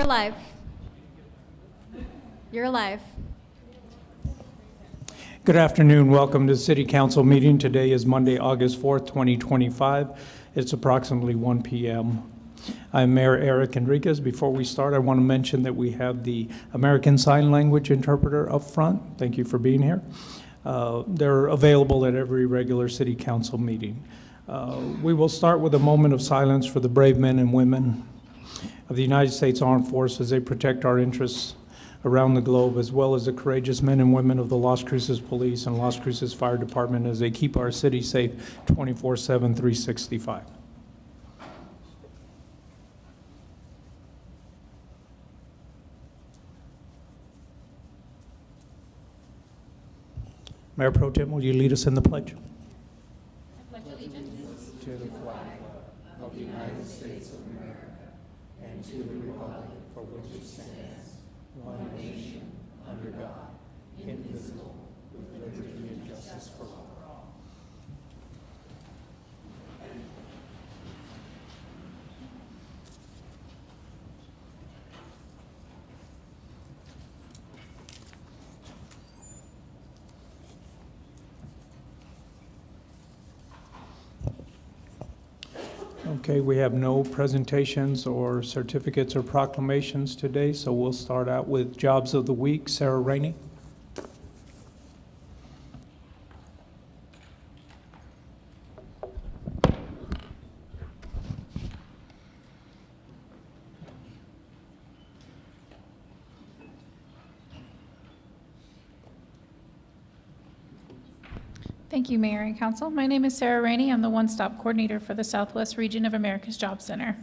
alive. You're alive. Good afternoon. Welcome to the City Council meeting. Today is Monday, August 4th, 2025. It's approximately 1 p.m. I'm Mayor Eric Enriquez. Before we start, I want to mention that we have the American Sign Language interpreter up front. Thank you for being here. They're available at every regular City Council meeting. We will start with a moment of silence for the brave men and women of the United States Armed Forces as they protect our interests around the globe, as well as the courageous men and women of the Las Cruces Police and Las Cruces Fire Department as they keep our city safe 24/7, 365. Mayor Pro Tem, will you lead us in the pledge? I pledge allegiance To the flag of the United States of America and to the republic for which it stands, one nation, under God, indivisible, with liberty and justice for all. Okay, we have no presentations or certificates or proclamations today, so we'll start out with Jobs of the Week. Sarah Rainey. Thank you, Mayor and Council. My name is Sarah Rainey. I'm the one-stop coordinator for the Southwest Region of America's Job Center.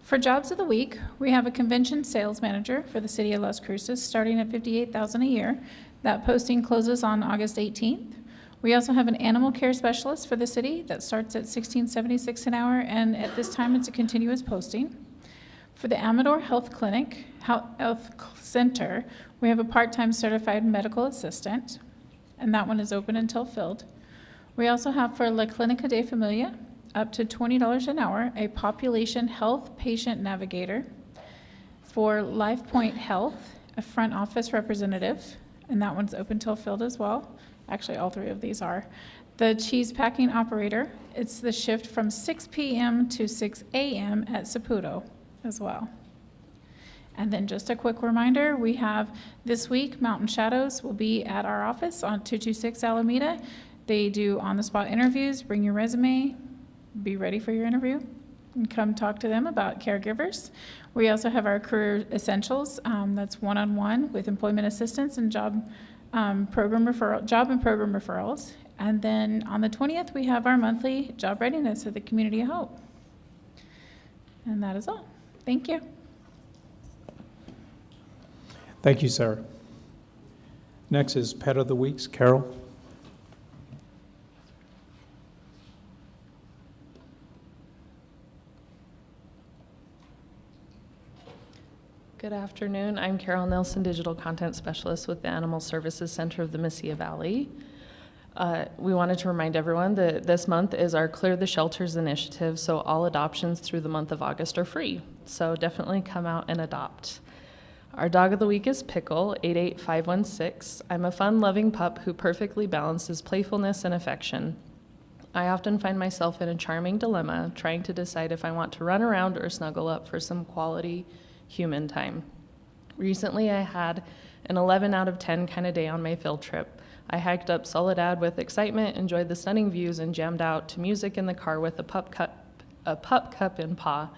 For Jobs of the Week, we have a convention sales manager for the city of Las Cruces starting at $58,000 a year. That posting closes on August 18th. We also have an animal care specialist for the city that starts at $16.76 an hour, and at this time it's a continuous posting. For the Amador Health Center, we have a part-time certified medical assistant, and that one is open until filled. We also have for La Clinica de Familia, up to $20 an hour, a population health patient navigator. For LifePoint Health, a front office representative, and that one's open till filled as well. Actually, all three of these are. The cheese packing operator, it's the shift from 6 p.m. to 6 a.m. at Saputo as well. And then just a quick reminder, we have this week, Mountain Shadows will be at our office on 226 Alameda. They do on-the-spot interviews. Bring your resume, be ready for your interview, and come talk to them about caregivers. We also have our Career Essentials, that's one-on-one with employment assistance and job and program referrals. And then on the 20th, we have our monthly job readiness at the Community of Hope. And that is all. Thank you. Thank you, Sarah. Next is Pet of the Weeks. Carol. Good afternoon. I'm Carol Nelson, Digital Content Specialist with the Animal Services Center of the Mesilla Valley. We wanted to remind everyone that this month is our Clear the Shelters initiative, so all adoptions through the month of August are free. So definitely come out and adopt. Our dog of the week is Pickle, 88516. I'm a fun-loving pup who perfectly balances playfulness and affection. I often find myself in a charming dilemma, trying to decide if I want to run around or snuggle up for some quality human time. Recently, I had an 11 out of 10 kind of day on my field trip. I hiked up Soledad with excitement, enjoyed the stunning views, and jammed out to music in the car with a pup cup in paw.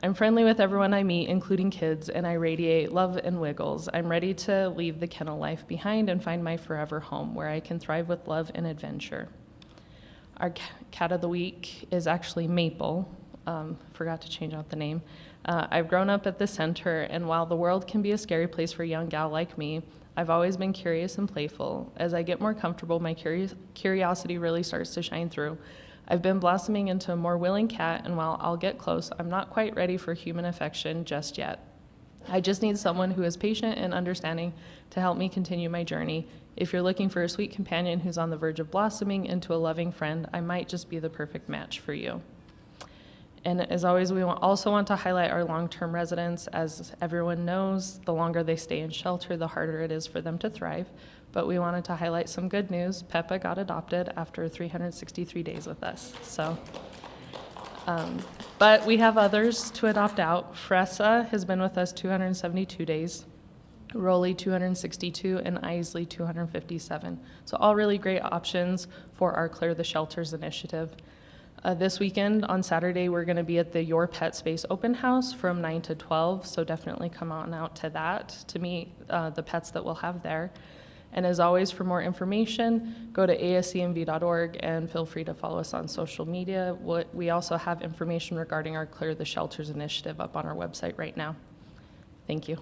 I'm friendly with everyone I meet, including kids, and I radiate love and wiggles. I'm ready to leave the kennel life behind and find my forever home, where I can thrive with love and adventure. Our cat of the week is actually Maple. Forgot to change out the name. I've grown up at the center, and while the world can be a scary place for a young gal like me, I've always been curious and playful. As I get more comfortable, my curiosity really starts to shine through. I've been blossoming into a more willing cat, and while I'll get close, I'm not quite ready for human affection just yet. I just need someone who is patient and understanding to help me continue my journey. If you're looking for a sweet companion who's on the verge of blossoming into a loving friend, I might just be the perfect match for you. And as always, we also want to highlight our long-term residents. As everyone knows, the longer they stay in shelter, the harder it is for them to thrive. But we wanted to highlight some good news. Peppa got adopted after 363 days with us. So, but we have others to adopt out. Fressa has been with us 272 days, Rowley 262, and Isley 257. So all really great options for our Clear the Shelters initiative. This weekend, on Saturday, we're going to be at the Your Pet Space Open House from 9 to 12, so definitely come on out to that to meet the pets that we'll have there. And as always, for more information, go to ascmv.org and feel free to follow us on social media. We also have information regarding our Clear the Shelters initiative up on our website right now. Thank you.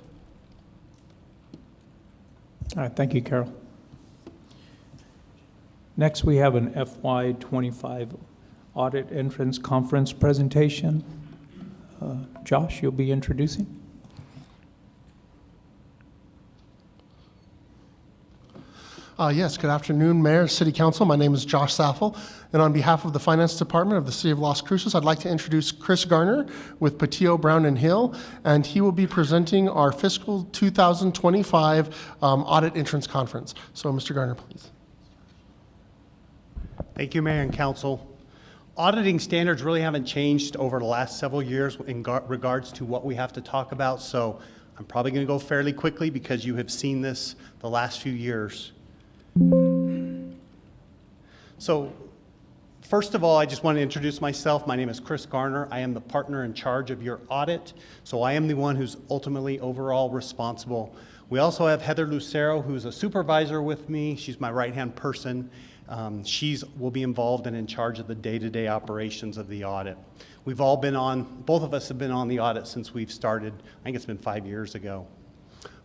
All right, thank you, Carol. Next, we have an FY25 audit entrance conference presentation. Josh, you'll be introducing. Yes, good afternoon, Mayor, City Council. My name is Josh Saffel, and on behalf of the Finance Department of the City of Las Cruces, I'd like to introduce Chris Garner with Patillo, Brown and Hill, and he will be presenting our fiscal 2025 audit entrance conference. So, Mr. Garner, please. Thank you, Mayor and Council. Auditing standards really haven't changed over the last several years in regards to what we have to talk about, so I'm probably going to go fairly quickly because you have seen this the last few years. So, first of all, I just want to introduce myself. My name is Chris Garner. I am the partner in charge of your audit, so I am the one who's ultimately overall responsible. We also have Heather Lucero, who's a supervisor with me. She's my right-hand person. Will be involved and in charge of the day-to-day operations of the audit. Both of us have been on the audit since we've started. I think it's been 5 years ago.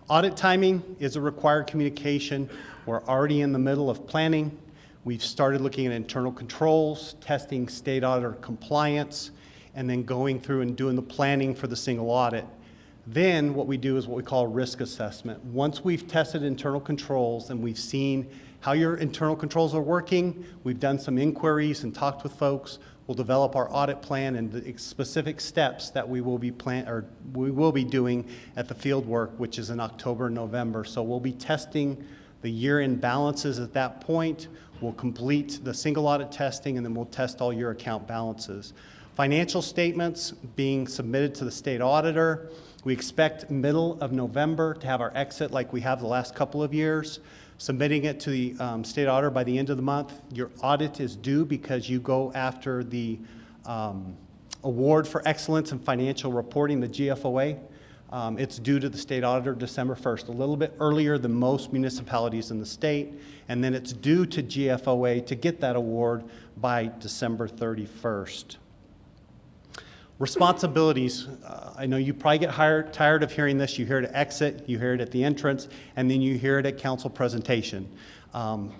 Audit timing is a required communication. We're already in the middle of planning. We've started looking at internal controls, testing state auditor compliance, and then going through and doing the planning for the single audit. Then what we do is what we call risk assessment. Once we've tested internal controls and we've seen how your internal controls are working, we've done some inquiries and talked with folks, we'll develop our audit plan and the specific steps that we will be doing at the field work, which is in October and November. So we'll be testing the year-end balances at that point. We'll complete the single audit testing, and then we'll test all your account balances. Financial statements being submitted to the state auditor. We expect middle of November to have our exit like we have the last couple of years. Submitting it to the state auditor by the end of the month. Your audit is due because you go after the Award for Excellence in Financial Reporting, the GFOA. It's due to the state auditor December 1st, a little bit earlier than most municipalities in the state, and then it's due to GFOA to get that award by December 31st. Responsibilities, I know you probably get tired of hearing this. You hear it at exit, you hear it at the entrance, and then you hear it at council presentation.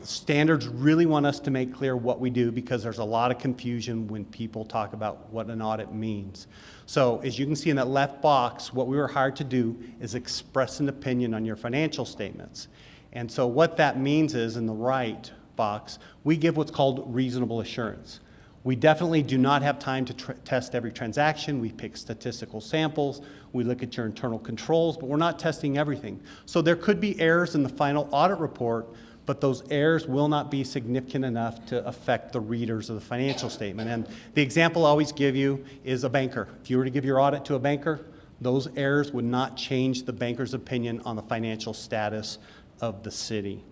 Standards really want us to make clear what we do because there's a lot of confusion when people talk about what an audit means. So as you can see in that left box, what we were hired to do is express an opinion on your financial statements. And so what that means is in the right box, we give what's called reasonable assurance. We definitely do not have time to test every transaction. We pick statistical samples. We look at your internal controls, but we're not testing everything. So there could be errors in the final audit report, but those errors will not be significant enough to affect the readers of the financial statement. And the example I always give you is a banker. If you were to give your audit to a banker, those errors would not change the banker's opinion on the financial status of the city.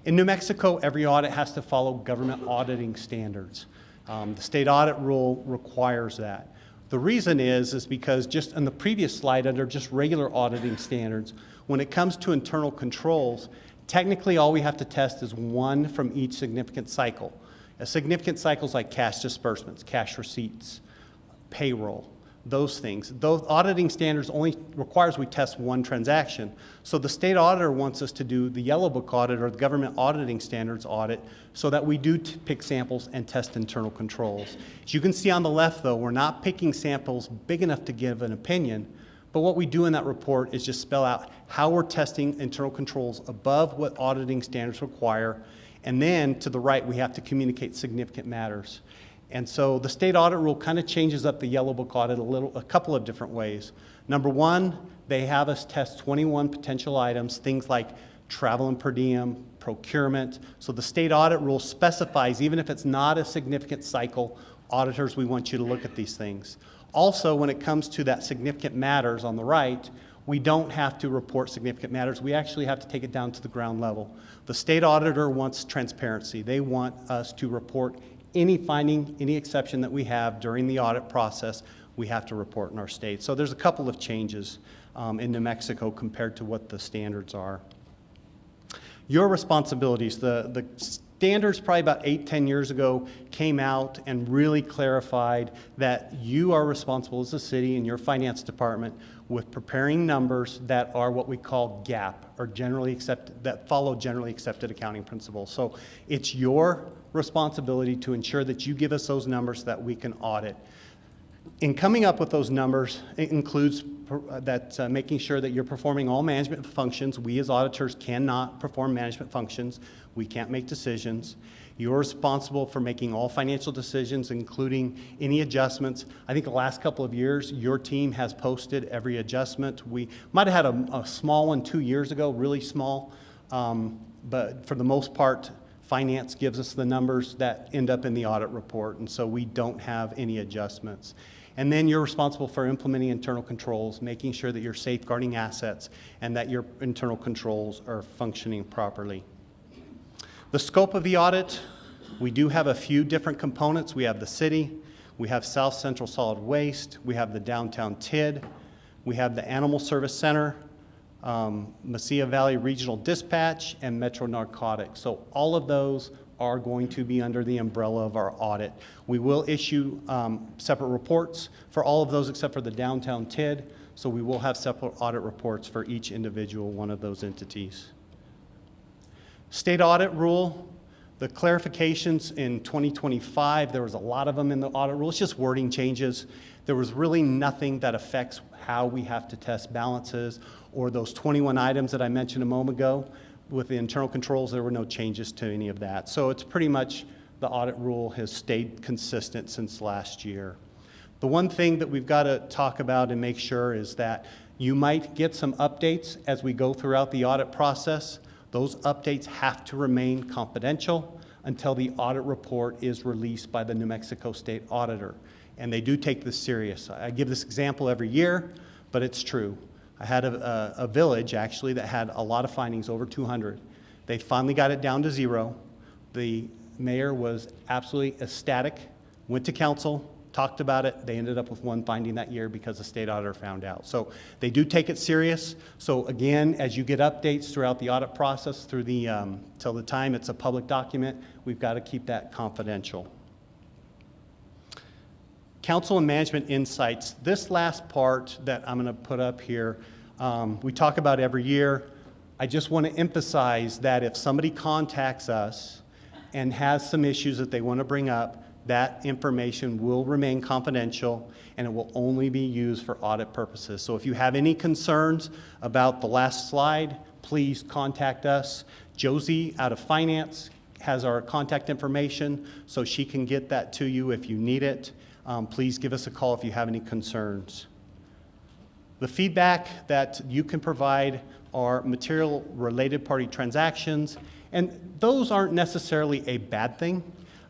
In New Mexico, every audit has to follow government auditing standards. The state audit rule requires that. The reason is because just on the previous slide under just regular auditing standards, when it comes to internal controls, technically all we have to test is one from each significant cycle. A significant cycles like cash disbursements, cash receipts, payroll, those things. Those auditing standards only requires we test one transaction. So the state auditor wants us to do the yellow book audit or the government auditing standards audit so that we do pick samples and test internal controls. As you can see on the left though, we're not picking samples big enough to give an opinion, but what we do in that report is just spell out how we're testing internal controls above what auditing standards require, and then to the right we have to communicate significant matters. And so the state audit rule kind of changes up the Yellow Book audit a couple of different ways. Number one, they have us test 21 potential items, things like travel and per diem, procurement. So the state audit rule specifies, even if it's not a significant cycle, auditors, we want you to look at these things. Also, when it comes to that significant matters on the right, we don't have to report significant matters. We actually have to take it down to the ground level. The state auditor wants transparency. They want us to report any finding, any exception that we have during the audit process, we have to report in our state. So there's a couple of changes in New Mexico compared to what the standards are. Your responsibilities, the standards probably about 8-10 years ago came out and really clarified that you are responsible as a city and your finance department with preparing numbers that are what we call GAAP, or that follow generally accepted accounting principles. So it's your responsibility to ensure that you give us those numbers so that we can audit. In coming up with those numbers, it includes making sure that you're performing all management functions. We as auditors cannot perform management functions. We can't make decisions. You're responsible for making all financial decisions, including any adjustments. I think the last couple of years, your team has posted every adjustment. We might have had a small one 2 years ago, really small, but for the most part, finance gives us the numbers that end up in the audit report, and so we don't have any adjustments. And then you're responsible for implementing internal controls, making sure that you're safeguarding assets and that your internal controls are functioning properly. The scope of the audit, we do have a few different components. We have the city, we have South Central Solid Waste, we have the downtown TID, we have the Animal Service Center, Mesilla Valley Regional Dispatch, and Metro Narcotics. So all of those are going to be under the umbrella of our audit. We will issue separate reports for all of those except for the downtown TID, so we will have separate audit reports for each individual one of those entities. State audit rule, the clarifications in 2025, there was a lot of them in the audit rule. It's just wording changes. There was really nothing that affects how we have to test balances or those 21 items that I mentioned a moment ago. With the internal controls, there were no changes to any of that. So it's pretty much the audit rule has stayed consistent since last year. The one thing that we've got to talk about and make sure is that you might get some updates as we go throughout the audit process. Those updates have to remain confidential until the audit report is released by the New Mexico State Auditor. And they do take this serious. I give this example every year, but it's true. I had a village, actually, that had a lot of findings, over 200. They finally got it down to 0. The mayor was absolutely ecstatic, went to council, talked about it. They ended up with 1 finding that year because the state auditor found out. So they do take it serious. So again, as you get updates throughout the audit process, through the till the time it's a public document, we've got to keep that confidential. Council and management insights. This last part that I'm going to put up here, we talk about every year. I just want to emphasize that if somebody contacts us and has some issues that they want to bring up, that information will remain confidential and it will only be used for audit purposes. So if you have any concerns about the last slide, please contact us. Josie out of finance has our contact information, so she can get that to you if you need it. Please give us a call if you have any concerns. The feedback that you can provide are material related party transactions, and those aren't necessarily a bad thing.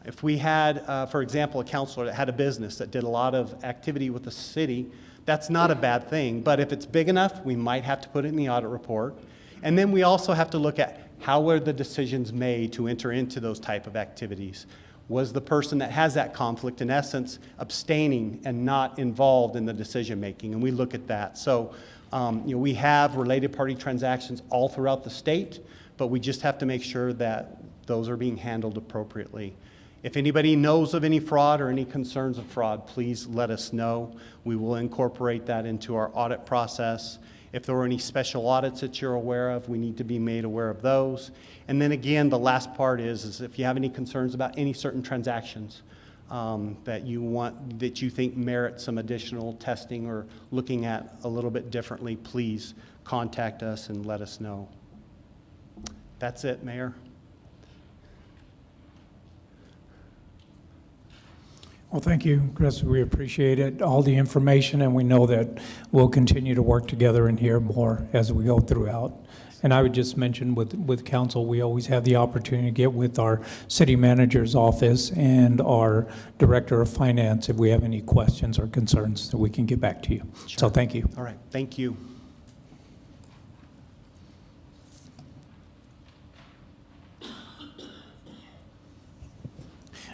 If we had, for example, a counselor that had a business that did a lot of activity with the city, that's not a bad thing. But if it's big enough, we might have to put it in the audit report. And then we also have to look at how were the decisions made to enter into those type of activities. Was the person that has that conflict, in essence, abstaining and not involved in the decision making? And we look at that. So we have related party transactions all throughout the state, but we just have to make sure that those are being handled appropriately. If anybody knows of any fraud or any concerns of fraud, please let us know. We will incorporate that into our audit process. If there were any special audits that you're aware of, we need to be made aware of those. And then again, the last part is if you have any concerns about any certain transactions that you think merit some additional testing or looking at a little bit differently, please contact us and let us know. That's it, Mayor. Well, thank you, Chris. We appreciate it, all the information, and we know that we'll continue to work together and hear more as we go throughout. And I would just mention with council, we always have the opportunity to get with our city manager's office and our director of finance if we have any questions or concerns, that we can get back to you. So thank you. All right, thank you.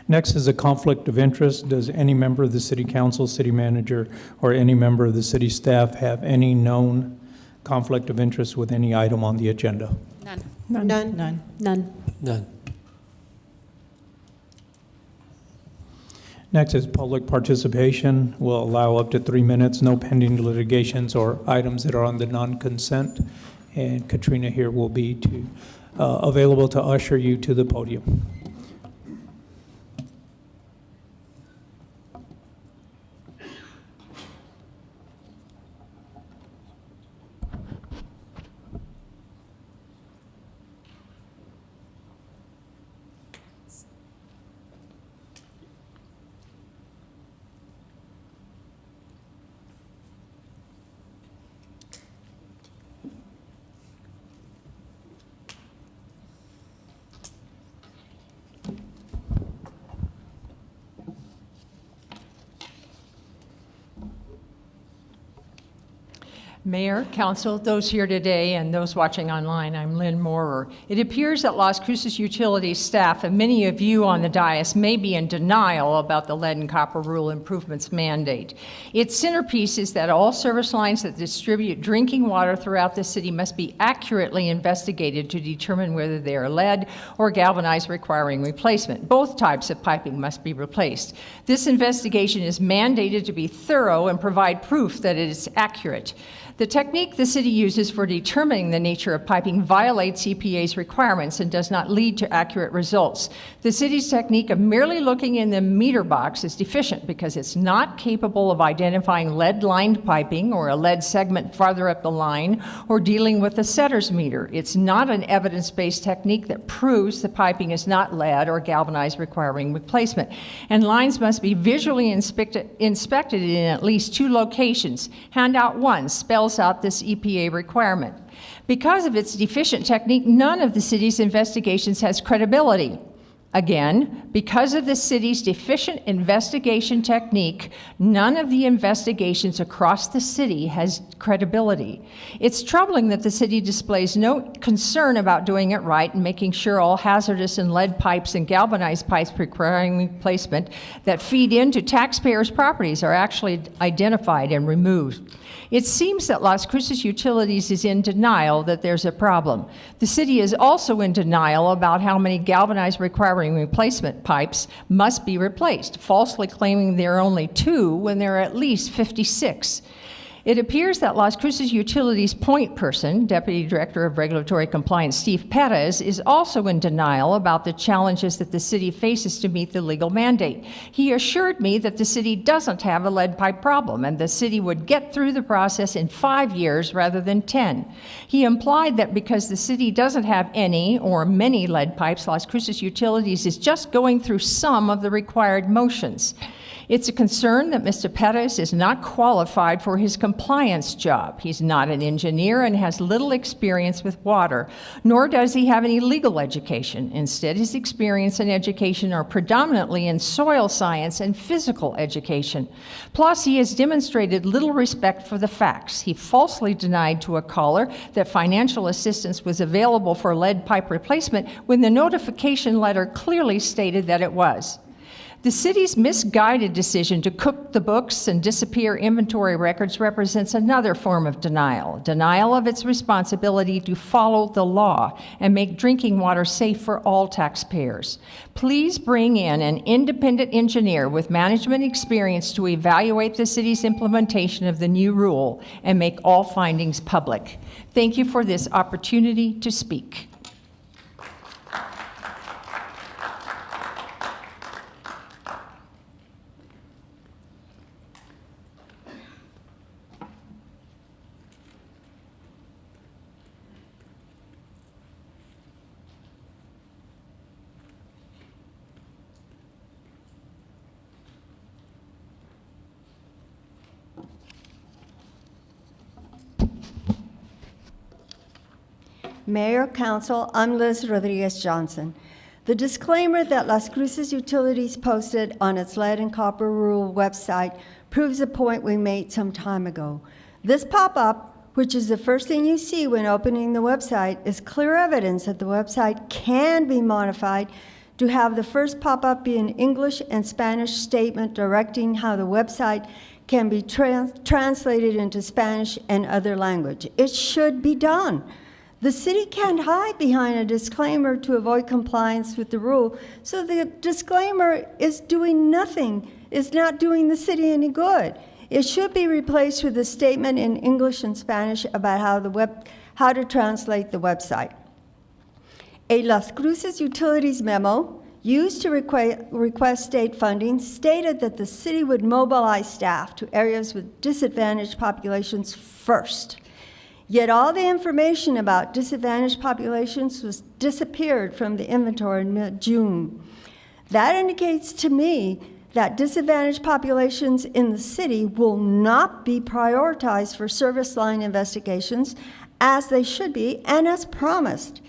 Next is a conflict of interest. Does any member of the city council, city manager, or any member of the city staff have any known conflict of interest with any item on the agenda? None. None. None. Next is public participation. We'll allow up to 3 minutes, no pending litigations or items that are on the non-consent. And Katrina here will be available to usher you to the podium. Mayor, council, those here today and those watching online, I'm Lynn Moorer. It appears that Las Cruces Utilities staff and many of you on the dais may be in denial about the lead and copper rule improvements mandate. Its centerpiece is that all service lines that distribute drinking water throughout the city must be accurately investigated to determine whether they are lead or galvanized requiring replacement. Both types of piping must be replaced. This investigation is mandated to be thorough and provide proof that it is accurate. The technique the city uses for determining the nature of piping violates EPA's requirements and does not lead to accurate results. The city's technique of merely looking in the meter box is deficient because it's not capable of identifying lead-lined piping or a lead segment farther up the line or dealing with the setter's meter. It's not an evidence-based technique that proves the piping is not lead or galvanized requiring replacement. And lines must be visually inspected in at least 2 locations. Handout 1 spells out this EPA requirement. Because of its deficient technique, none of the city's investigations has credibility. Again, because of the city's deficient investigation technique, none of the investigations across the city has credibility. It's troubling that the city displays no concern about doing it right and making sure all hazardous and lead pipes and galvanized pipes requiring replacement that feed into taxpayers' properties are actually identified and removed. It seems that Las Cruces Utilities is in denial that there's a problem. The city is also in denial about how many galvanized requiring replacement pipes must be replaced, falsely claiming there are only 2 when there are at least 56. It appears that Las Cruces Utilities point person, Deputy Director of Regulatory Compliance Steve Perez, is also in denial about the challenges that the city faces to meet the legal mandate. He assured me that the city doesn't have a lead pipe problem and the city would get through the process in 5 years rather than 10. He implied that because the city doesn't have any or many lead pipes, Las Cruces Utilities is just going through some of the required motions. It's a concern that Mr. Perez is not qualified for his compliance job. He's not an engineer and has little experience with water, nor does he have any legal education. Instead, his experience and education are predominantly in soil science and physical education. Plus, he has demonstrated little respect for the facts. He falsely denied to a caller that financial assistance was available for lead pipe replacement when the notification letter clearly stated that it was. The city's misguided decision to cook the books and disappear inventory records represents another form of denial of its responsibility to follow the law and make drinking water safe for all taxpayers. Please bring in an independent engineer with management experience to evaluate the city's implementation of the new rule and make all findings public. Thank you for this opportunity to speak. Mayor, Council, I'm Liz Rodriguez Johnson. The disclaimer that Las Cruces Utilities posted on its lead and copper rule website proves a point we made some time ago. This pop-up, which is the first thing you see when opening the website, is clear evidence that the website can be modified to have the first pop-up be an English and Spanish statement directing how the website can be translated into Spanish and other language. It should be done. The city can't hide behind a disclaimer to avoid compliance with the rule, so the disclaimer is doing nothing, is not doing the city any good. It should be replaced with a statement in English and Spanish about how to translate the website. A Las Cruces Utilities memo used to request state funding stated that the city would mobilize staff to areas with disadvantaged populations first. Yet all the information about disadvantaged populations was disappeared from the inventory in mid-June. That indicates to me that disadvantaged populations in the city will not be prioritized for service line investigations as they should be and as promised.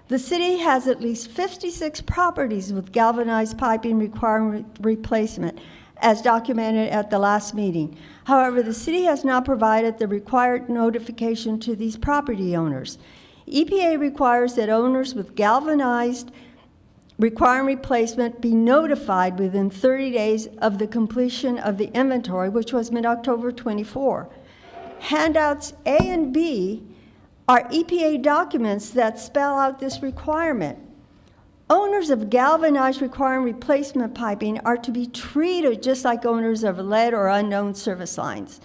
The city has at least 56 properties with galvanized piping requiring replacement, as documented at the last meeting. However, the city has not provided the required notification to these property owners. EPA requires that owners with galvanized requiring replacement be notified within 30 days of the completion of the inventory, which was mid-October 24. Handouts A and B are EPA documents that spell out this requirement. Owners of galvanized requiring replacement piping are to be treated just like owners of lead or unknown service lines.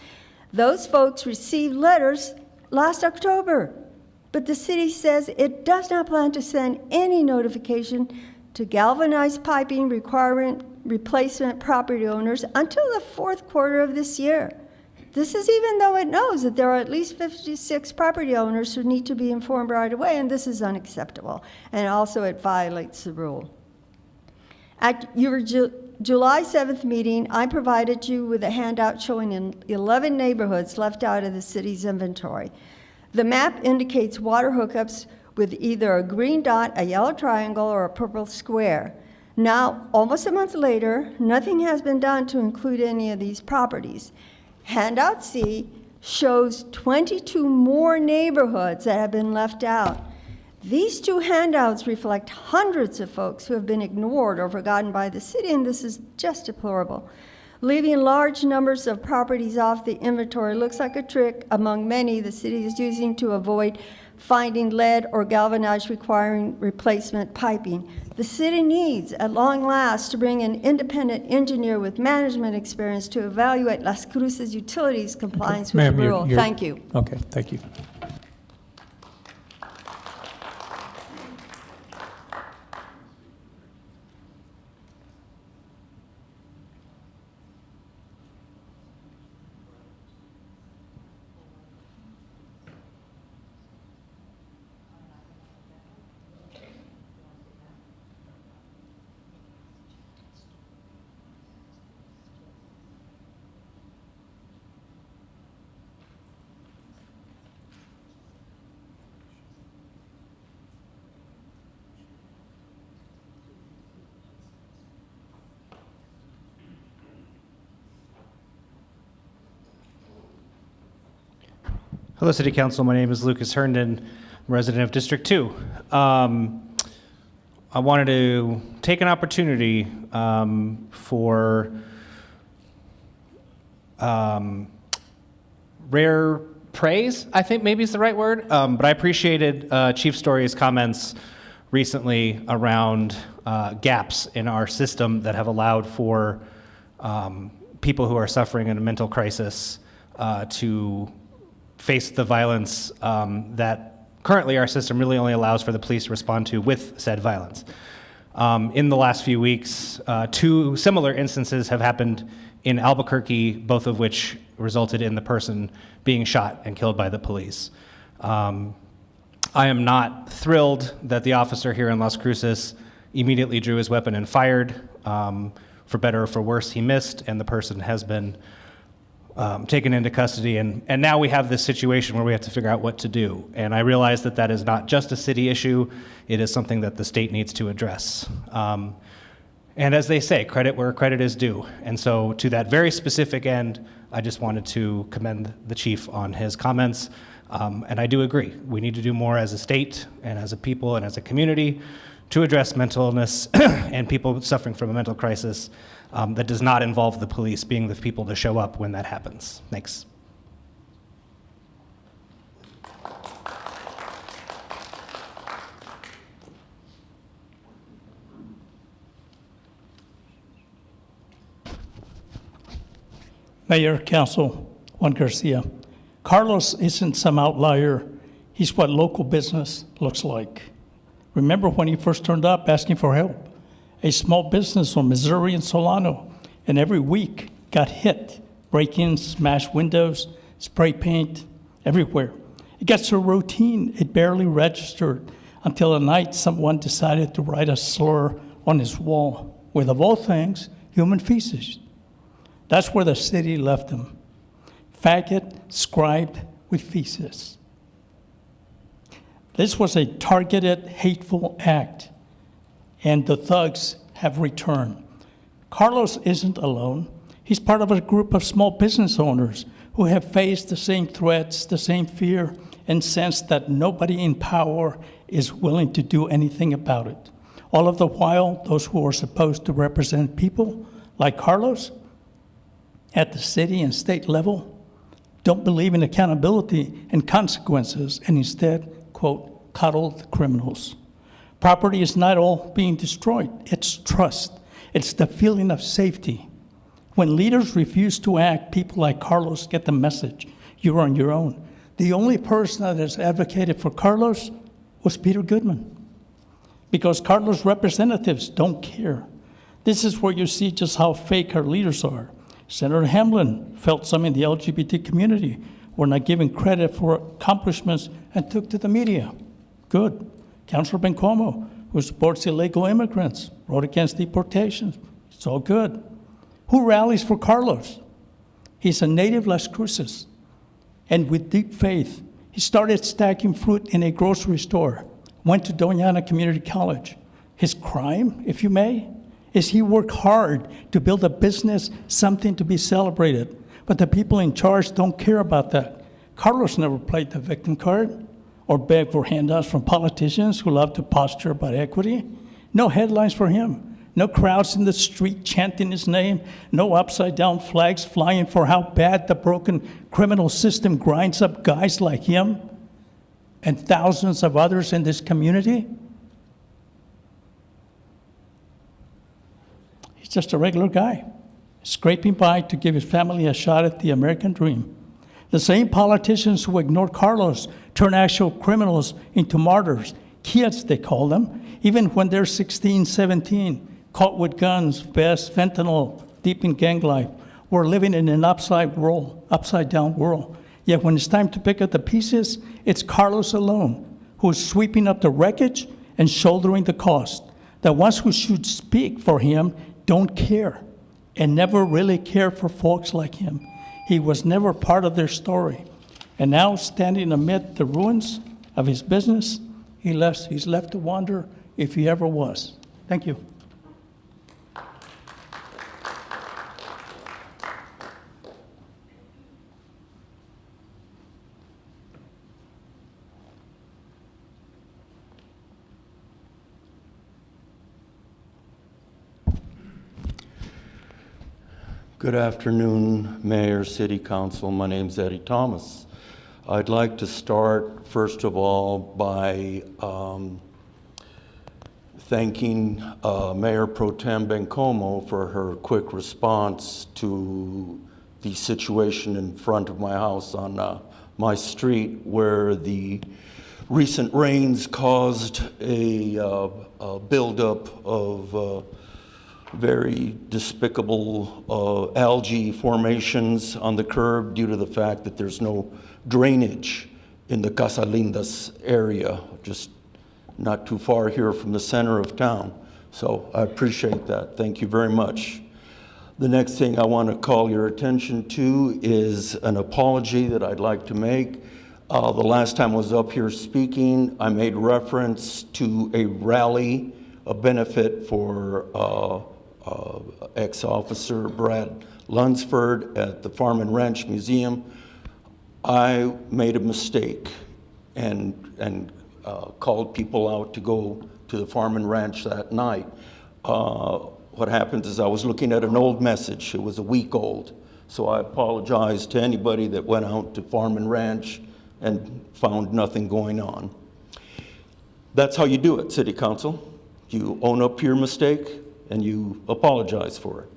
Those folks received letters last October, but the city says it does not plan to send any notification to galvanized piping requiring replacement property owners until the fourth quarter of this year. This is even though it knows that there are at least 56 property owners who need to be informed right away, and this is unacceptable. And also it violates the rule. At your July 7th meeting, I provided you with a handout showing 11 neighborhoods left out of the city's inventory. The map indicates water hookups with either a green dot, a yellow triangle, or a purple square. Now, almost a month later, nothing has been done to include any of these properties. Handout C shows 22 more neighborhoods that have been left out. These two handouts reflect hundreds of folks who have been ignored or forgotten by the city, and this is just deplorable. Leaving large numbers of properties off the inventory looks like a trick among many the city is using to avoid finding lead or galvanized requiring replacement piping. The city needs, at long last, to bring an independent engineer with management experience to evaluate Las Cruces Utilities compliance with the rule. Thank you. Okay, thank you. Hello, City Council. My name is Lucas Herndon, I'm a resident of District 2. I wanted to take an opportunity for rare praise, I think maybe is the right word, but I appreciated Chief Story's comments recently around gaps in our system that have allowed for people who are suffering in a mental crisis to face the violence that currently our system really only allows for the police to respond to with said violence. In the last few weeks, 2 similar instances have happened in Albuquerque, both of which resulted in the person being shot and killed by the police. I am not thrilled that the officer here in Las Cruces immediately drew his weapon and fired. For better or for worse, he missed, and the person has been taken into custody, and now we have this situation where we have to figure out what to do. And I realize that that is not just a city issue, it is something that the state needs to address. And as they say, credit where credit is due. And so to that very specific end, I just wanted to commend the chief on his comments. And I do agree, we need to do more as a state and as a people and as a community to address mental illness and people suffering from a mental crisis that does not involve the police being the people to show up when that happens. Thanks. Mayor, Council, Juan Garcia. Carlos isn't some outlier. He's what local business looks like. Remember when he first turned up asking for help? A small business on Missouri and Solano, and every week got hit. Break-ins, smashed windows, spray paint, everywhere. It got so routine, it barely registered until a night someone decided to write a slur on his wall with, of all things, human feces. That's where the city left him. Faggot scribed with feces. This was a targeted, hateful act, and the thugs have returned. Carlos isn't alone. He's part of a group of small business owners who have faced the same threats, the same fear, and sense that nobody in power is willing to do anything about it. All of the while, those who are supposed to represent people, like Carlos, at the city and state level, don't believe in accountability and consequences, and instead, quote, coddle the criminals. Property is not all being destroyed, it's trust. It's the feeling of safety. When leaders refuse to act, people like Carlos get the message, you're on your own. The only person that has advocated for Carlos was Peter Goodman, because Carlos' representatives don't care. This is where you see just how fake our leaders are. Senator Hamlin felt some in the LGBT community were not given credit for accomplishments and took to the media. Good. Councilor Bencomo, who supports illegal immigrants, wrote against deportations. It's all good. Who rallies for Carlos? He's a native Las Cruces. And with deep faith, he started stacking fruit in a grocery store, went to Doña Ana Community College. His crime, if you may, is he worked hard to build a business, something to be celebrated. But the people in charge don't care about that. Carlos never played the victim card or begged for handouts from politicians who love to posture about equity. No headlines for him. No crowds in the street chanting his name. No upside-down flags flying for how bad the broken criminal system grinds up guys like him and thousands of others in this community. He's just a regular guy, scraping by to give his family a shot at the American dream. The same politicians who ignore Carlos turn actual criminals into martyrs. Kids, they call them, even when they're 16, 17, caught with guns, vests, fentanyl, deep in gang life. We're living in an upside-down world. Yet when it's time to pick up the pieces, it's Carlos alone who is sweeping up the wreckage and shouldering the cost. The ones who should speak for him don't care and never really care for folks like him. He was never part of their story. And now, standing amid the ruins of his business, he's left to wonder if he ever was. Thank you. Good afternoon, Mayor, City Council. My name's Eddie Thomas. I'd like to start, first of all, by thanking Mayor Pro Tem Bencomo for her quick response to the situation in front of my house on my street, where the recent rains caused a buildup of very despicable algae formations on the curb due to the fact that there's no drainage in the Casa Lindas area, just not too far here from the center of town. So I appreciate that. Thank you very much. The next thing I want to call your attention to is an apology that I'd like to make. The last time I was up here speaking, I made reference to a rally, a benefit for ex-officer Brad Lunsford at the Farm and Ranch Museum. I made a mistake and called people out to go to the Farm and Ranch that night. What happened is I was looking at an old message. It was a week old. So I apologize to anybody that went out to Farm and Ranch and found nothing going on. That's how you do it, City Council. You own up to your mistake and you apologize for it.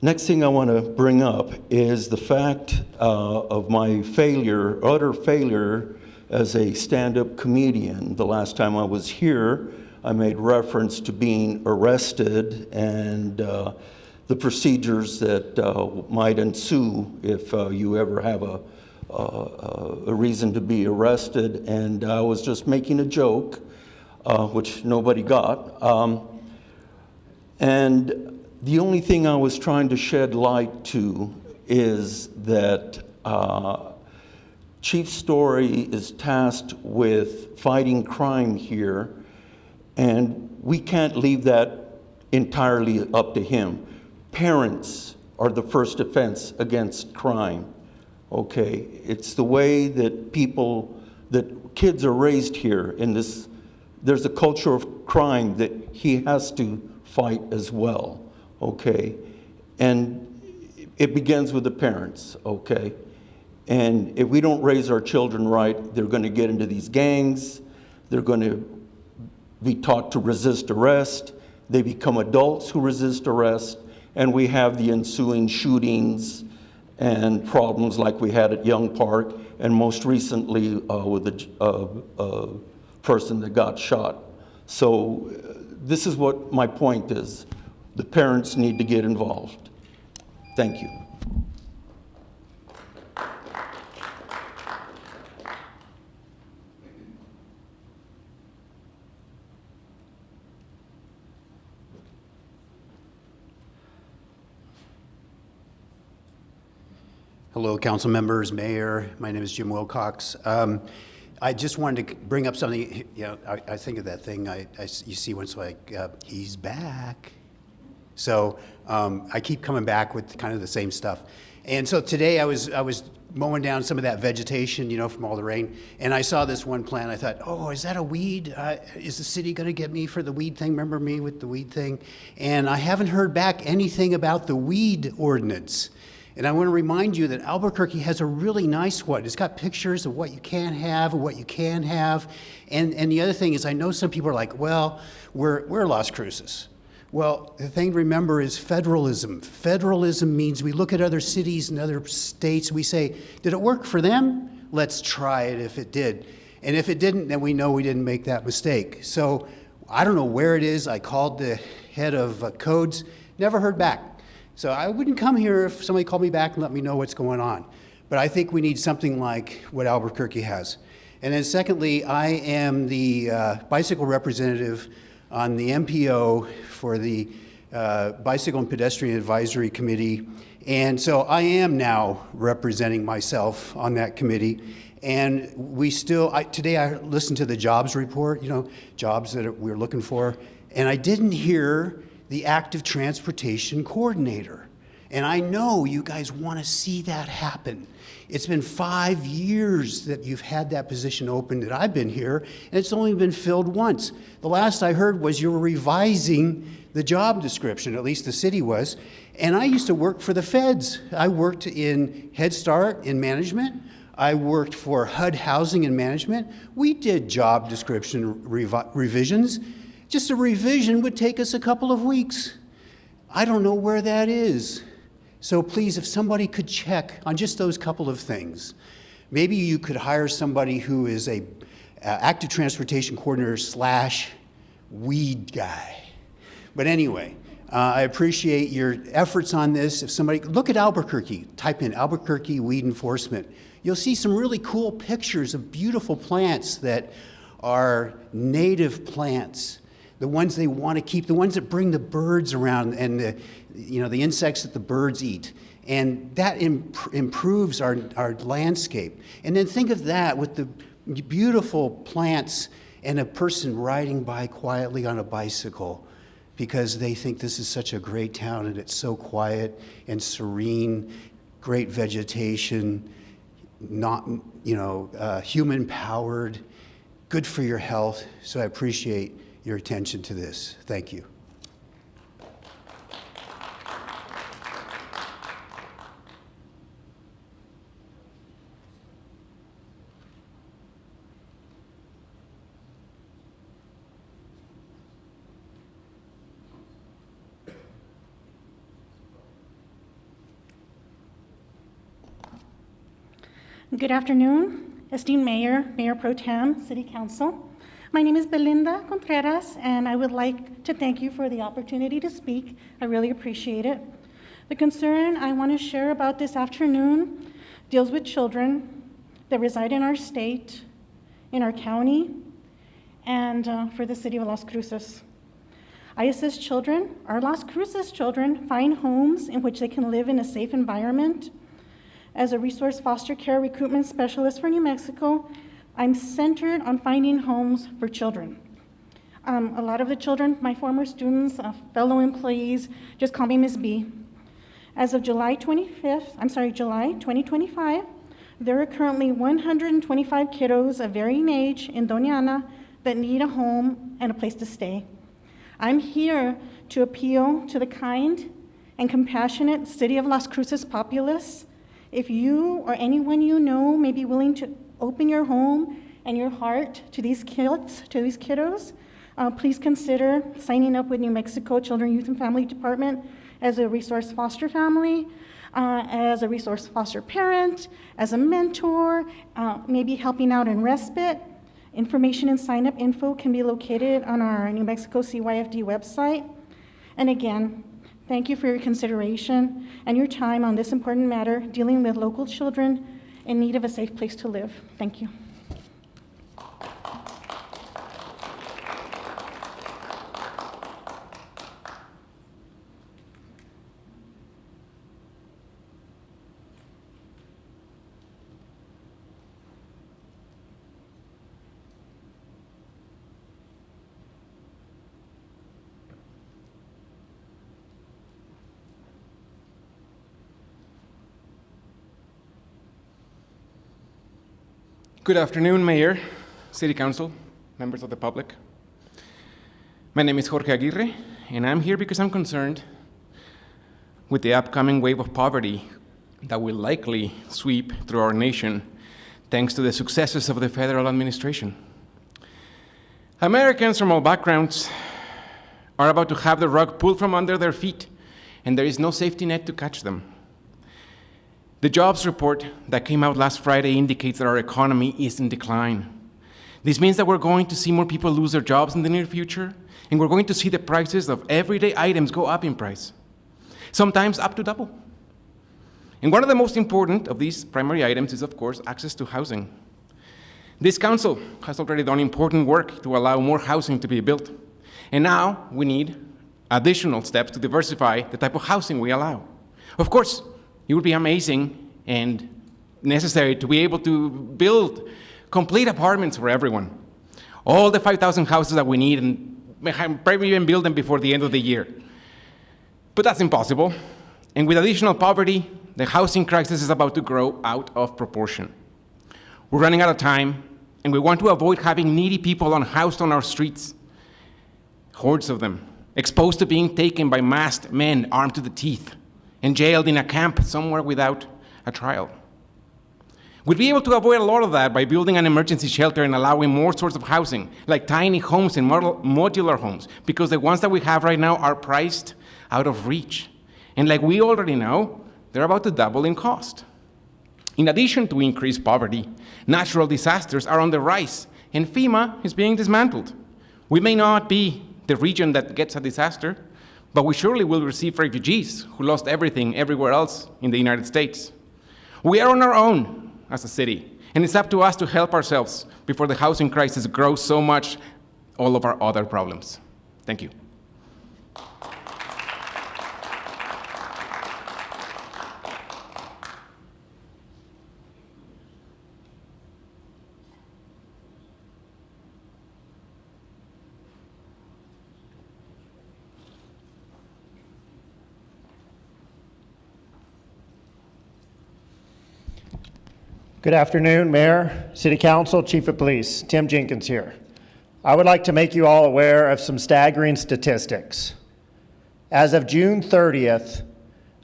Next thing I want to bring up is the fact of my failure, utter failure as a stand-up comedian. The last time I was here, I made reference to being arrested and the procedures that might ensue if you ever have a reason to be arrested. And I was just making a joke, which nobody got. And the only thing I was trying to shed light to is that Chief Story is tasked with fighting crime here, and we can't leave that entirely up to him. Parents are the first offense against crime, okay? It's the way that kids are raised here in this. There's a culture of crime that he has to fight as well, okay? And it begins with the parents, okay? And if we don't raise our children right, they're going to get into these gangs. They're going to be taught to resist arrest. They become adults who resist arrest. And we have the ensuing shootings and problems like we had at Young Park, and most recently with a person that got shot. So this is what my point is. The parents need to get involved. Thank you. Hello, council members, mayor. My name is Jim Wilcox. I just wanted to bring up something. You know, I think of that thing you see when it's like, he's back. So I keep coming back with kind of the same stuff. And so today I was mowing down some of that vegetation, you know, from all the rain, and I saw this one plant. I thought, oh, is that a weed? Is the city going to get me for the weed thing? Remember me with the weed thing? And I haven't heard back anything about the weed ordinance. And I want to remind you that Albuquerque has a really nice one. It's got pictures of what you can't have and what you can have. And the other thing is, I know some people are like, well, we're Las Cruces. Well, the thing to remember is federalism. Federalism means we look at other cities and other states, we say, did it work for them? Let's try it if it did. And if it didn't, then we know we didn't make that mistake. So I don't know where it is. I called the head of codes, never heard back. So I wouldn't come here if somebody called me back and let me know what's going on. But I think we need something like what Albuquerque has. And then secondly, I am the bicycle representative on the MPO for the Bicycle and Pedestrian Advisory Committee. And so I am now representing myself on that committee. And we still, today I listened to the jobs report, you know, jobs that we're looking for. And I didn't hear the active transportation coordinator. And I know you guys want to see that happen. It's been 5 years that you've had that position open that I've been here, and it's only been filled once. The last I heard was you were revising the job description, at least the city was. And I used to work for the feds. I worked in Head Start in management. I worked for HUD Housing and Management. We did job description revisions. Just a revision would take us a couple of weeks. I don't know where that is. So please, if somebody could check on just those couple of things. Maybe you could hire somebody who is a active transportation coordinator / weed guy. But anyway, I appreciate your efforts on this. If somebody, look at Albuquerque, type in Albuquerque weed enforcement. You'll see some really cool pictures of beautiful plants that are native plants the ones they want to keep, the ones that bring the birds around and the insects that the birds eat. And that improves our landscape. And then think of that with the beautiful plants and a person riding by quietly on a bicycle because they think this is such a great town and it's so quiet and serene, great vegetation, not, human powered, good for your health. So I appreciate your attention to this. Thank you. Good afternoon, esteemed Mayor, Mayor Pro Tem, City Council. My name is Belinda Contreras, and I would like to thank you for the opportunity to speak. I really appreciate it. The concern I want to share about this afternoon deals with children that reside in our state, in our county, and for the city of Las Cruces. I assist children, our Las Cruces children, find homes in which they can live in a safe environment. As a resource foster care recruitment specialist for New Mexico, I'm centered on finding homes for children. A lot of the children, my former students, fellow employees, just call me Miss B. As of July 2025, there are currently 125 kiddos of varying age in Doña Ana that need a home and a place to stay. I'm here to appeal to the kind and compassionate City of Las Cruces populace. If you or anyone you know may be willing to open your home and your heart to these kids, to these kiddos, please consider signing up with New Mexico Children, Youth, and Family Department as a resource foster family, as a resource foster parent, as a mentor, maybe helping out in respite. Information and sign-up info can be located on our New Mexico CYFD website. And again, thank you for your consideration and your time on this important matter dealing with local children in need of a safe place to live. Thank you. Good afternoon, Mayor, City Council, members of the public. My name is Jorge Aguirre, and I'm here because I'm concerned with the upcoming wave of poverty that will likely sweep through our nation thanks to the successes of the federal administration. Americans from all backgrounds are about to have the rug pulled from under their feet, and there is no safety net to catch them. The jobs report that came out last Friday indicates that our economy is in decline. This means that we're going to see more people lose their jobs in the near future, and we're going to see the prices of everyday items go up in price, sometimes up to double. And one of the most important of these primary items is, of course, access to housing. This council has already done important work to allow more housing to be built, and now we need additional steps to diversify the type of housing we allow. Of course, it would be amazing and necessary to be able to build complete apartments for everyone. All the 5,000 houses that we need, and probably even build them before the end of the year. But that's impossible. And with additional poverty, the housing crisis is about to grow out of proportion. We're running out of time, and we want to avoid having needy people unhoused on our streets, hordes of them, exposed to being taken by masked men armed to the teeth, and jailed in a camp somewhere without a trial. We'd be able to avoid a lot of that by building an emergency shelter and allowing more sorts of housing, like tiny homes and modular homes, because the ones that we have right now are priced out of reach. And like we already know, they're about to double in cost. In addition to increased poverty, natural disasters are on the rise, and FEMA is being dismantled. We may not be the region that gets a disaster, but we surely will receive refugees who lost everything everywhere else in the United States. We are on our own as a city, and it's up to us to help ourselves before the housing crisis grows so much all of our other problems. Thank you. Good afternoon, Mayor, City Council, Chief of Police. Tim Jenkins here. I would like to make you all aware of some staggering statistics. As of June 30th,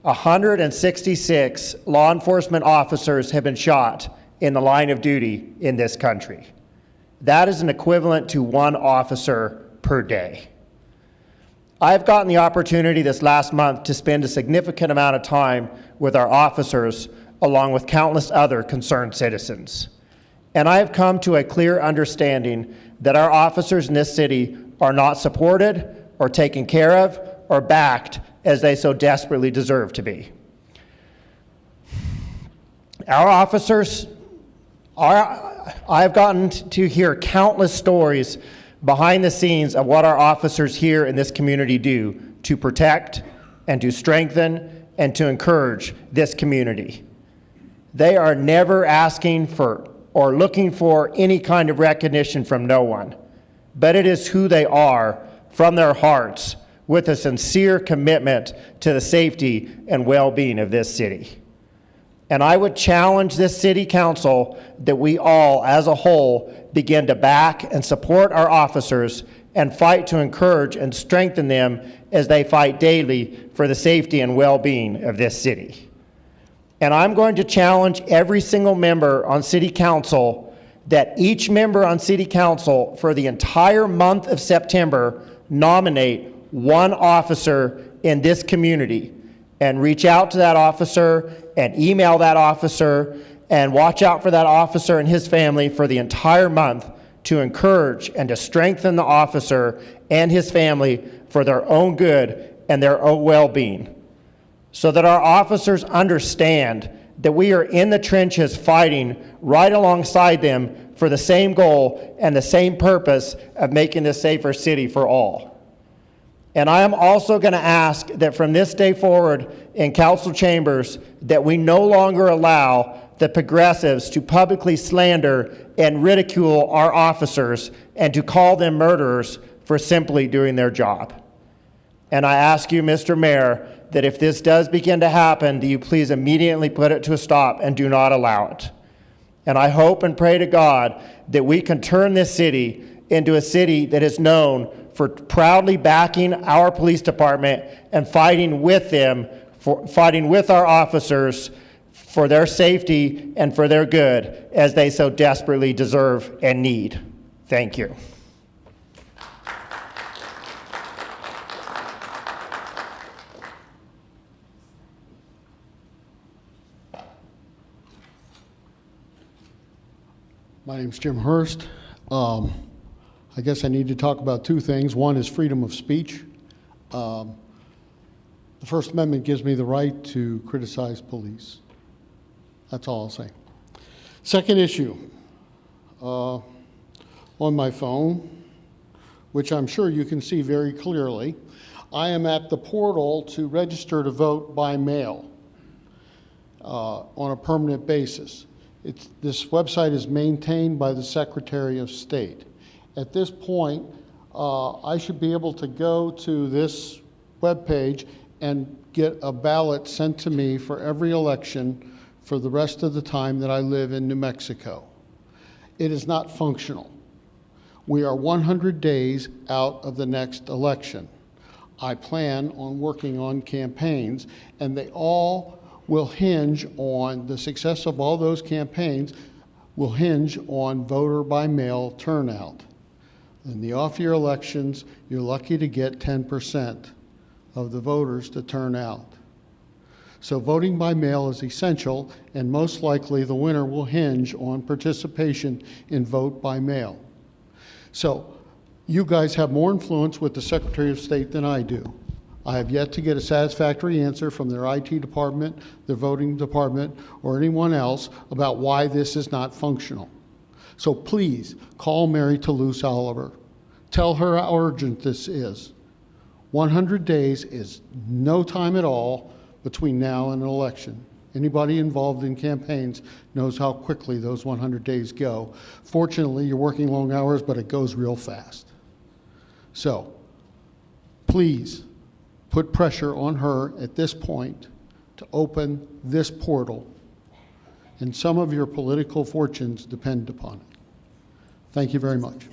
166 law enforcement officers have been shot in the line of duty in this country. That is an equivalent to one officer per day. I've gotten the opportunity this last month to spend a significant amount of time with our officers along with countless other concerned citizens. And I have come to a clear understanding that our officers in this city are not supported or taken care of or backed as they so desperately deserve to be. Our officers I've gotten to hear countless stories behind the scenes of what our officers here in this community do to protect and to strengthen and to encourage this community. They are never asking for or looking for any kind of recognition from no one, but it is who they are from their hearts with a sincere commitment to the safety and well-being of this city. And I would challenge this city council that we all, as a whole, begin to back and support our officers and fight to encourage and strengthen them as they fight daily for the safety and well-being of this city. And I'm going to challenge every single member on City Council that each member on City Council for the entire month of September nominate one officer in this community and reach out to that officer and email that officer and watch out for that officer and his family for the entire month to encourage and to strengthen the officer and his family for their own good and their own well-being, so that our officers understand that we are in the trenches fighting right alongside them for the same goal and the same purpose of making this safer city for all. And I am also going to ask that from this day forward in council chambers that we no longer allow the progressives to publicly slander and ridicule our officers and to call them murderers for simply doing their job. And I ask you, Mr. Mayor, that if this does begin to happen, do you please immediately put it to a stop and do not allow it. And I hope and pray to God that we can turn this city into a city that is known for proudly backing our police department and fighting with them, fighting with our officers for their safety and for their good as they so desperately deserve and need. Thank you. My name's Jim Hurst. I guess I need to talk about two things. One is freedom of speech. The First Amendment gives me the right to criticize police. That's all I'll say. Second issue, on my phone, which I'm sure you can see very clearly, I am at the portal to register to vote by mail on a permanent basis. This website is maintained by the Secretary of State. At this point, I should be able to go to this webpage and get a ballot sent to me for every election for the rest of the time that I live in New Mexico. It is not functional. We are 100 days out of the next election. I plan on working on campaigns, and they all will hinge on, the success of all those campaigns will hinge on voter by mail turnout. In the off-year elections, you're lucky to get 10% of the voters to turn out. So voting by mail is essential, and most likely the winner will hinge on participation in vote by mail. So you guys have more influence with the Secretary of State than I do. I have yet to get a satisfactory answer from their IT department, their voting department, or anyone else about why this is not functional. So please call Mary Toulouse Oliver. Tell her how urgent this is. 100 days is no time at all between now and an election. Anybody involved in campaigns knows how quickly those 100 days go. Fortunately, you're working long hours, but it goes real fast. So, please put pressure on her at this point to open this portal. And some of your political fortunes depend upon it. Thank you very much.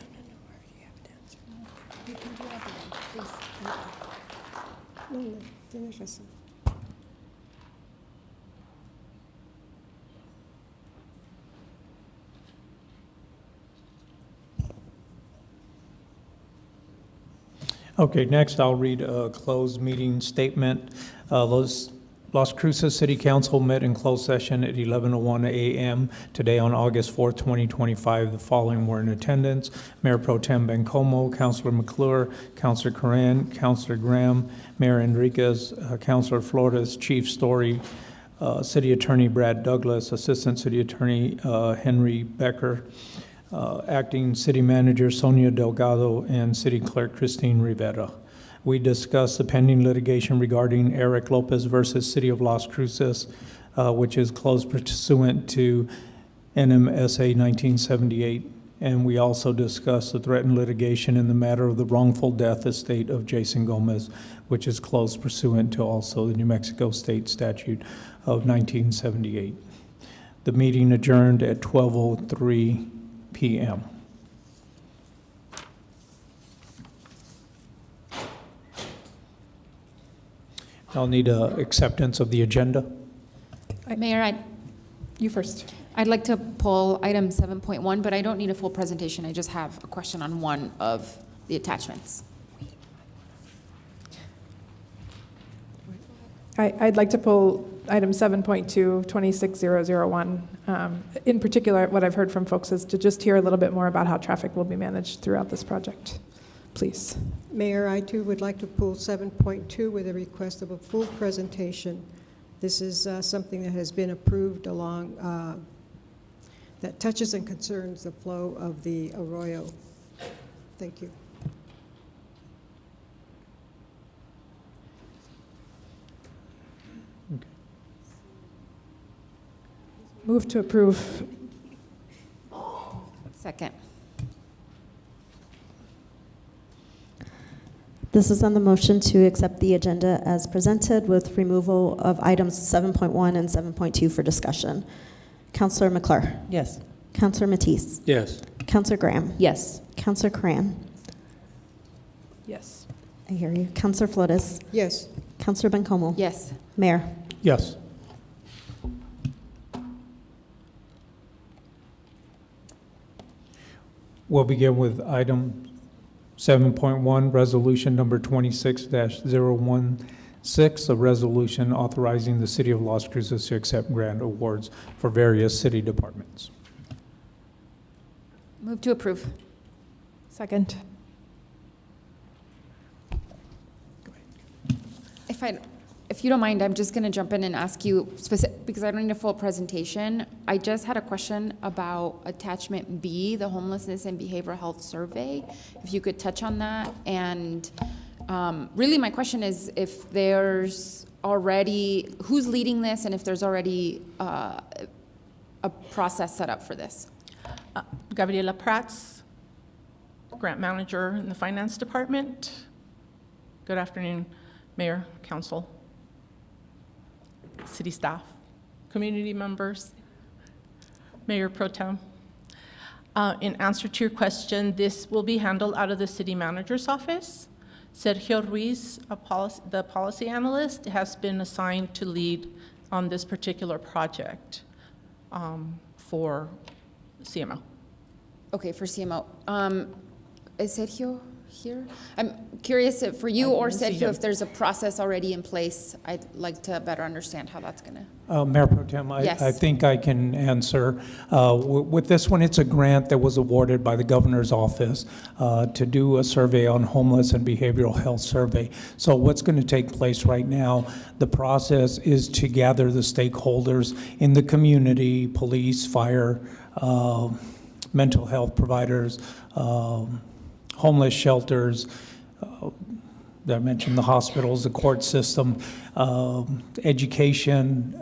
Okay, next I'll read a closed meeting statement. Las Cruces City Council met in closed session at 11:01 a.m. today on August 4th, 2025. The following were in attendance: Mayor Pro Tem Bencomo, Councilor McClure, Councilor Coran, Councilor Graham, Mayor Enriquez, Councilor Flores, Chief Story, City Attorney Brad Douglas, Assistant City Attorney Henry Becker, Acting City Manager Sonia Delgado, and City Clerk Christine Rivera. We discussed the pending litigation regarding Eric Lopez versus City of Las Cruces, which is closed pursuant to NMSA 1978. And we also discussed the threatened litigation in the matter of the wrongful death estate of Jason Gomez, which is closed pursuant to also the New Mexico State Statute of 1978. The meeting adjourned at 12:03 p.m. I'll need acceptance of the agenda. Mayor, You first. I'd like to pull item 7.1, but I don't need a full presentation. I just have a question on one of the attachments. I'd like to pull item 7.2, 26001. In particular, what I've heard from folks is to just hear a little bit more about how traffic will be managed throughout this project. Please. Mayor, I too would like to pull 7.2 with a request of a full presentation. This is something that has been approved along, that touches and concerns the flow of the Arroyo. Thank you. Okay. Move to approve. Second. This is on the motion to accept the agenda as presented with removal of items 7.1 and 7.2 for discussion. Councilor McClure? Yes. Councilor Matisse? Yes. Councilor Graham? Yes. Councilor Coran? Yes. I hear you. Councilor Flores? Yes. Councilor Bencomo? Yes. Mayor? Yes. We'll begin with item 7.1, resolution number 26-016, a resolution authorizing the City of Las Cruces to accept grant awards for various city departments. Move to approve. Second. If you don't mind, I'm just going to jump in and ask you specific, because I don't need a full presentation. I just had a question about attachment B, the homelessness and behavioral health survey. If you could touch on that. And really my question is if there's already, who's leading this, and if there's already a process set up for this. Gabriela Prats, grant manager in the finance department. Good afternoon, Mayor, Council, city staff, community members, Mayor Pro Tem. In answer to your question, this will be handled out of the city manager's office. Sergio Ruiz, the policy analyst, has been assigned to lead on this particular project for CMO. Okay, for CMO. Is Sergio here? I'm curious if for you or Sergio, if there's a process already in place. I'd like to better understand how that's going to. Mayor Pro Tem, Yes. I think I can answer. With this one, it's a grant that was awarded by the governor's office to do a survey on homeless and behavioral health survey. So what's going to take place right now, the process is to gather the stakeholders in the community, police, fire, mental health providers, homeless shelters, I mentioned the hospitals, the court system, education,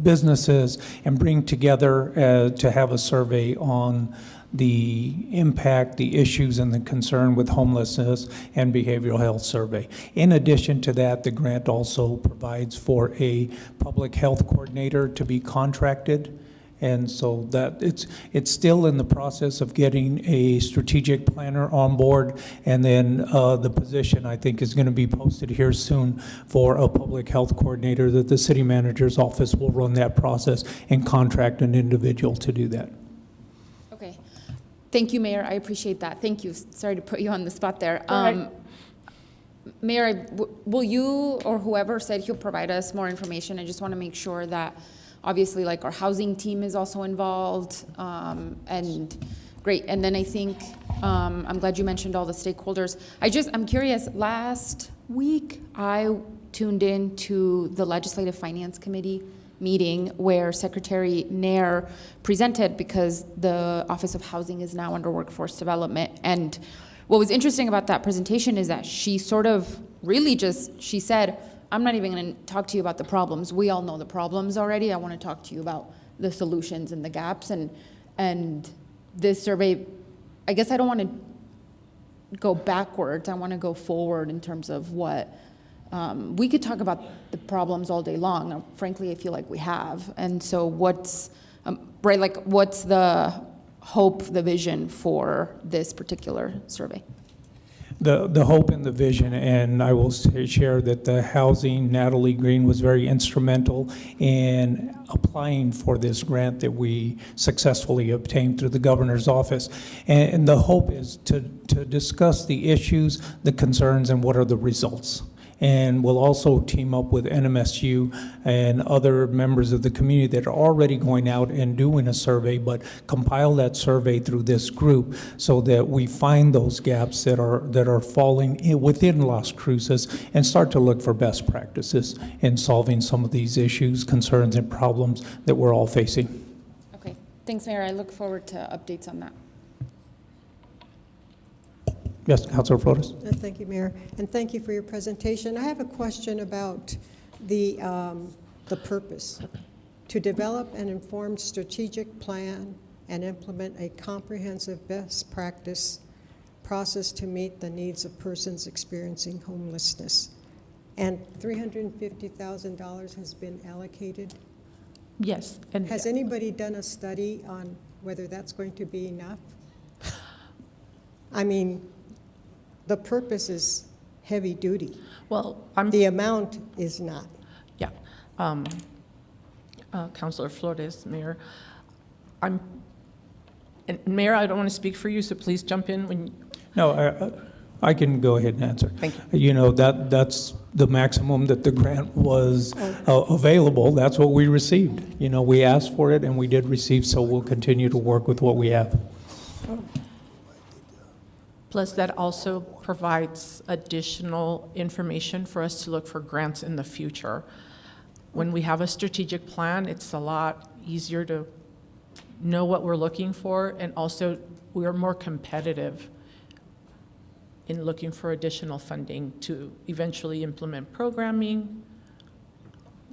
businesses, and bring together to have a survey on the impact, the issues, and the concern with homelessness and behavioral health survey. In addition to that, the grant also provides for a public health coordinator to be contracted. And so that it's still in the process of getting a strategic planner on board, and then the position, I think, is going to be posted here soon for a public health coordinator, that the city manager's office will run that process and contract an individual to do that. Okay. Thank you, Mayor. I appreciate that. Thank you. Sorry to put you on the spot there. Mayor, will you or whoever said he'll provide us more information? I just want to make sure that obviously, like, our housing team is also involved, and great. And then I think, I'm glad you mentioned all the stakeholders. I'm curious, last week, I tuned in to the Legislative Finance Committee meeting where Secretary Nair presented, because the Office of Housing is now under Workforce Development. And what was interesting about that presentation is that she sort of really she said, I'm not even going to talk to you about the problems. We all know the problems already. I want to talk to you about the solutions and the gaps. And this survey, I guess I don't want to go backwards. I want to go forward in terms of what we could talk about the problems all day long. Frankly, I feel like we have. And so what's the hope, the vision for this particular survey? The hope and the vision, and I will share that the housing, Natalie Green was very instrumental in applying for this grant that we successfully obtained through the governor's office. And the hope is to discuss the issues, the concerns, and what are the results. And we'll also team up with NMSU and other members of the community that are already going out and doing a survey, but compile that survey through this group so that we find those gaps that are falling within Las Cruces and start to look for best practices in solving some of these issues, concerns, and problems that we're all facing. Okay, thanks, Mayor. I look forward to updates on that. Yes, Councilor Flores. Thank you, Mayor, and thank you for your presentation. I have a question about the purpose: to develop an informed strategic plan and implement a comprehensive best practice process to meet the needs of persons experiencing homelessness. And $350,000 has been allocated? Yes. And has anybody done a study on whether that's going to be enough? I mean, the purpose is heavy duty. Well, the amount is not. Yeah. Councilor Flores, Mayor. And Mayor, I don't want to speak for you, so please jump in when. No, I can go ahead and answer. Thank you. You know, that's the maximum that the grant was available. That's what we received. You know, we asked for it and we did receive, so we'll continue to work with what we have. Plus, that also provides additional information for us to look for grants in the future. When we have a strategic plan, it's a lot easier to know what we're looking for, and also we are more competitive in looking for additional funding to eventually implement programming.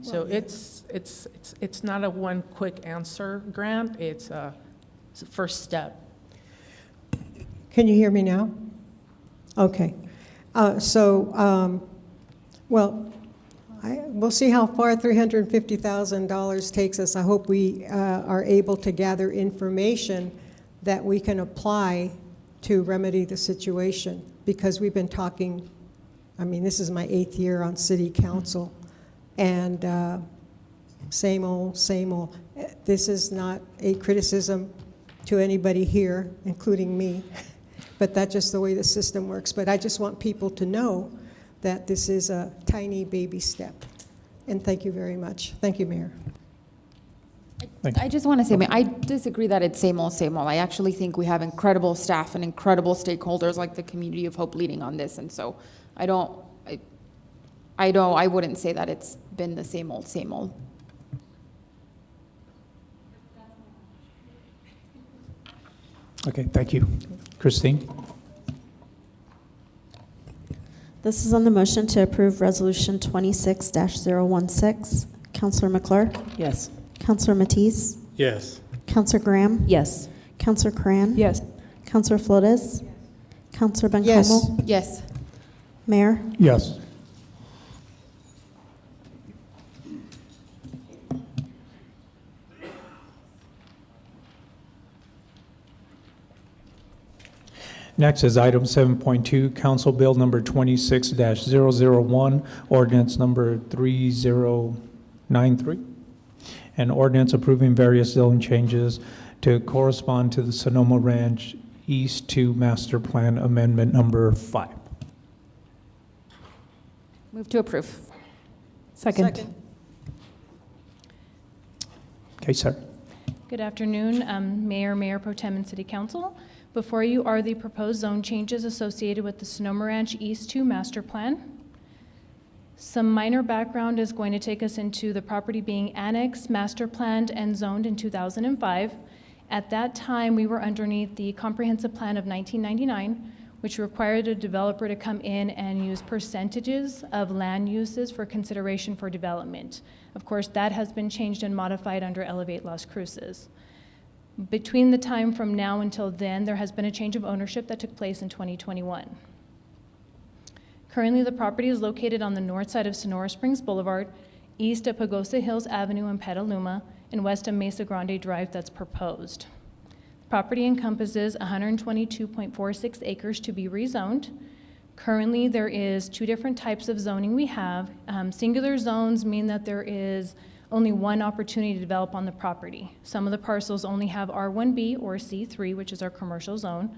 So it's not a one quick answer grant. It's a first step. Can you hear me now? Okay. We'll see how far $350,000 takes us. I hope we are able to gather information that we can apply to remedy the situation, because we've been talking, I mean, this is my 8th year on city council, and same old, same old. This is not a criticism to anybody here, including me. But that's just the way the system works. But I just want people to know that this is a tiny baby step. And thank you very much. Thank you, Mayor. I just want to say, I disagree that it's same old, same old. I actually think we have incredible staff and incredible stakeholders like the Community of Hope leading on this. And so I wouldn't say that it's been the same old, same old. Okay, thank you. Christine? This is on the motion to approve Resolution 26-016. Counselor McClure? Yes. Counselor Matisse? Yes. Counselor Graham? Yes. Counselor Cran? Yes. Counselor Flores? Counselor Bencomo? Yes. Yes. Mayor? Yes. Next is item 7.2, Council Bill number 26-001, ordinance number 3093, an ordinance approving various zone changes to correspond to the Sonoma Ranch East 2 Master Plan Amendment number 5. Move to approve. Second. Okay, sir. Good afternoon, Mayor, Mayor Pro Tem, and City Council. Before you are the proposed zone changes associated with the Sonoma Ranch East 2 Master Plan. Some minor background is going to take us into the property being annexed, master planned, and zoned in 2005. At that time, we were underneath the Comprehensive Plan of 1999, which required a developer to come in and use percentages of land uses for consideration for development. Of course, that has been changed and modified under Elevate Las Cruces. Between the time from now until then, there has been a change of ownership that took place in 2021. Currently, the property is located on the north side of Sonora Springs Boulevard, east of Pagosa Hills Avenue in Petaluma, and west of Mesa Grande Drive that's proposed. The property encompasses 122.46 acres to be rezoned. Currently, there is two different types of zoning we have. Singular zones mean that there is only one opportunity to develop on the property. Some of the parcels only have R1B or C3, which is our commercial zone.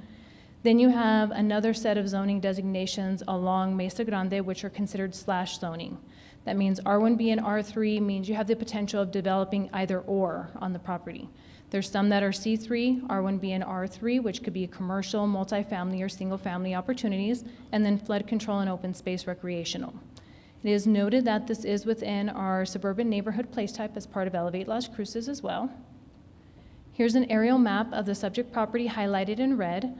Then you have another set of zoning designations along Mesa Grande, which are considered slash zoning. That means R1B and R3 means you have the potential of developing either or on the property. There's some that are C3, R1B and R3, which could be commercial, multifamily, or single-family opportunities, and then flood control and open space recreational. It is noted that this is within our suburban neighborhood place type as part of Elevate Las Cruces as well. Here's an aerial map of the subject property highlighted in red.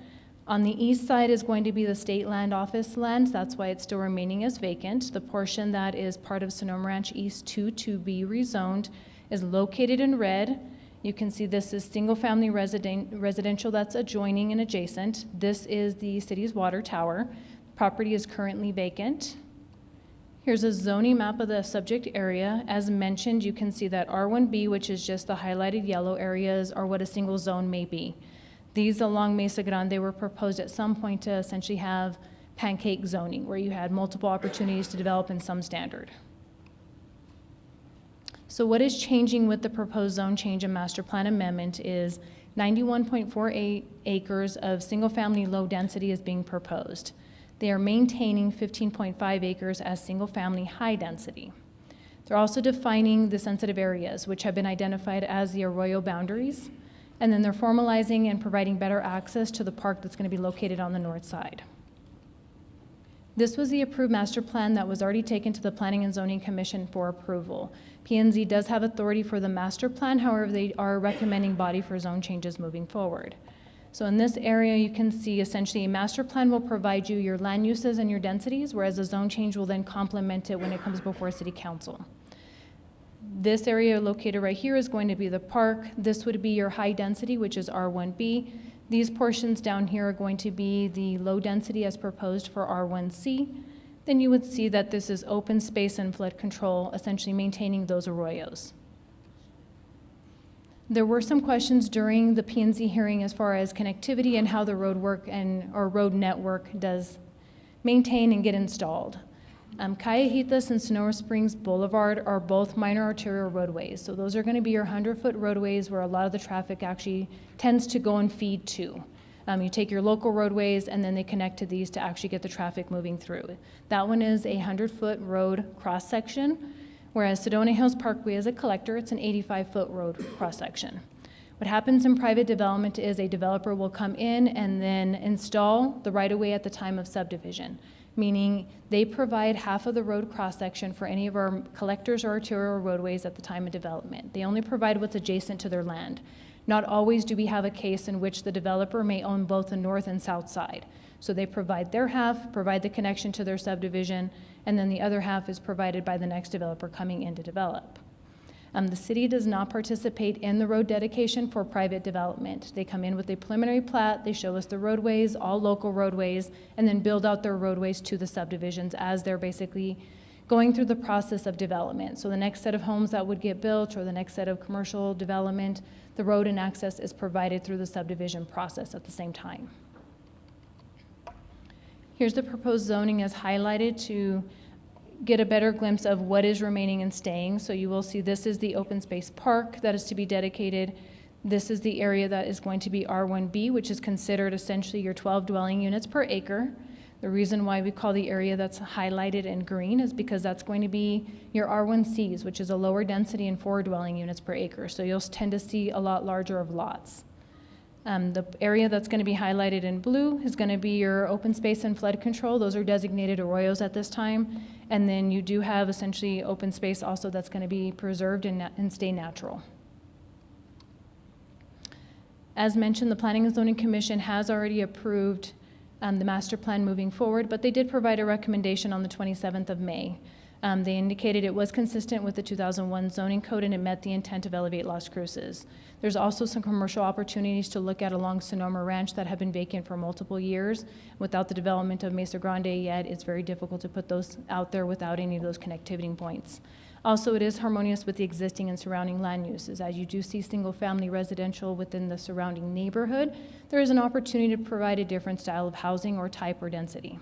On the east side is going to be the state land office lands. That's why it's still remaining as vacant. The portion that is part of Sonoma Ranch East 2 to be rezoned is located in red. You can see this is single-family residential that's adjoining and adjacent. This is the city's water tower. Property is currently vacant. Here's a zoning map of the subject area. As mentioned, you can see that R1B, which is just the highlighted yellow areas, are what a single zone may be. These along Mesa Grande were proposed at some point to essentially have pancake zoning, where you had multiple opportunities to develop in some standard. So what is changing with the proposed zone change and master plan amendment is 91.48 acres of single-family low density is being proposed. They are maintaining 15.5 acres as single-family high density. They're also defining the sensitive areas, which have been identified as the arroyo boundaries, and then they're formalizing and providing better access to the park that's going to be located on the north side. This was the approved master plan that was already taken to the Planning and Zoning Commission for approval. P&Z does have authority for the master plan, however, they are a recommending body for zone changes moving forward. So in this area, you can see essentially a master plan will provide you your land uses and your densities, whereas a zone change will then complement it when it comes before City Council. This area located right here is going to be the park. This would be your high density, which is R1B. These portions down here are going to be the low density as proposed for R1C. Then you would see that this is open space and flood control, essentially maintaining those arroyos. There were some questions during the P&Z hearing as far as connectivity and how the road work or road network does maintain and get installed. Callejitas and Sonora Springs Boulevard are both minor arterial roadways. So those are going to be your 100-foot roadways where a lot of the traffic actually tends to go and feed to. You take your local roadways and then they connect to these to actually get the traffic moving through. That one is a 100-foot road cross-section, whereas Sedona Hills Parkway is a collector. It's an 85-foot road cross-section. What happens in private development is a developer will come in and then install the right-of-way at the time of subdivision, meaning they provide half of the road cross-section for any of our collectors or arterial roadways at the time of development. They only provide what's adjacent to their land. Not always do we have a case in which the developer may own both the north and south side. So they provide their half, provide the connection to their subdivision, and then the other half is provided by the next developer coming in to develop. The city does not participate in the road dedication for private development. They come in with a preliminary plat, they show us the roadways, all local roadways, and then build out their roadways to the subdivisions as they're basically going through the process of development. So the next set of homes that would get built or the next set of commercial development, the road and access is provided through the subdivision process at the same time. Here's the proposed zoning as highlighted to get a better glimpse of what is remaining and staying. So you will see this is the open space park that is to be dedicated. This is the area that is going to be R1B, which is considered essentially your 12 dwelling units per acre. The reason why we call the area that's highlighted in green is because that's going to be your R1Cs, which is a lower density and 4 dwelling units per acre. So you'll tend to see a lot larger of lots. The area that's going to be highlighted in blue is going to be your open space and flood control. Those are designated arroyos at this time. And then you do have essentially open space also that's going to be preserved and stay natural. As mentioned, the Planning and Zoning Commission has already approved the master plan moving forward, but they did provide a recommendation on the 27th of May. They indicated it was consistent with the 2001 zoning code and it met the intent of Elevate Las Cruces. There's also some commercial opportunities to look at along Sonoma Ranch that have been vacant for multiple years. Without the development of Mesa Grande yet, it's very difficult to put those out there without any of those connectivity points. Also, it is harmonious with the existing and surrounding land uses. As you do see single-family residential within the surrounding neighborhood, there is an opportunity to provide a different style of housing or type or density.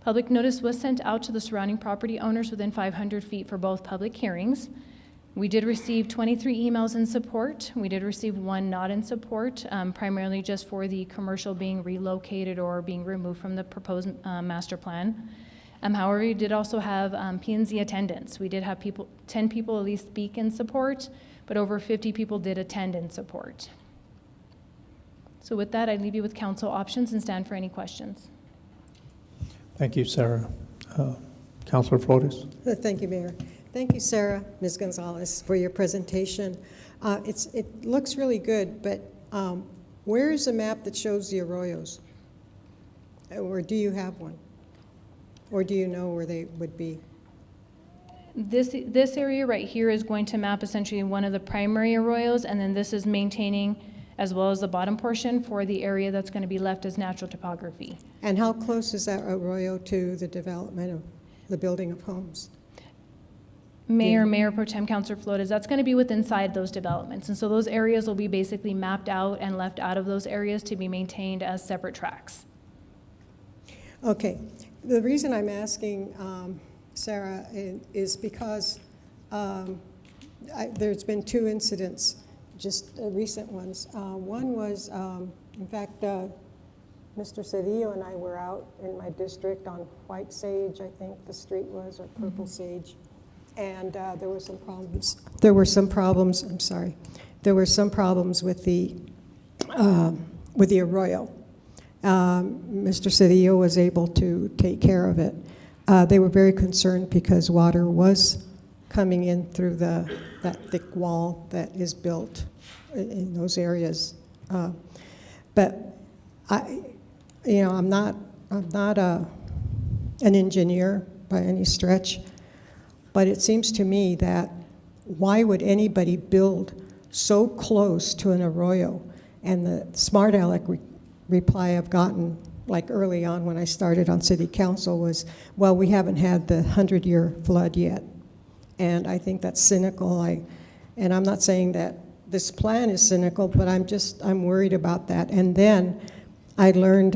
Public notice was sent out to the surrounding property owners within 500 feet for both public hearings. We did receive 23 emails in support. We did receive 1 not in support, primarily just for the commercial being relocated or being removed from the proposed master plan. However, we did also have P&Z attendance. We did have 10 people at least speak in support, but over 50 people did attend in support. So with that, I leave you with council options and stand for any questions. Thank you, Sarah. Councilor Flores. Thank you, Mayor. Thank you, Sarah, Ms. Gonzalez, for your presentation. It looks really good, but where is the map that shows the arroyos? Or do you have one? Or do you know where they would be? This area right here is going to map essentially one of the primary arroyos, and then this is maintaining as well as the bottom portion for the area that's going to be left as natural topography. And how close is that arroyo to the development of the building of homes? Mayor Pro Tem Councilor Flores, that's going to be within inside those developments. And so those areas will be basically mapped out and left out of those areas to be maintained as separate tracts. Okay. The reason I'm asking, Sarah, is because there's been 2 incidents, just recent ones. One was, in fact, Mr. Cedillo and I were out in my district on White Sage, I think the street was, or Purple Sage, and there were some problems. There were some problems, I'm sorry. There were some problems with the arroyo. Mr. Cedillo was able to take care of it. They were very concerned because water was coming in through that thick wall that is built in those areas. But I'm not an engineer by any stretch, but it seems to me that why would anybody build so close to an arroyo? And the smart aleck reply I've gotten, like early on when I started on city council, was, well, we haven't had the 100-year flood yet. And I think that's cynical. And I'm not saying that this plan is cynical, but I'm worried about that. And then I learned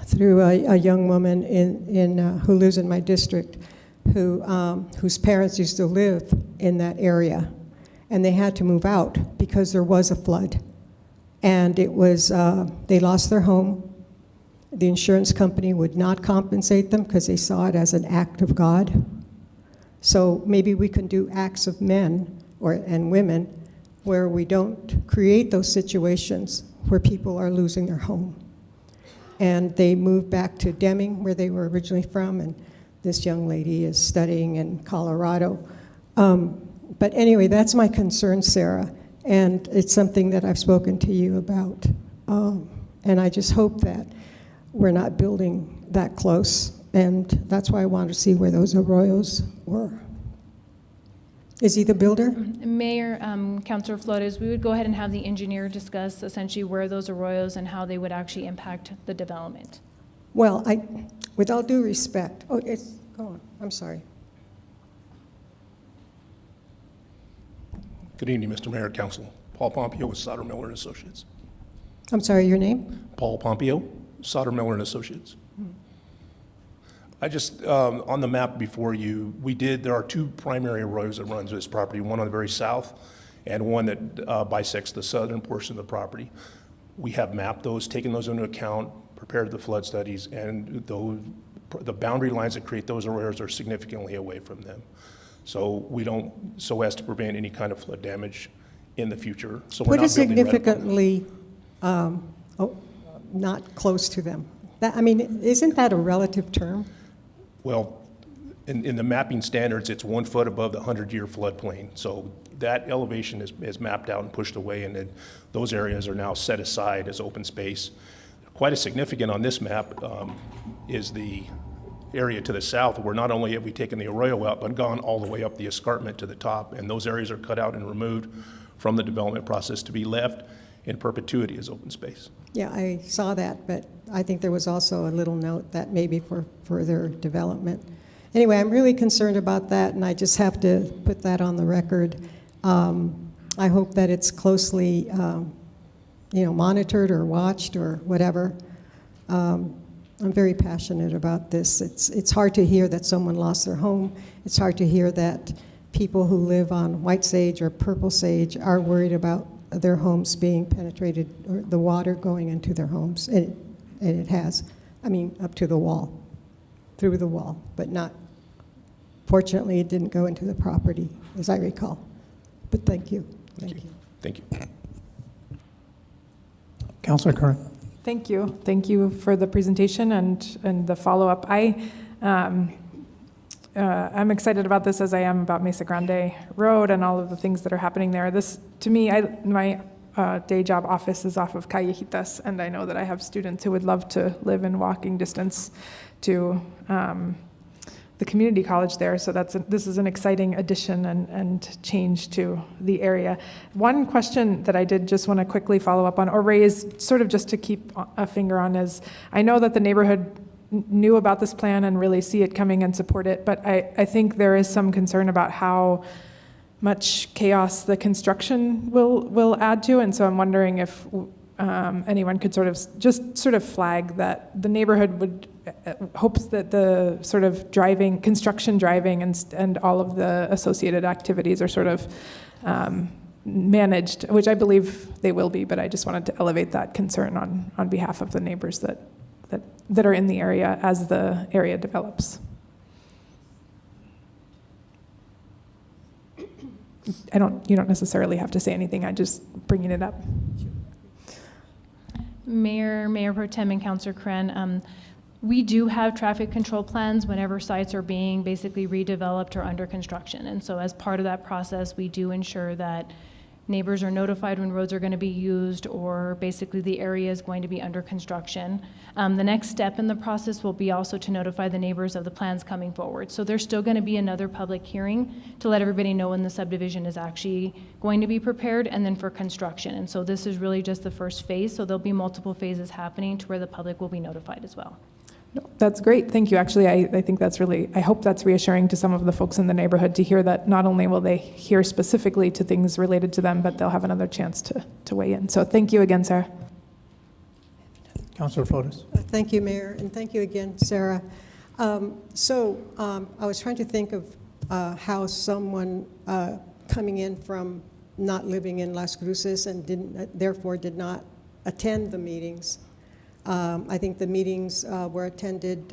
through a young woman who lives in my district, whose parents used to live in that area, and they had to move out because there was a flood. And it was, they lost their home. The insurance company would not compensate them because they saw it as an act of God. So maybe we can do acts of men and women where we don't create those situations where people are losing their home. And they moved back to Deming, where they were originally from, and this young lady is studying in Colorado. But anyway, that's my concern, Sarah. And it's something that I've spoken to you about. And I just hope that we're not building that close. And that's why I wanted to see where those arroyos were. Is he the builder? Mayor, Councilor Flores, we would go ahead and have the engineer discuss essentially where those arroyos and how they would actually impact the development. Well, with all due respect, go on, I'm sorry. Good evening, Mr. Mayor, Council. Paul Pompeo with Sauter Miller and Associates. I'm sorry, your name? Paul Pompeo, Sauter Miller and Associates. I just, on the map before you, there are two primary arroyos that runs this property, one on the very south and one that bisects the southern portion of the property. We have mapped those, taken those into account, prepared the flood studies, and the boundary lines that create those arroyos are significantly away from them. So so as to prevent any kind of flood damage in the future. So we're What not is building right significantly not close to them? Isn't that a relative term? Well, in the mapping standards, it's 1 foot above the 100-year floodplain. So that elevation is mapped out and pushed away, and then those areas are now set aside as open space. Quite as significant on this map is the area to the south, where not only have we taken the arroyo out, but gone all the way up the escarpment to the top, and those areas are cut out and removed from the development process to be left in perpetuity as open space. Yeah, I saw that, but I think there was also a little note that maybe for further development. Anyway, I'm really concerned about that, and I just have to put that on the record. I hope that it's closely, monitored or watched or whatever. I'm very passionate about this. It's hard to hear that someone lost their home. It's hard to hear that people who live on White Sage or Purple Sage are worried about their homes being penetrated, or the water going into their homes. And it has, up to the wall, through the wall, but not, fortunately, it didn't go into the property, as I recall. But thank you. Thank you. Thank you. Councilor Curran. Thank you. Thank you for the presentation and the follow-up. I'm excited about this as I am about Mesa Grande Road and all of the things that are happening there. This, to me, my day job office is off of Callejitas, and I know that I have students who would love to live in walking distance to the community college there. So this is an exciting addition and change to the area. One question that I did just want to quickly follow up on or raise, sort of just to keep a finger on, is I know that the neighborhood knew about this plan and really see it coming and support it, but I think there is some concern about how much chaos the construction will add to, and so I'm wondering if anyone could sort of flag that the neighborhood hopes that the sort of construction driving and all of the associated activities are sort of managed, which I believe they will be, but I just wanted to elevate that concern on behalf of the neighbors that are in the area as the area develops. You don't necessarily have to say anything, I'm just bringing it up. Mayor Pro Tem and Councilor Kren, we do have traffic control plans whenever sites are being basically redeveloped or under construction. And so as part of that process, we do ensure that neighbors are notified when roads are going to be used or basically the area is going to be under construction. The next step in the process will be also to notify the neighbors of the plans coming forward. So there's still going to be another public hearing to let everybody know when the subdivision is actually going to be prepared and then for construction. And so this is really just the first phase. So there'll be multiple phases happening to where the public will be notified as well. No, that's great. Thank you. Actually, I think that's I hope that's reassuring to some of the folks in the neighborhood to hear that not only will they hear specifically to things related to them, but they'll have another chance to weigh in. So thank you again, Sarah. Councilor Flores. Thank you, Mayor, and thank you again, Sarah. I was trying to think of how someone coming in from not living in Las Cruces and therefore did not attend the meetings. I think the meetings were attended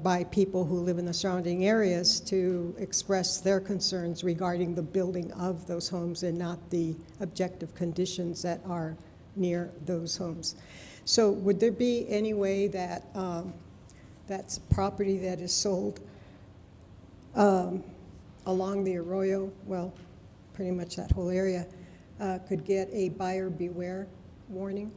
by people who live in the surrounding areas to express their concerns regarding the building of those homes and not the objective conditions that are near those homes. So would there be any way that that's property that is sold along the arroyo, well, pretty much that whole area, could get a buyer beware warning?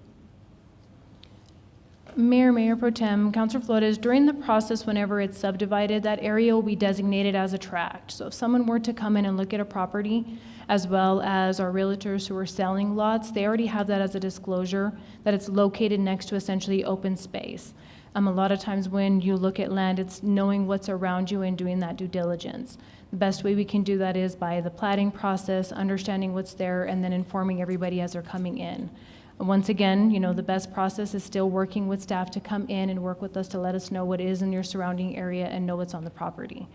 Mayor Pro Tem, Councilor Flores, during the process, whenever it's subdivided, that area will be designated as a tract. So if someone were to come in and look at a property, as well as our realtors who are selling lots, they already have that as a disclosure, that it's located next to essentially open space. A lot of times when you look at land, it's knowing what's around you and doing that due diligence. The best way we can do that is by the platting process, understanding what's there, and then informing everybody as they're coming in. Once again, the best process is still working with staff to come in and work with us to let us know what is in your surrounding area and know what's on the property.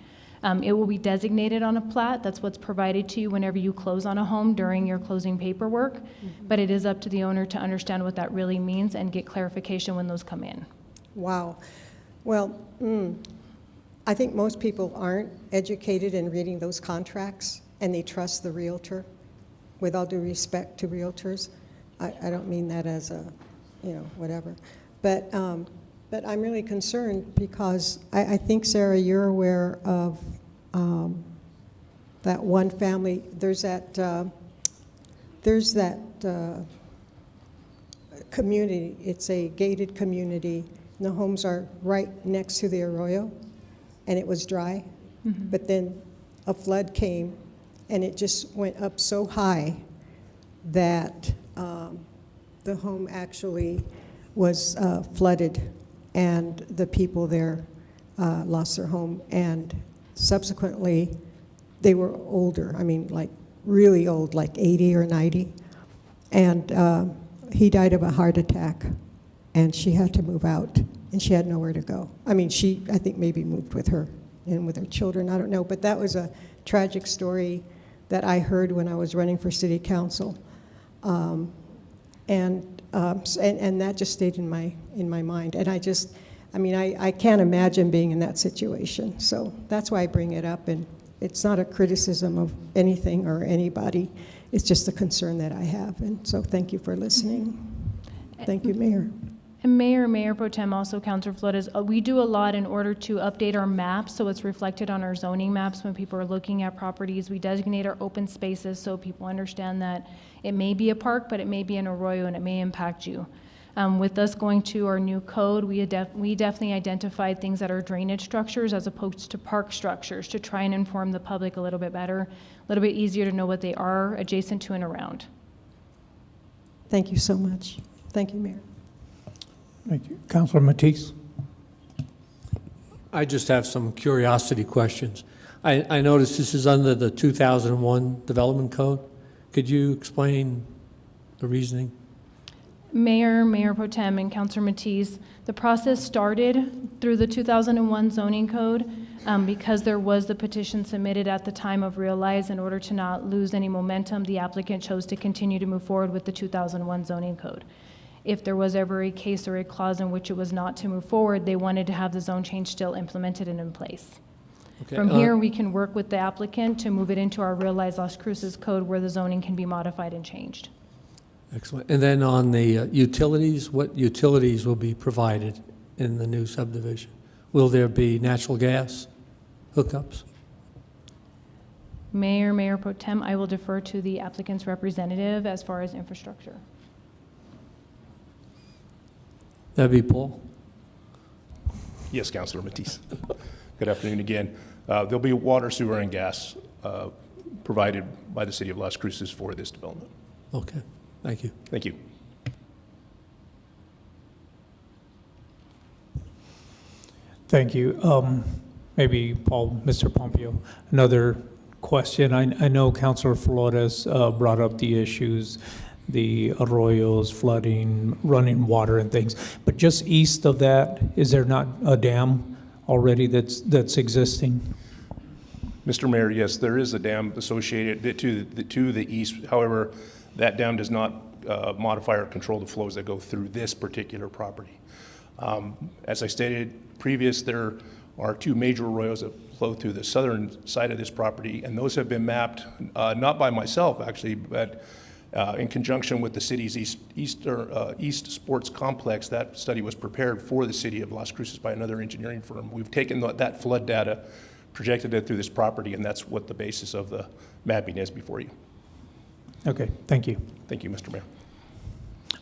It will be designated on a plat. That's what's provided to you whenever you close on a home during your closing paperwork. But it is up to the owner to understand what that really means and get clarification when those come in. Wow. Well, I think most people aren't educated in reading those contracts, and they trust the realtor. With all due respect to realtors, I don't mean that as a, whatever. But I'm really concerned because I think, Sarah, you're aware of that one family. There's that community. It's a gated community. And the homes are right next to the arroyo, and it was dry. But then a flood came, and it just went up so high that the home actually was flooded, and the people there lost their home. And subsequently, they were older. I mean, like really old, like 80 or 90. And he died of a heart attack, and she had to move out, and she had nowhere to go. I mean, I think maybe moved with her and with her children, I don't know. But that was a tragic story that I heard when I was running for city council. And that just stayed in my mind. And I can't imagine being in that situation. So that's why I bring it up. And it's not a criticism of anything or anybody. It's just a concern that I have. And so thank you for listening. Thank you, Mayor. And Mayor Pro Tem, also Councilor Flores, we do a lot in order to update our maps so it's reflected on our zoning maps when people are looking at properties. We designate our open spaces so people understand that it may be a park, but it may be an arroyo and it may impact you. With us going to our new code, we definitely identified things that are drainage structures as opposed to park structures to try and inform the public a little bit better, a little bit easier to know what they are adjacent to and around. Thank you so much. Thank you, Mayor. Thank you. Councilor Matisse. I just have some curiosity questions. I noticed this is under the 2001 Development Code. Could you explain the reasoning? Mayor Pro Tem, and Councilor Matisse, the process started through the 2001 zoning code because there was the petition submitted at the time of Realize. In order to not lose any momentum, the applicant chose to continue to move forward with the 2001 zoning code. If there was ever a case or a clause in which it was not to move forward, they wanted to have the zone change still implemented and in place. Okay, From here, we can work with the applicant to move it into our Realize Las Cruces code where the zoning can be modified and changed. Excellent. And then on the utilities, what utilities will be provided in the new subdivision? Will there be natural gas hookups? Mayor Pro Tem, I will defer to the applicant's representative as far as infrastructure. That'd be Paul. Yes, Councilor Matisse. Good afternoon again. There'll be water, sewer, and gas provided by the city of Las Cruces for this development. Okay, thank you. Thank you. Thank you. Maybe Paul, Mr. Pompeo, another question. I know Councilor Flores brought up the issues, the arroyos, flooding, running water and things. But just east of that, is there not a dam already that's existing? Mr. Mayor, yes, there is a dam associated to the east. However, that dam does not modify or control the flows that go through this particular property. As I stated previous, there are two major arroyos that flow through the southern side of this property, and those have been mapped, not by myself actually, but in conjunction with the city's East Sports Complex. That study was prepared for the city of Las Cruces by another engineering firm. We've taken that flood data, projected it through this property, and that's what the basis of the mapping is before you. Okay, thank you. Thank you, Mr. Mayor.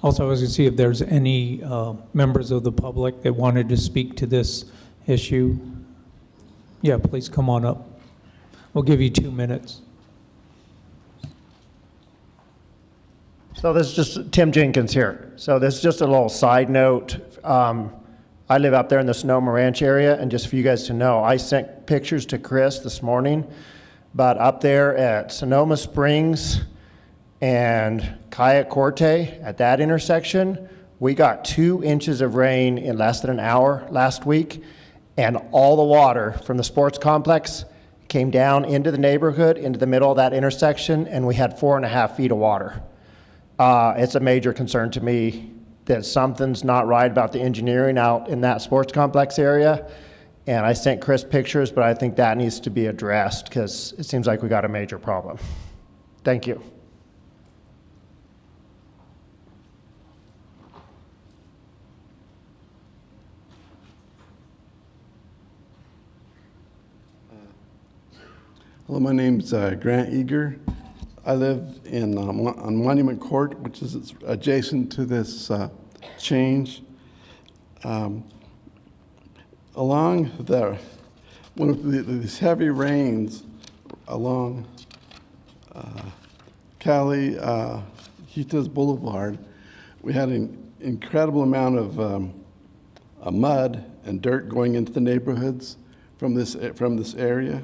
Also, I was going to see if there's any members of the public that wanted to speak to this issue. Yeah, please come on up. We'll give you 2 minutes. So this is just Tim Jenkins here. So this is just a little side note. I live up there in the Sonoma Ranch area, and just for you guys to know, I sent pictures to Chris this morning, but up there at Sonoma Springs and Calle Corte, at that intersection, we got 2 inches of rain in less than an hour last week, and all the water from the sports complex came down into the neighborhood, into the middle of that intersection, and we had 4.5 feet of water. It's a major concern to me that something's not right about the engineering out in that sports complex area. And I sent Chris pictures, but I think that needs to be addressed because it seems like we got a major problem. Thank you. Hello, my name's Grant Eager. I live in on Monument Court, which is adjacent to this change. Along there, one of these heavy rains along Cali Hitas Boulevard, we had an incredible amount of mud and dirt going into the neighborhoods from this area.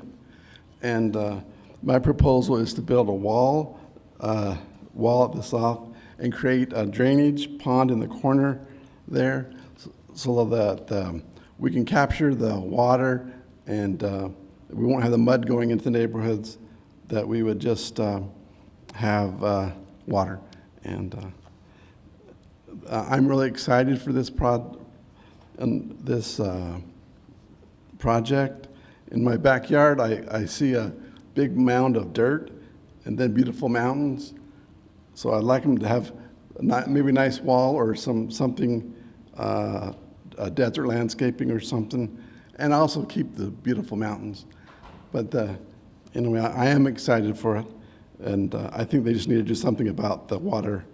And my proposal is to build a wall at the south and create a drainage pond in the corner there so that we can capture the water and we won't have the mud going into the neighborhoods, that we would just have water. And I'm really excited for this project. In my backyard, I see a big mound of dirt and then beautiful mountains. So I'd like them to have maybe a nice wall or something, a desert landscaping or something, and also keep the beautiful mountains. But anyway, I am excited for it, and I think they just need to do something about the water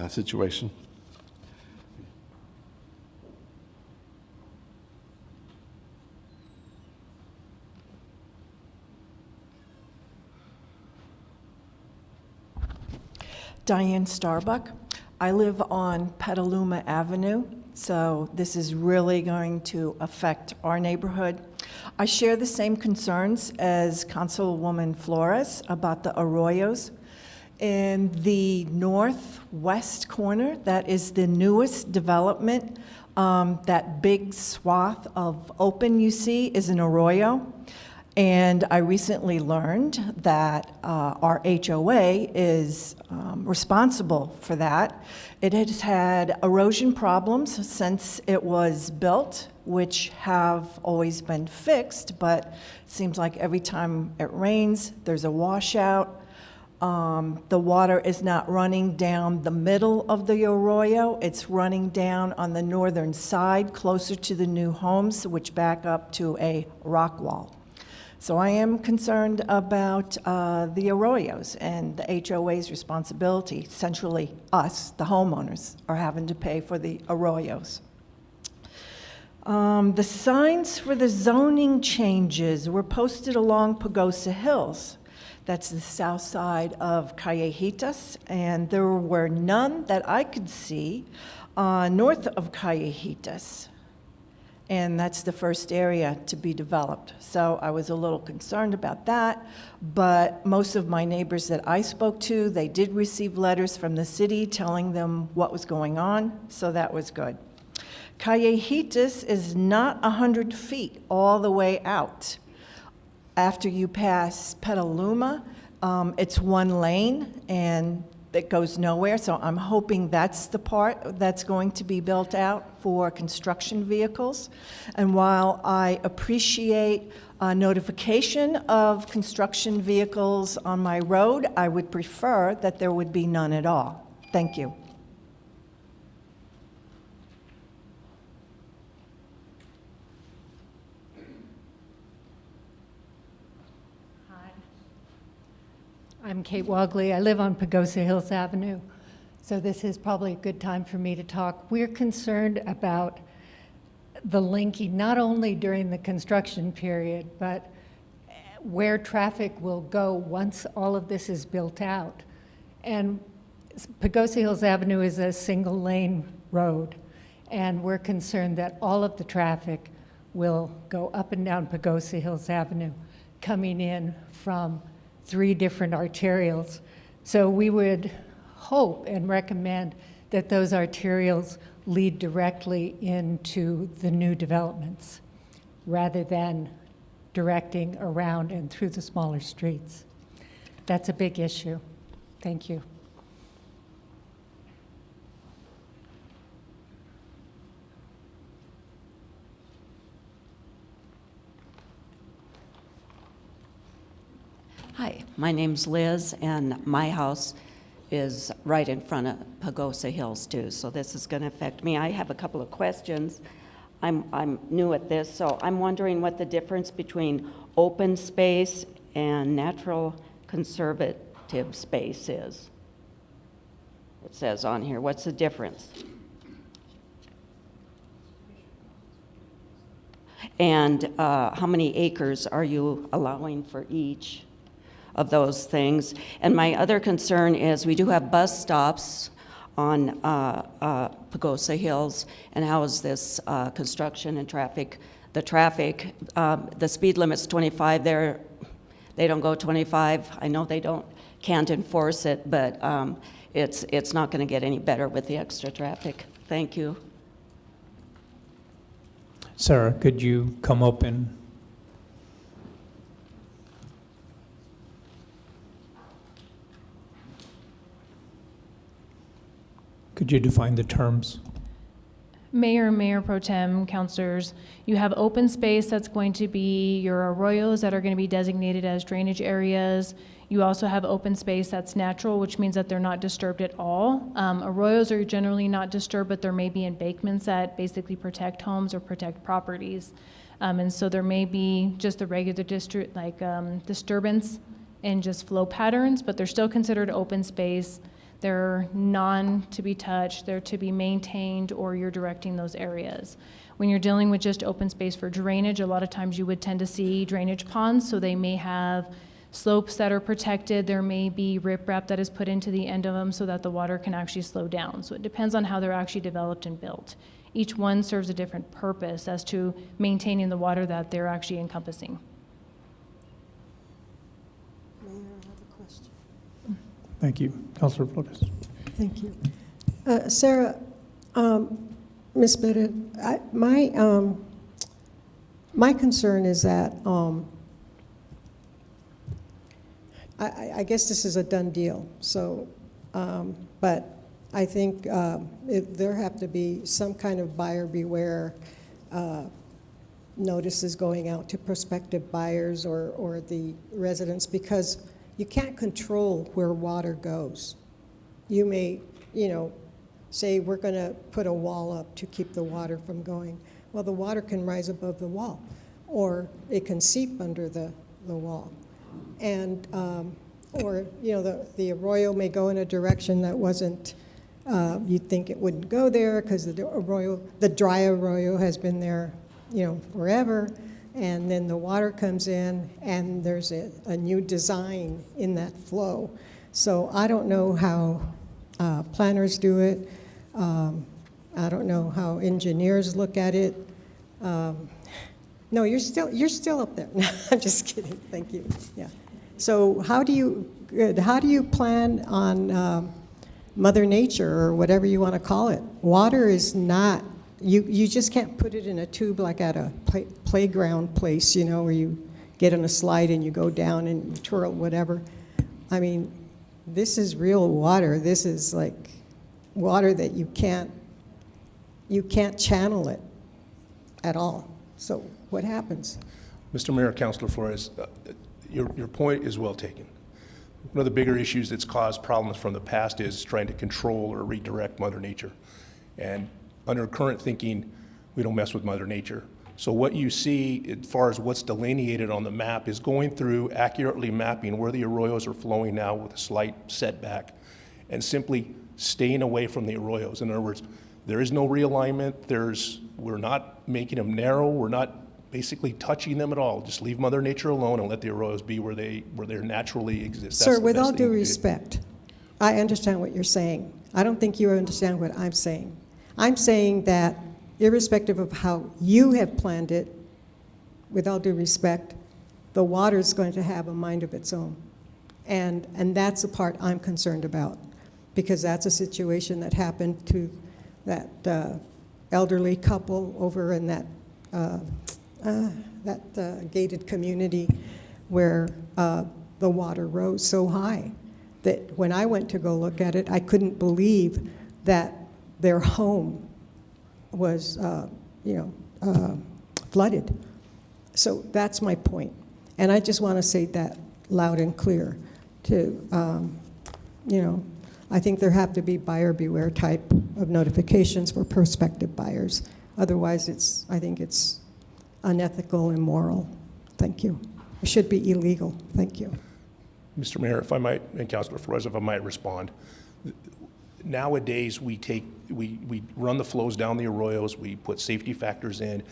situation. Diane Starbuck. I live on Petaluma Avenue, so this is really going to affect our neighborhood. I share the same concerns as Councilwoman Flores about the arroyos. In the northwest corner, that is the newest development. That big swath of open you see is an arroyo. And I recently learned that our HOA is responsible for that. It has had erosion problems since it was built, which have always been fixed, but it seems like every time it rains, there's a washout. The water is not running down the middle of the arroyo. It's running down on the northern side, closer to the new homes, which back up to a rock wall. So I am concerned about the arroyos and the HOA's responsibility. Essentially, us, the homeowners, are having to pay for the arroyos. The signs for the zoning changes were posted along Pagosa Hills. That's the south side of Callejitas, and there were none that I could see north of Callejitas. And that's the first area to be developed. So I was a little concerned about that, but most of my neighbors that I spoke to, they did receive letters from the city telling them what was going on, so that was good. Callejitas is not 100 feet all the way out. After you pass Petaluma, it's one lane, and that goes nowhere, so I'm hoping that's the part that's going to be built out for construction vehicles. And while I appreciate notification of construction vehicles on my road, I would prefer that there would be none at all. Thank you. I'm Kate Wogley. I live on Pagosa Hills Avenue. so this is probably a good time for me to talk. We're concerned about the linking, not only during the construction period, but where traffic will go once all of this is built out. And Pagosa Hills Avenue is a single lane road, and we're concerned that all of the traffic will go up and down Pagosa Hills Avenue, coming in from 3 different arterials. So we would hope and recommend that those arterials lead directly into the new developments rather than directing around and through the smaller streets. That's a big issue. Thank you. Hi, my name's Liz, and my house is right in front of Pagosa Hills too, so this is going to affect me. I have a couple of questions. I'm new at this, so I'm wondering what the difference between open space and natural conservative space is. It says on here, what's the difference? And how many acres are you allowing for each of those things? And my other concern is we do have bus stops on Pagosa Hills, and how is this construction and traffic? The speed limit's 25 there. They don't go 25. I know they can't enforce it, but it's not going to get any better with the extra traffic. Thank you. Sarah, could you come up and could you define the terms? Mayor Pro Tem, councilors, you have open space that's going to be your arroyos that are going to be designated as drainage areas. You also have open space that's natural, which means that they're not disturbed at all. Arroyos are generally not disturbed, but there may be embankments that basically protect homes or protect properties. And so there may be just the regular disturbance and just flow patterns, but they're still considered open space. They're to be touched, they're to be maintained, or you're directing those areas. When you're dealing with just open space for drainage, a lot of times you would tend to see drainage ponds, so they may have slopes that are protected. There may be riprap that is put into the end of them so that the water can actually slow down. So it depends on how they're actually developed and built. Each one serves a different purpose as to maintaining the water that they're actually encompassing. Thank you. Councilor Flores. Thank you. Sarah, Ms. Bennett, my concern is that I guess this is a done deal. So, but I think there have to be some kind of buyer beware notices going out to prospective buyers or the residents, because you can't control where water goes. You may, say we're going to put a wall up to keep the water from going. Well, the water can rise above the wall, or it can seep under the wall. And, or, the arroyo may go in a direction that wasn't, you'd think it wouldn't go there because the dry arroyo has been there, forever. And then the water comes in and there's a new design in that flow. So I don't know how planners do it. I don't know how engineers look at it. No, you're still up there. No, I'm just kidding. Thank you. Yeah. So how do you plan on Mother Nature, or whatever you want to call it? Water is not. You just can't put it in a tube like at a playground place, where you get on a slide and you go down and you twirl, whatever. I mean, this is real water. This is like water that you can't channel it at all. So what happens? Mr. Mayor, Councilor Flores, your point is well taken. One of the bigger issues that's caused problems from the past is trying to control or redirect Mother Nature. And under current thinking, we don't mess with Mother Nature. So what you see as far as what's delineated on the map is going through accurately mapping where the arroyos are flowing now with a slight setback, and simply staying away from the arroyos. In other words, there is no realignment. We're not making them narrow. We're not basically touching them at all. Just leave Mother Nature alone and let the arroyos be where they naturally exist. That's Sir, the with best all thing due we can do. respect, I understand what you're saying. I don't think you understand what I'm saying. I'm saying that irrespective of how you have planned it, with all due respect, the water is going to have a mind of its own. And that's the part I'm concerned about, because that's a situation that happened to that elderly couple over in that gated community where the water rose so high that when I went to go look at it, I couldn't believe that their home was, flooded. So that's my point. And I just want to say that loud and clear to, I think there have to be buyer beware type of notifications for prospective buyers. Otherwise, I think it's unethical and immoral. Thank you. It should be illegal. Thank you. Mr. Mayor, if I might, and Councilor Flores, if I might respond. Nowadays, we run the flows down the arroyos, we put safety factors in,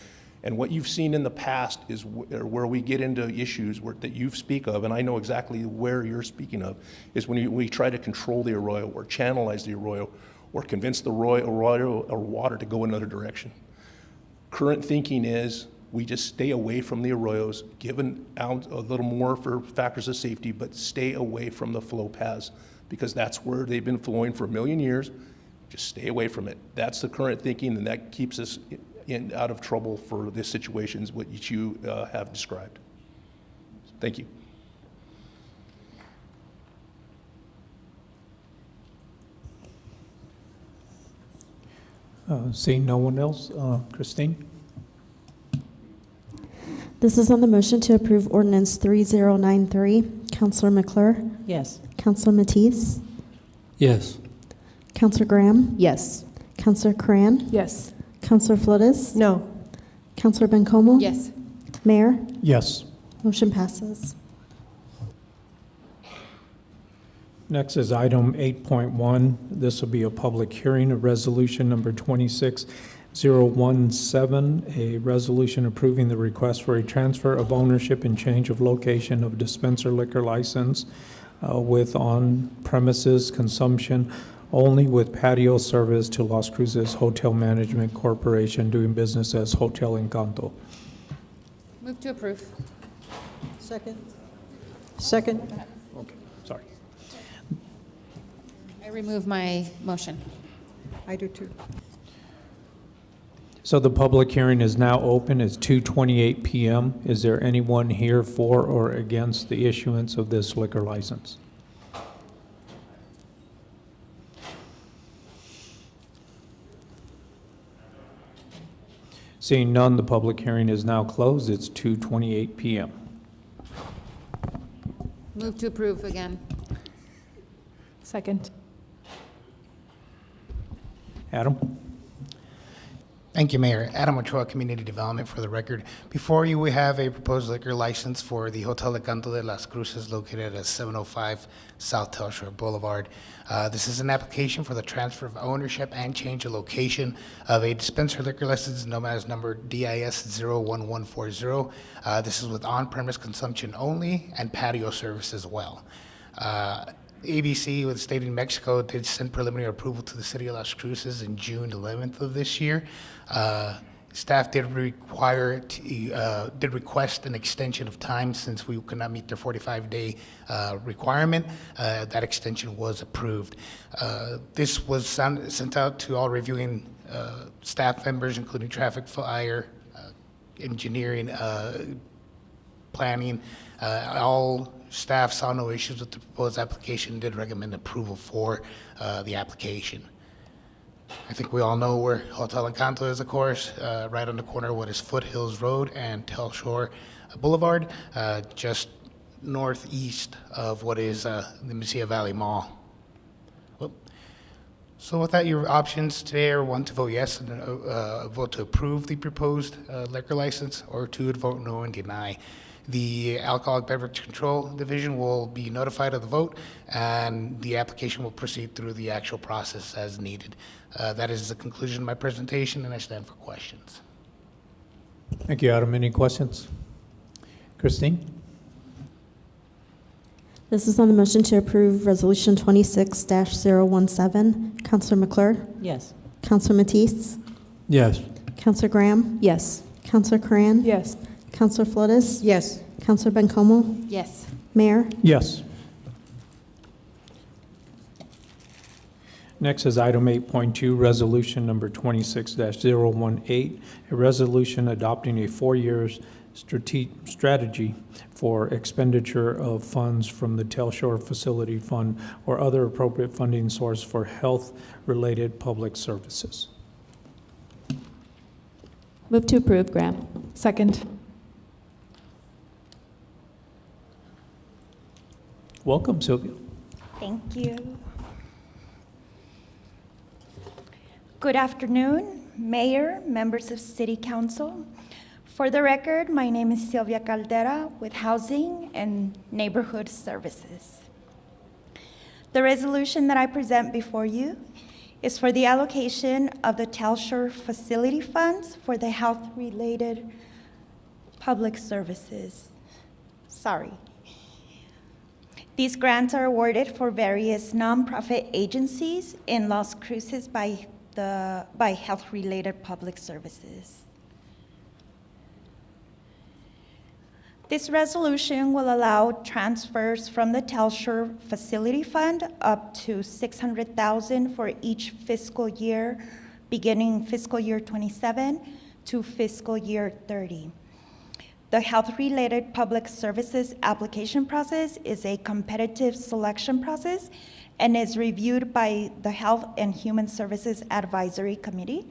and what you've seen in the past is where we get into issues that you speak of, and I know exactly where you're speaking of, is when we try to control the arroyo or channelize the arroyo or convince the arroyo or water to go another direction. Current thinking is we just stay away from the arroyos, given out a little more for factors of safety, but stay away from the flow paths because that's where they've been flowing for 1 million years. Just stay away from it. That's the current thinking, and that keeps us out of trouble for the situations which you have described. Thank you. Seeing no one else, Christine? This is on the motion to approve ordinance 3093. Councilor McClure? Yes. Councilor Matisse? Yes. Councilor Graham? Yes. Councilor Cran? Yes. Councilor Flores? No. Councilor Bencomo? Yes. Mayor? Yes. Motion passes. Next is item 8.1. This will be a public hearing of resolution number 26017, a resolution approving the request for a transfer of ownership and change of location of dispenser liquor license with on-premises consumption only with patio service to Las Cruces Hotel Management Corporation doing business as Hotel Encanto. Move to approve. Second. Second. Okay, sorry. I remove my motion. I do too. So the public hearing is now open. It's 2:28 p.m. Is there anyone here for or against the issuance of this liquor license? Seeing none, the public hearing is now closed. It's 2:28 p.m. Move to approve again. Second. Adam? Thank you, Mayor. Adam Ochoa, Community Development, for the record. Before you, we have a proposed liquor license for the Hotel Encanto de Las Cruces located at 705 South Telshor Boulevard. This is an application for the transfer of ownership and change of location of a dispenser liquor license known as number DIS 01140. This is with on-premise consumption only and patio service as well. ABC with the state of New Mexico did send preliminary approval to the city of Las Cruces in June 11th of this year. Staff did request an extension of time since we could not meet their 45-day requirement. That extension was approved. This was sent out to all reviewing staff members, including traffic, fire, engineering, planning. All staff saw no issues with the proposed application and did recommend approval for the application. I think we all know where Hotel Encanto is, of course, right on the corner of what is Foothills Road and Telshor Boulevard, just northeast of what is the Mesilla Valley Mall. So with that, your options today are 1, to vote yes and vote to approve the proposed liquor license, or 2, to vote no and deny. The Alcoholic Beverage Control Division will be notified of the vote, and the application will proceed through the actual process as needed. That is the conclusion of my presentation, and I stand for questions. Thank you, Adam. Any questions? Christine? This is on the motion to approve Resolution 26-017. Counselor McClure? Yes. Counselor Matisse? Yes. Counselor Graham? Yes. Counselor Coran? Yes. Counselor Flores? Yes. Counselor Bencomo? Yes. Mayor? Yes. Next is item 8.2, resolution number 26-018, a resolution adopting a 4-year strategy for expenditure of funds from the Telshor Facility Fund or other appropriate funding source for health-related public services. Move to approve, Graham. Second. Welcome, Sylvia. Thank you. Good afternoon, Mayor, members of City Council. For the record, my name is Sylvia Caldera with Housing and Neighborhood Services. The resolution that I present before you is for the allocation of the Telshor Facility Funds for the health-related public services. Sorry. These grants are awarded for various nonprofit agencies in Las Cruces by health-related public services. This resolution will allow transfers from the Telshor Facility Fund up to $600,000 for each fiscal year, beginning fiscal year 27 to fiscal year 30. The health-related public services application process is a competitive selection process and is reviewed by the Health and Human Services Advisory Committee.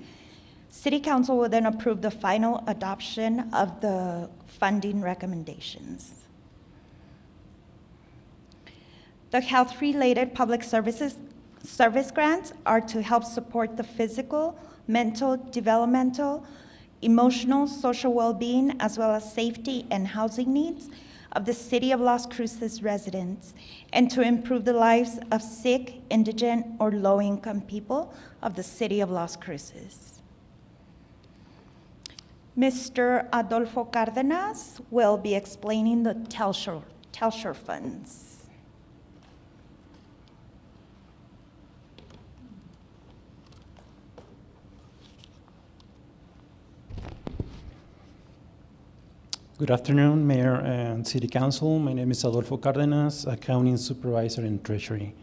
City Council will then approve the final adoption of the funding recommendations. The health-related public service grants are to help support the physical, mental, developmental, emotional, social well-being, as well as safety and housing needs of the City of Las Cruces residents, and to improve the lives of sick, indigent, or low-income people of the City of Las Cruces. Mr. Adolfo Cárdenas will be explaining the Telshor funds. Good afternoon, Mayor and City Council. My name is Adolfo Cárdenas, Accounting Supervisor in Treasury.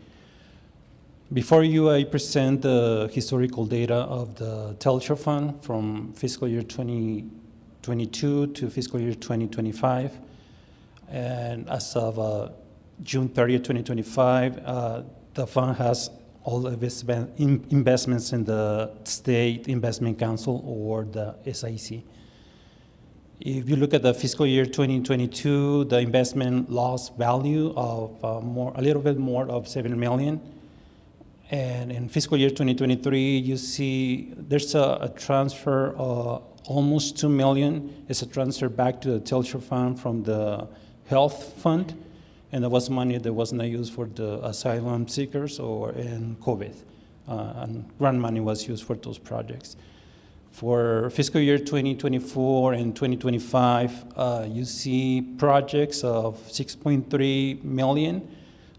Before you, I present the historical data of the Telshor Fund from fiscal year 2022 to fiscal year 2025. And as of June 30th, 2025, the fund has all the investments in the State Investment Council, or the SIC. If you look at the fiscal year 2022, the investment lost value of a little bit more of $7 million. And in fiscal year 2023, you see there's a transfer of almost $2 million. It's a transfer back to the Telshor Fund from the Health Fund. And that was money that was not used for the asylum seekers or in COVID. And grant money was used for those projects. For fiscal year 2024 and 2025, you see projects of $6.3 million.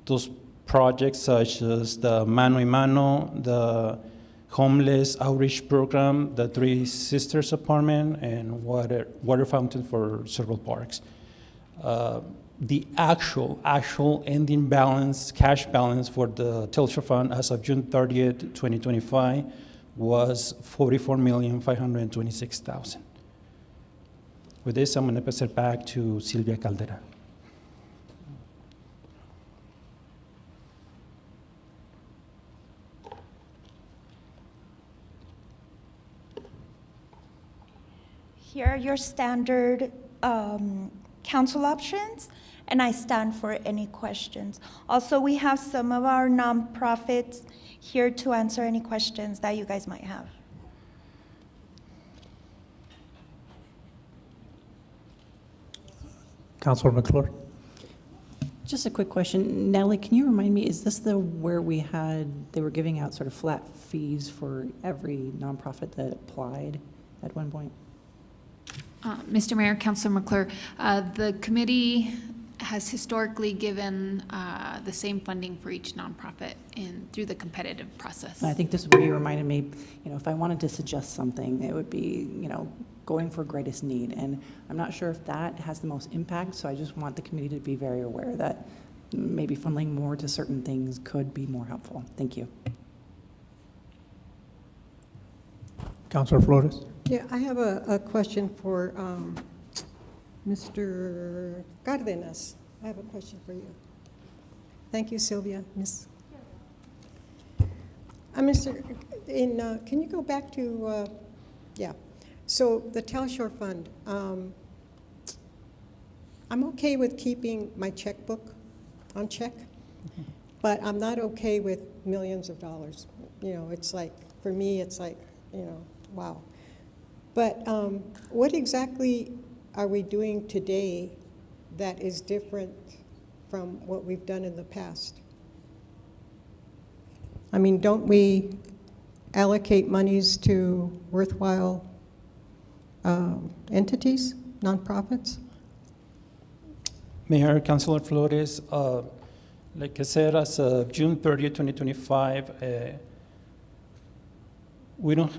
Those projects such as the Mano y Mano, the Homeless Outreach Program, the Three Sisters Apartment, and water fountain for several parks. The actual ending balance, cash balance for the Telshor Fund as of June 30th, 2025, was $44,526,000. With this, I'm going to pass it back to Sylvia Caldera. Here are your standard council options, and I stand for any questions. Also, we have some of our nonprofits here to answer any questions that you guys might have. Councilor McClure. Just a quick question. Natalie, can you remind me, is this where they were giving out sort of flat fees for every nonprofit that applied at one point? Mr. Mayor, Councilor McClure, the committee has historically given the same funding for each nonprofit through the competitive process. I think this is where you reminded me, if I wanted to suggest something, it would be, going for greatest need. And I'm not sure if that has the most impact, so I just want the committee to be very aware that maybe funneling more to certain things could be more helpful. Thank you. Councilor Flores. Yeah, I have a question for Mr. Cardenas. I have a question for you. Thank you, Sylvia. Miss. Can you go back to, yeah. So the Telshor Fund, I'm okay with keeping my checkbook on check, but I'm not okay with millions of dollars. It's like, for me, it's like, wow. But what exactly are we doing today that is different from what we've done in the past? I mean, don't we allocate monies to worthwhile entities, nonprofits? Mayor, Councilor Flores, like I said, as of June 30th, 2025, we don't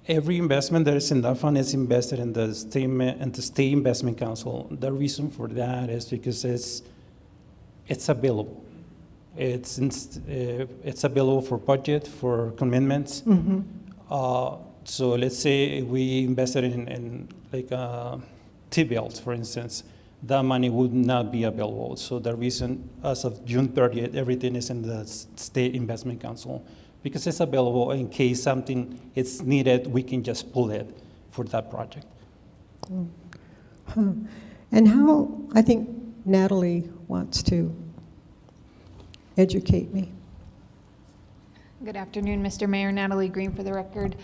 every investment that is in that fund is invested in the state investment council. The reason for that is because it's available. It's available for budget, for commitments. Mm-hmm. So let's say we invested in like T-bills, for instance, that money would not be available. So the reason, as of June 30th, everything is in the State Investment Council, because it's available in case something is needed, we can just pull it for that project. And how, I think Natalie wants to educate me. Good afternoon, Mr. Mayor. Natalie Green for the record.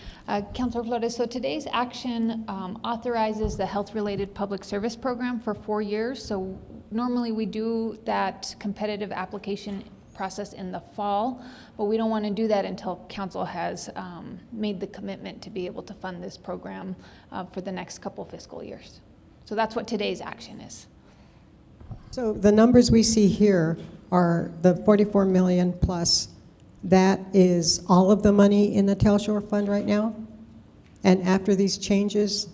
Councilor Flores, so today's action authorizes the health-related public service program for 4 years. So normally we do that competitive application process in the fall, but we don't want to do that until council has made the commitment to be able to fund this program for the next couple fiscal years. So that's what today's action is. So the numbers we see here are the 44 million plus. That is all of the money in the Telshor Fund right now? And after these changes,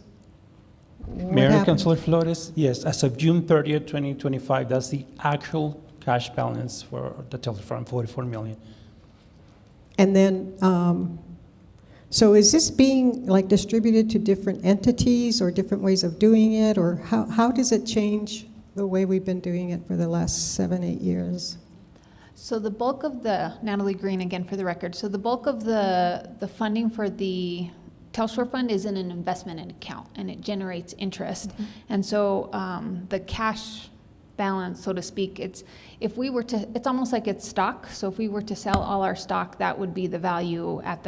Mayor, Councilor Flores, yes, as of June 30th, 2025, that's the actual cash balance for the Telshor Fund, 44 million. And then, so is this being like distributed to different entities or different ways of doing it? Or how does it change the way we've been doing it for the last 7-8 years? So the bulk of Natalie Green again for the record, so the bulk of the funding for the Telshor Fund is in an investment account and it generates interest. Mm-hmm. And so the cash balance, so to speak, it's almost like it's stock. So if we were to sell all our stock, that would be the value at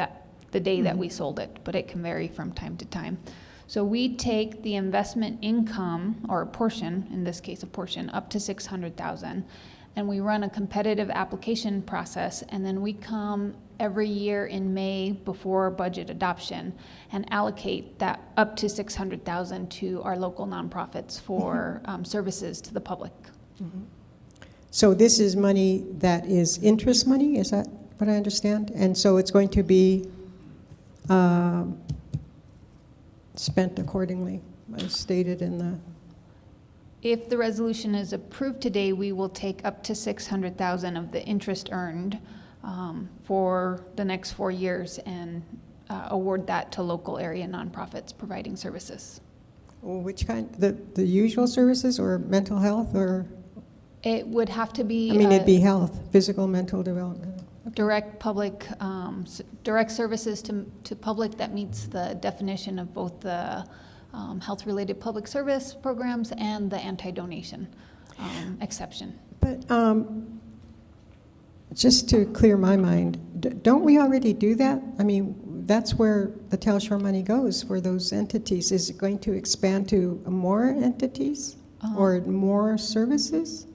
the day that we sold it, but it can vary from time to time. So we take the investment income, or a portion, in this case a portion, up to $600,000, and we run a competitive application process, and then we come every year in May before budget adoption and allocate that up to $600,000 to our local nonprofits for services to the public. Mm-hmm. So this is money that is interest money, is that what I understand? And so it's going to be spent accordingly, as stated in the... If the resolution is approved today, we will take up to $600,000 of the interest earned for the next 4 years and award that to local area nonprofits providing services. Which kind? The usual services or mental health or? It would have to be. I mean, it'd be health, physical, mental development. Okay. Direct public, direct services to public that meets the definition of both the health-related public service programs and the anti-donation exception. But just to clear my mind, don't we already do that? I mean, that's where the Telshor money goes, for those entities. Is it going to expand to more entities or more services?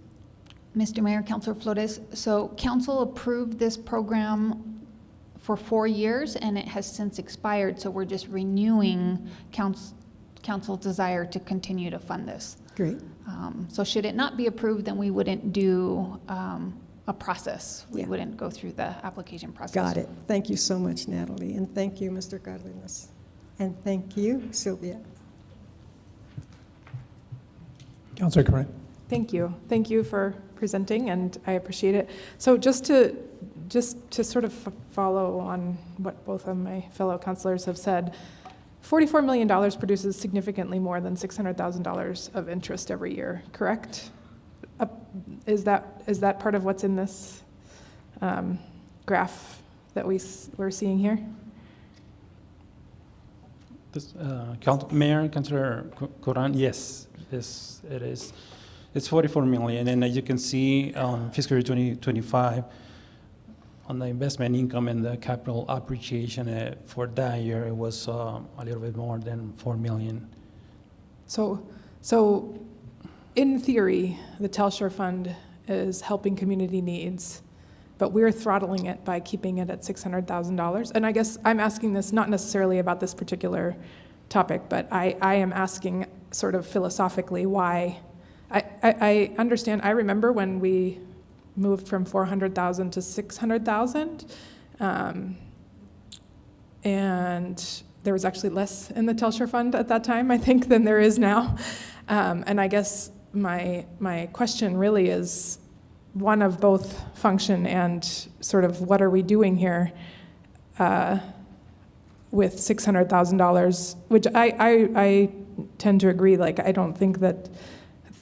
Mr. Mayor, Councilor Flores, so council approved this program for 4 years, and it has since expired, so we're just renewing council's desire to continue to fund this. Great. So should it not be approved, then we wouldn't do a process. We wouldn't go through the application process. Got it. Thank you so much, Natalie, and thank you, Mr. Cardenas. And thank you, Sylvia. Councilor Coran. Thank you. Thank you for presenting, and I appreciate it. So just to sort of follow on what both of my fellow councilors have said, $44 million produces significantly more than $600,000 of interest every year, correct? Is that part of what's in this graph that we're seeing here? This, Mayor, Councilor Coran, yes, it is. It's 44 million, and as you can see, fiscal year 2025, on the investment income and the capital appreciation for that year, it was a little bit more than 4 million. So in theory, the Telshor Fund is helping community needs, but we're throttling it by keeping it at $600,000. And I guess I'm asking this not necessarily about this particular topic, but I am asking sort of philosophically why. I understand, I remember when we moved from 400,000 to 600,000, and there was actually less in the Telshor Fund at that time, I think, than there is now. And I guess my question really is one of both function and sort of what are we doing here with $600,000, which I tend to agree, like I don't think that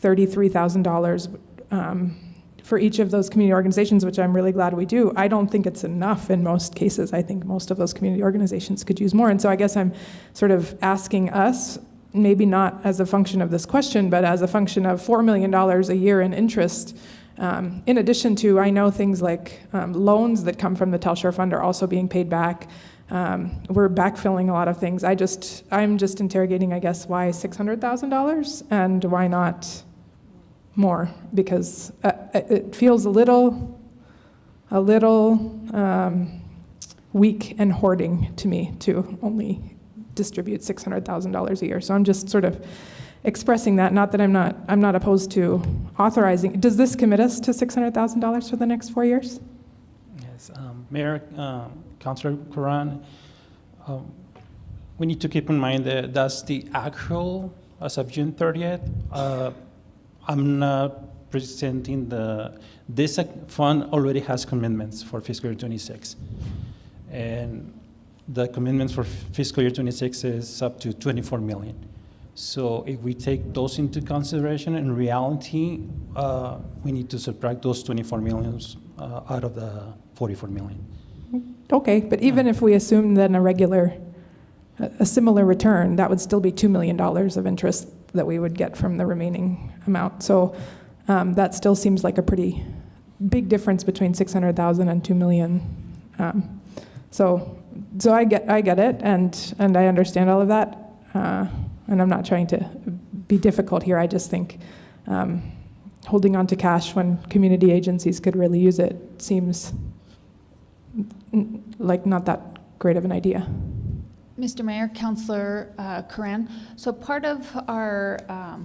$33,000 for each of those community organizations, which I'm really glad we do, I don't think it's enough in most cases. I think most of those community organizations could use more. And so I guess I'm sort of asking us, maybe not as a function of this question, but as a function of $4 million a year in interest, in addition to, I know things like loans that come from the Telshor Fund are also being paid back. We're backfilling a lot of things. I'm just interrogating, I guess, why $600,000 and why not more, because it feels a little weak and hoarding to me to only distribute $600,000 a year. So I'm just sort of expressing that. Not that I'm not opposed to authorizing. Does this commit us to $600,000 for the next 4 years? Yes, Mayor, Councilor Coran, we need to keep in mind that that's the actual as of June 30th. I'm not presenting this fund already has commitments for fiscal year 26. And the commitments for fiscal year 26 is up to 24 million. So if we take those into consideration, in reality, we need to subtract those 24 millions out of the 44 million. Okay, but even if we assume then a similar return, that would still be $2 million of interest that we would get from the remaining amount. So that still seems like a pretty big difference between 600,000 and 2 million. So I get it, and I understand all of that, and I'm not trying to be difficult here. I just think holding on to cash when community agencies could really use it seems like not that great of an idea. Mr. Mayor, Councilor Coran, so part of our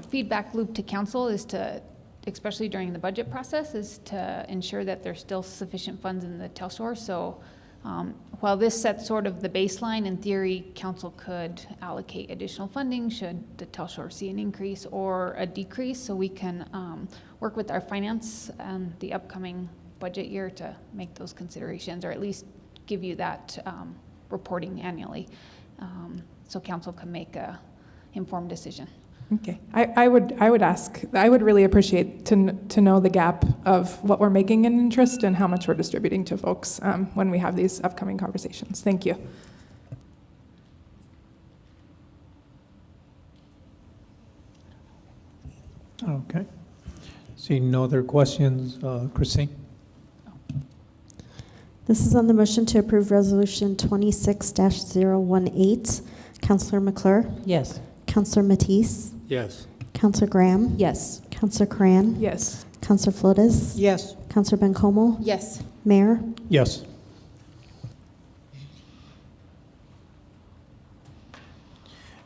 feedback loop to council is to, especially during the budget process, is to ensure that there's still sufficient funds in the Telshor. So while this sets sort of the baseline, in theory, council could allocate additional funding should the Telshor see an increase or a decrease, so we can work with our finance and the upcoming budget year to make those considerations, or at least give you that reporting annually, so council can make a informed decision. Okay, I would really appreciate to know the gap of what we're making in interest and how much we're distributing to folks when we have these upcoming conversations. Thank you. This is on the motion to approve Resolution 26-018. Counselor McClure? Yes. Counselor Matisse? Yes. Counselor Graham? Yes. Counselor Cran? Yes. Counselor Flores? Yes. Counselor Bencomo? Yes. Mayor? Yes.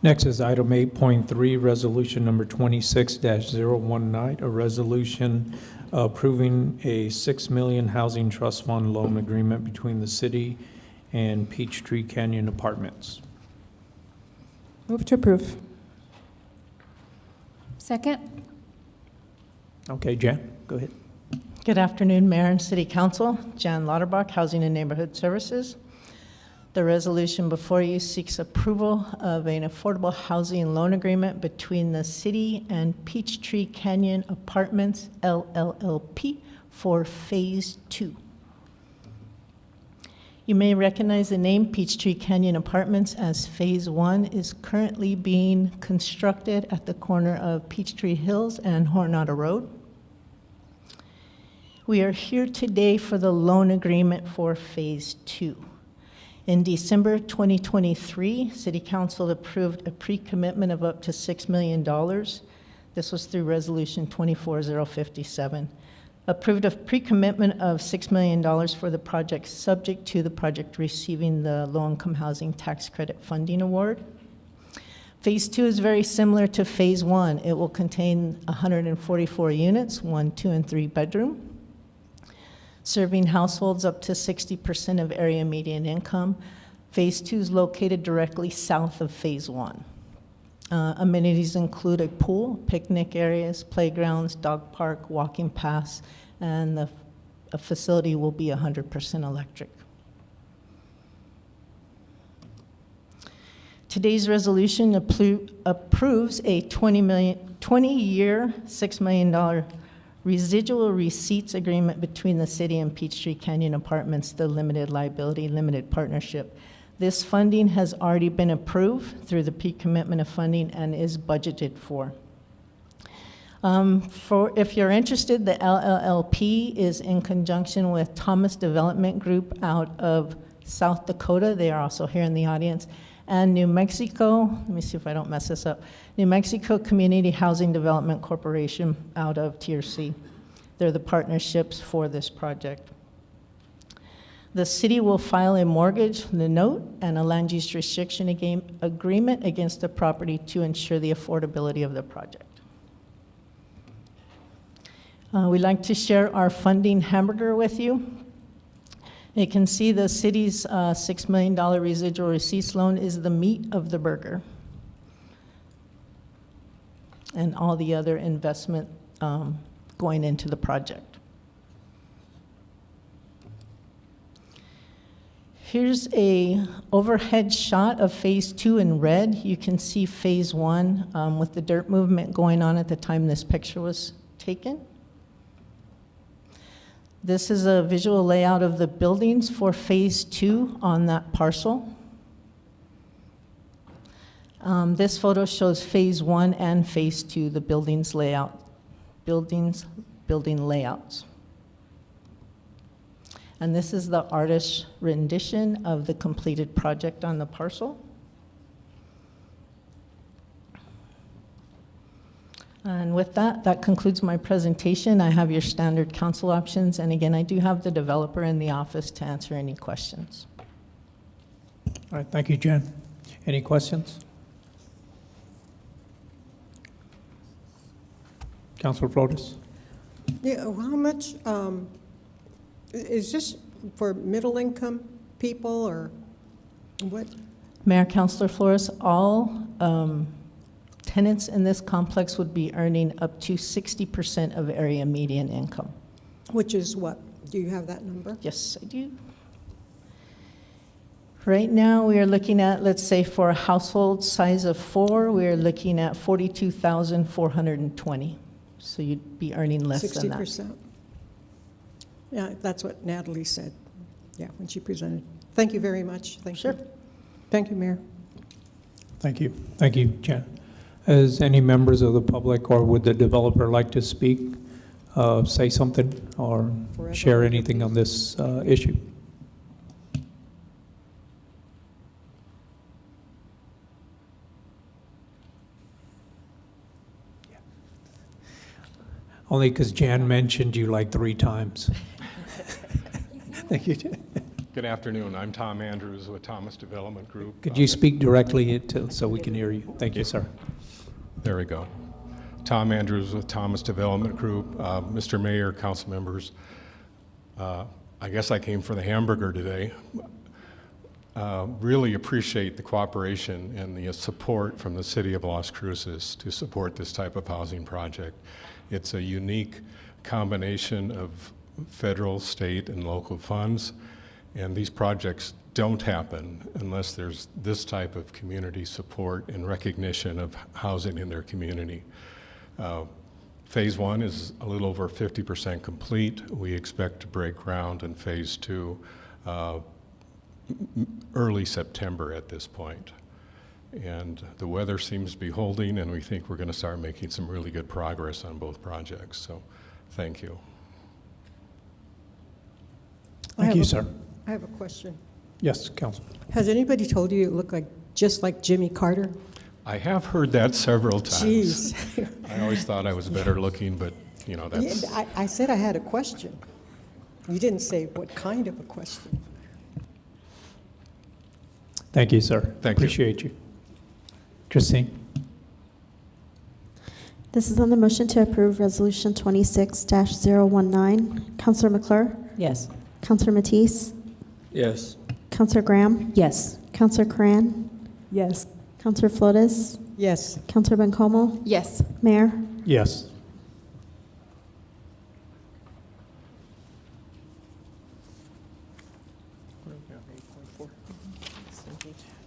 Next is item 8.3, resolution number 26-019, a resolution approving a $6 million housing trust fund loan agreement between the city and Peachtree Canyon Apartments. Move to approve. Second? Okay, Jan, go ahead. Good afternoon, Mayor and City Council. Jan Lauterbach, Housing and Neighborhood Services. The resolution before you seeks approval of an affordable housing loan agreement between the city and Peachtree Canyon Apartments, LLLP, for Phase 2. You may recognize the name Peachtree Canyon Apartments, as Phase 1 is currently being constructed at the corner of Peachtree Hills and Hornada Road. We are here today for the loan agreement for Phase 2. In December 2023, City Council approved a pre-commitment of up to $6 million. This was through Resolution 24057. Approved a pre-commitment of $6 million for the project, subject to the project receiving the low-income housing tax credit funding award. Phase 2 is very similar to Phase 1. It will contain 144 units, 1, 2, and 3 bedroom, serving households up to 60% of area median income. Phase 2 is located directly south of Phase 1. Amenities include a pool, picnic areas, playgrounds, dog park, walking paths, and the facility will be 100% electric. Today's resolution approves a 20-year, $6 million residual receipts agreement between the city and Peachtree Canyon Apartments, the limited liability, limited partnership. This funding has already been approved through the pre-commitment of funding and is budgeted for. If you're interested, the LLLP is in conjunction with Thomas Development Group out of South Dakota. They are also here in the audience. And New Mexico, let me see if I don't mess this up, New Mexico Community Housing Development Corporation out of Tier C. They're the partnerships for this project. The city will file a mortgage, the note, and a land use restriction agreement against the property to ensure the affordability of the project. We'd like to share our funding hamburger with you. You can see the city's $6 million residual receipts loan is the meat of the burger, and all the other investment going into the project. Here's a overhead shot of Phase 2 in red. You can see Phase 1 with the dirt movement going on at the time this picture was taken. This is a visual layout of the buildings for Phase 2 on that parcel. This photo shows Phase 1 and Phase 2, the building layouts. And this is the artist's rendition of the completed project on the parcel. And with that, that concludes my presentation. I have your standard council options. And again, I do have the developer in the office to answer any questions. All right, thank you, Jen. Any questions? Councilor Flores? Yeah, how much, is this for middle income people or what? Mayor, Councilor Flores, all tenants in this complex would be earning up to 60% of area median income. Which is what? Do you have that number? Yes, I do. Right now, we are looking at, let's say for a household size of 4, we are looking at 42,420. So you'd be earning less than that. 60%. Yeah, that's what Natalie said, yeah, when she presented. Thank you very much. Thank you. Thank you, Mayor. Thank you. Thank you, Jen. As any members of the public or would the developer like to speak, say something or share anything on this issue? Only because Jan mentioned you like 3 times. Thank you. Good afternoon. I'm Tom Andrews with Thomas Development Group. Could you speak directly so we can hear you? Thank you, sir. There we go. Tom Andrews with Thomas Development Group. Mr. Mayor, council members, I guess I came for the hamburger today. Really appreciate the cooperation and the support from the city of Las Cruces to support this type of housing project. It's a unique combination of federal, state, and local funds, and these projects don't happen unless there's this type of community support and recognition of housing in their community. Phase 1 is a little over 50% complete. We expect to break ground in phase 2 early September at this point. And the weather seems to be holding, and we think we're going to start making some really good progress on both projects. So thank you. Thank you, sir. I have a question. Yes, Council. Has anybody told you look just like Jimmy Carter? I have heard that several times. Jeez. I always thought I was better looking, but you know, that's... Yeah, I said I had a question. You didn't say what kind of a question. Thank you, sir. Thank you. Appreciate you. Christine? This is on the motion to approve Resolution 26-019. Councilor McClure? Yes. Councilor Matisse? Yes. Councilor Graham? Yes. Councilor Coran? Yes. Councilor Flores? Yes. Councilor Bencomo? Yes. Mayor? Yes.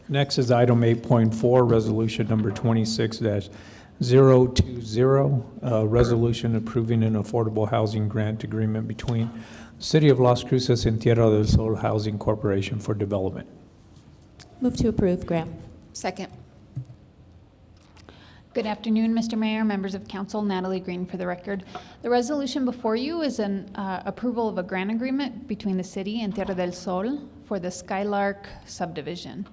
Next is item 8.4, resolution number 26-020, resolution approving an affordable housing grant agreement between the City of Las Cruces and Tierra del Sol Housing Corporation for development. Move to approve, Graham. Second. Good afternoon, Mr. Mayor, members of council. Natalie Green for the record. The resolution before you is an approval of a grant agreement between the city and Tierra del Sol for the Skylark subdivision.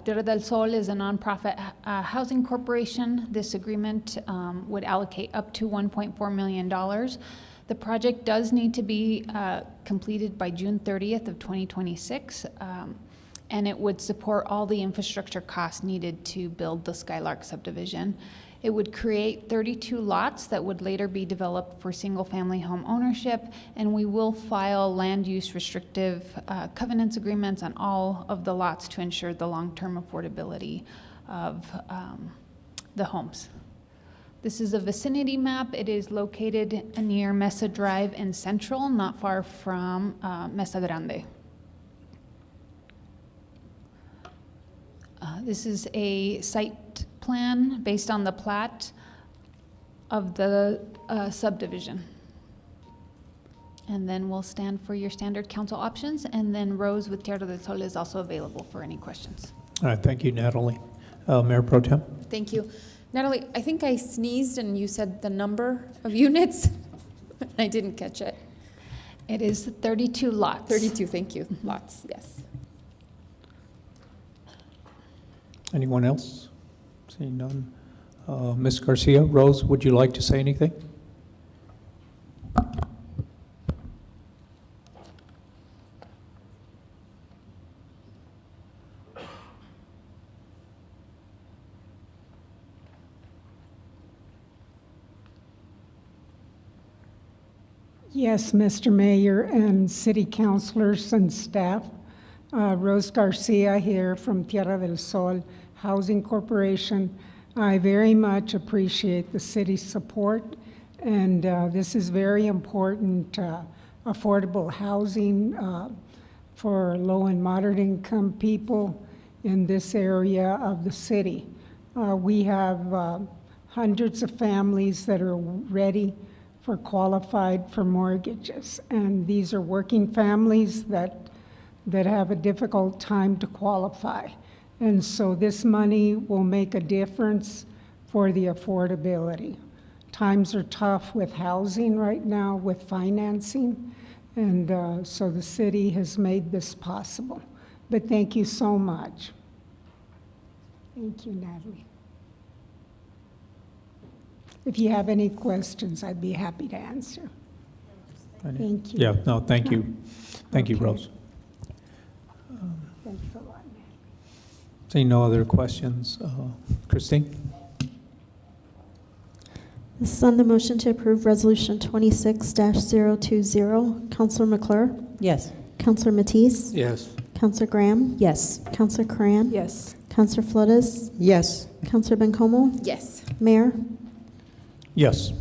Tierra del Sol is a nonprofit housing corporation. This agreement would allocate up to $1.4 million. The project does need to be completed by June 30th of 2026, and it would support all the infrastructure costs needed to build the Skylark subdivision. It would create 32 lots that would later be developed for single-family home ownership, and we will file land use restrictive covenants agreements on all of the lots to ensure the long-term affordability of the homes. This is a vicinity map. It is located near Mesa Drive in Central, not far from Mesa Grande. This is a site plan based on the plat of the subdivision. And then we'll stand for your standard council options, and then Rose with Tierra del Sol is also available for any questions. All right, thank you, Natalie. Mayor Pro Tem? Thank you. Natalie, I think I sneezed and you said the number of units. I didn't catch it. It is 32 lots. 32, thank you. Lots, yes. Anyone else? Seeing none. Ms. Garcia, Rose, would you like to say anything? Yes, Mr. Mayor and city councilors and staff. Rose Garcia here from Tierra del Sol Housing Corporation. I very much appreciate the city's support, and this is very important affordable housing for low and moderate income people in this area of the city. We have hundreds of families that are ready for qualified for mortgages, and these are working families that have a difficult time to qualify. And so this money will make a difference for the affordability. Times are tough with housing right now, with financing, and so the city has made this possible. But thank you so much. Thank you, Natalie. if you have any questions, I'd be happy to answer. Thank you. Yeah, no, thank you. Thank you, Rose. Thank you a lot. Seeing no other questions, Christine? This is on the motion to approve Resolution 26-020. Counselor McClure? Yes. Counselor Matisse? Yes. Counselor Graham? Yes. Counselor Cran? Yes. Counselor Flores? Yes. Counselor Bencomo? Yes. Mayor? Yes.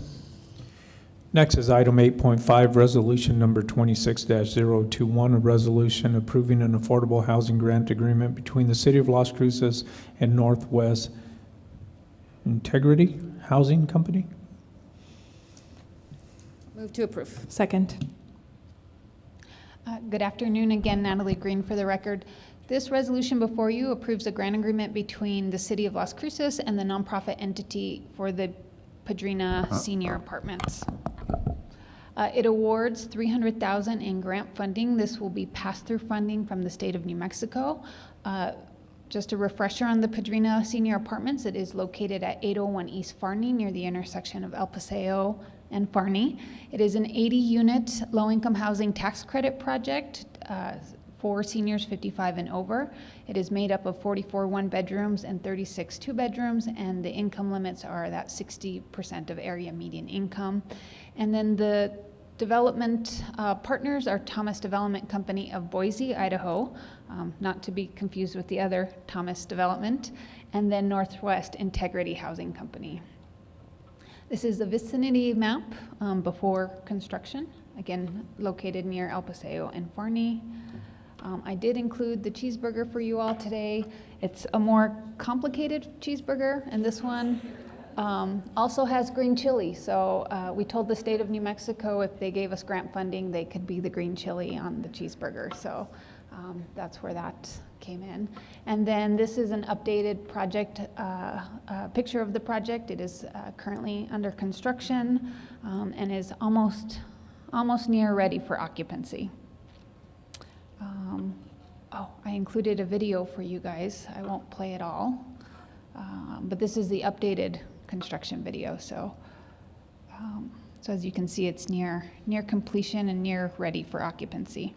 Next is item 8.5, resolution number 26-021, a resolution approving an affordable housing grant agreement between the City of Las Cruces and Northwest Integrity Housing Company. Move to approve. Second. Good afternoon again, Natalie Green for the record. This resolution before you approves a grant agreement between the City of Las Cruces and the nonprofit entity for the Padrina Senior Apartments. It awards $300,000 in grant funding. This will be pass-through funding from the state of New Mexico. Just a refresher on the Padrina Senior Apartments, it is located at 801 East Farney near the intersection of El Paseo and Farney. It is an 80-unit low-income housing tax credit project for seniors 55 and over. It is made up of 44 one-bedrooms and 36 two-bedrooms, and the income limits are that 60% of area median income. And then the development partners are Thomas Development Company of Boise, Idaho, not to be confused with the other Thomas Development, and then Northwest Integrity Housing Company. This is the vicinity map before construction, again located near El Paseo and Farney. I did include the cheeseburger for you all today. It's a more complicated cheeseburger, and this one also has green chili. So we told the state of New Mexico if they gave us grant funding, they could be the green chili on the cheeseburger. So that's where that came in. And then this is an updated project, picture of the project. It is currently under construction and is almost near ready for occupancy. I included a video for you guys. I won't play it all, but this is the updated construction video. So as you can see, it's near completion and near ready for occupancy.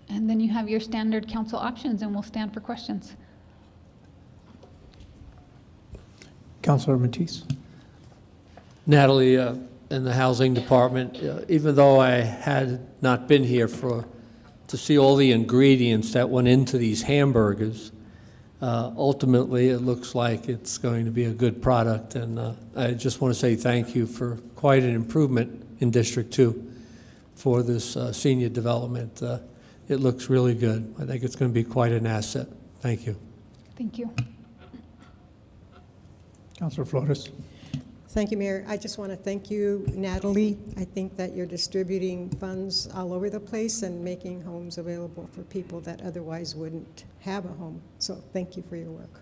And then you have your standard council options, and we'll stand for questions. Councilor Matisse. Natalie, in the Housing Department, even though I had not been here to see all the ingredients that went into these hamburgers, ultimately it looks like it's going to be a good product, and I just want to say thank you for quite an improvement in District 2 for this senior development. It looks really good. I think it's going to be quite an asset. Thank you. Thank you. Councilor Flores. Thank you, Mayor. I just want to thank you, Natalie. I think that you're distributing funds all over the place and making homes available for people that otherwise wouldn't have a home. So thank you for your work.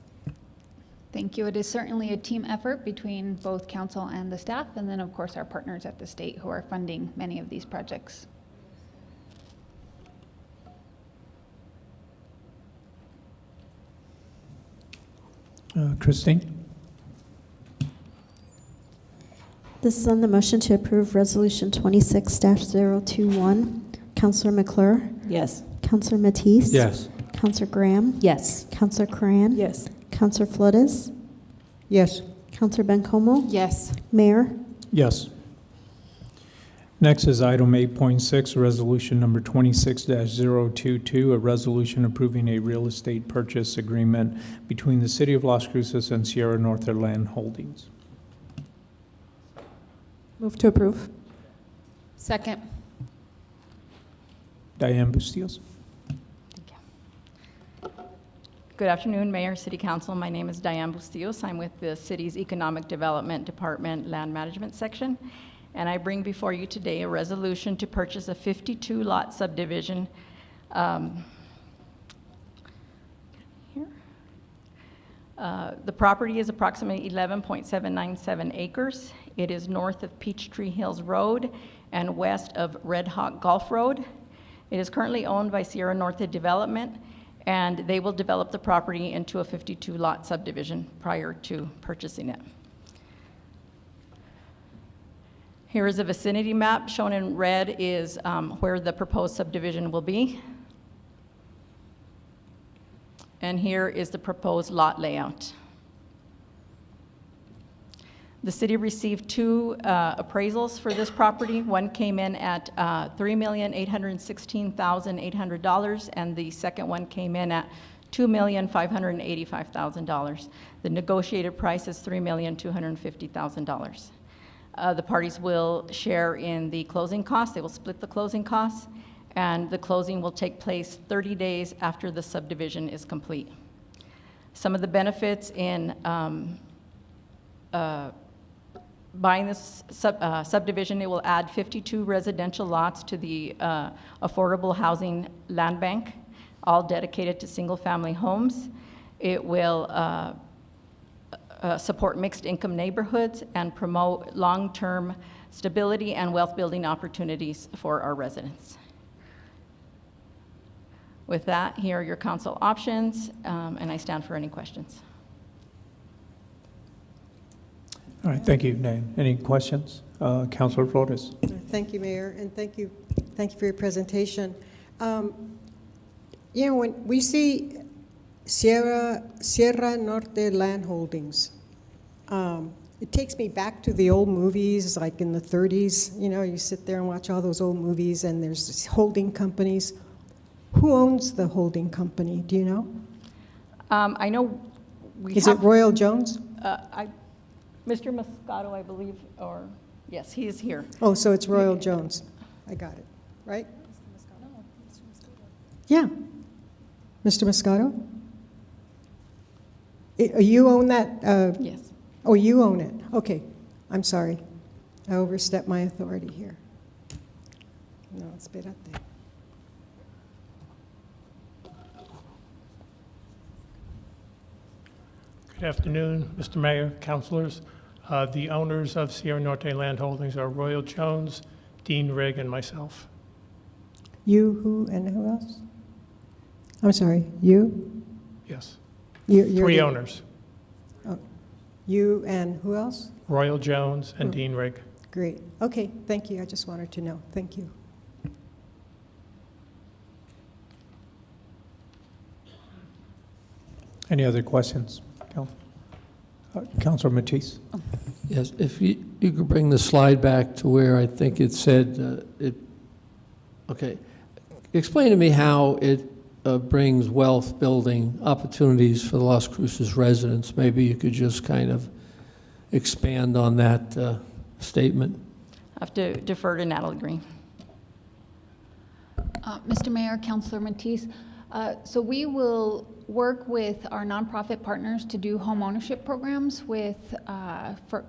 Thank you. It is certainly a team effort between both council and the staff, and then of course our partners at the state who are funding many of these projects. Christine. This is on the motion to approve Resolution 26-021. Counselor McClure? Yes. Counselor Matisse? Yes. Counselor Graham? Yes. Counselor Cran? Yes. Counselor Flores? Yes. Counselor Bencomo? Yes. Mayor? Yes. Next is item 8.6, resolution number 26-022, a resolution approving a real estate purchase agreement between the City of Las Cruces and Sierra Norte Land Holdings. Move to approve. Second. Diane Bustillos. Good afternoon, Mayor, City Council. My name is Diane Bustillos. I'm with the city's Economic Development Department Land Management Section, and I bring before you today a resolution to purchase a 52-lot subdivision here. The property is approximately 11.797 acres. It is north of Peachtree Hills Road and west of Red Hawk Golf Road. It is currently owned by Sierra Norte Development, and they will develop the property into a 52-lot subdivision prior to purchasing it. Here is a vicinity map. Shown in red is where the proposed subdivision will be. And here is the proposed lot layout. The city received 2 appraisals for this property. One came in at $3,816,800, and the second one came in at $2,585,000. The negotiated price is $3,250,000. The parties will share in the closing costs. They will split the closing costs, and the closing will take place 30 days after the subdivision is complete. Some of the benefits in buying this subdivision, it will add 52 residential lots to the affordable housing land bank, all dedicated to single-family homes. It will support mixed income neighborhoods and promote long-term stability and wealth-building opportunities for our residents. With that, here are your council options, and I stand for any questions. All right, thank you, Nan. Any questions? Councilor Flores. Thank you, Mayor, and thank you for your presentation. You know, when we see Sierra Norte Land Holdings, it takes me back to the old movies, like in the 30s. You know, you sit there and watch all those old movies, and there's these holding companies. Who owns the holding company? Do you know? I know we Is it Royal Jones? Mr. Moscato, I believe, or yes, he is here. Oh, so it's Royal Jones. I got it, right? Yeah. Mr. Moscato? You own that? Yes. Oh, you own it. Okay. I'm sorry. I overstepped my authority here. No, espérate. Good afternoon, Mr. Mayor, councilors. The owners of Sierra Norte Land Holdings are Royal Jones, Dean Rigg, and myself. You, who, and who else? I'm sorry, you? Yes. You're 3 owners, Oh, you and who else? Royal Jones and Dean Rigg. Great. Okay, thank you. I just wanted to know. Thank you. Any other questions? Councilor Matisse. Yes, if you could bring the slide back to where I think it said, okay. Explain to me how it brings wealth building opportunities for the Las Cruces residents. Maybe you could just kind of expand on that statement. I have to defer to Natalie Green. Mr. Mayor, Councilor Matisse, so we will work with our nonprofit partners to do home ownership programs with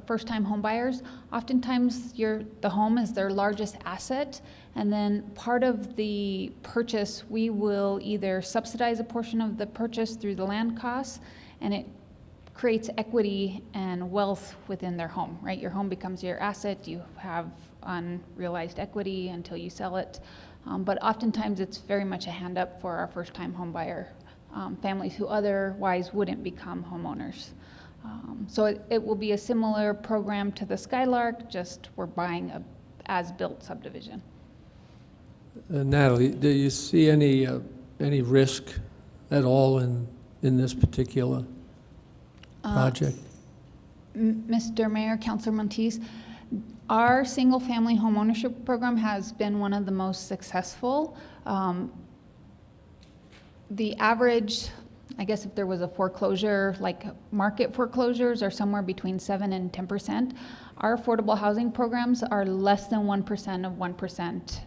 first-time home buyers. Oftentimes, the home is their largest asset, and then part of the purchase, we will either subsidize a portion of the purchase through the land costs, and it creates equity and wealth within their home, right? Your home becomes your asset. You have unrealized equity until you sell it. But oftentimes, it's very much a hand up for our first-time home buyer families who otherwise wouldn't become homeowners. So it will be a similar program to the Skylark, just we're buying a as-built subdivision. Natalie, do you see any risk at all in this particular project? Mr. Mayor, Councilor Montiz, our single-family home ownership program has been one of the most successful. The average, I guess if there was a foreclosure, like market foreclosures are somewhere between 7 and 10%. Our affordable housing programs are less than 1% of 1%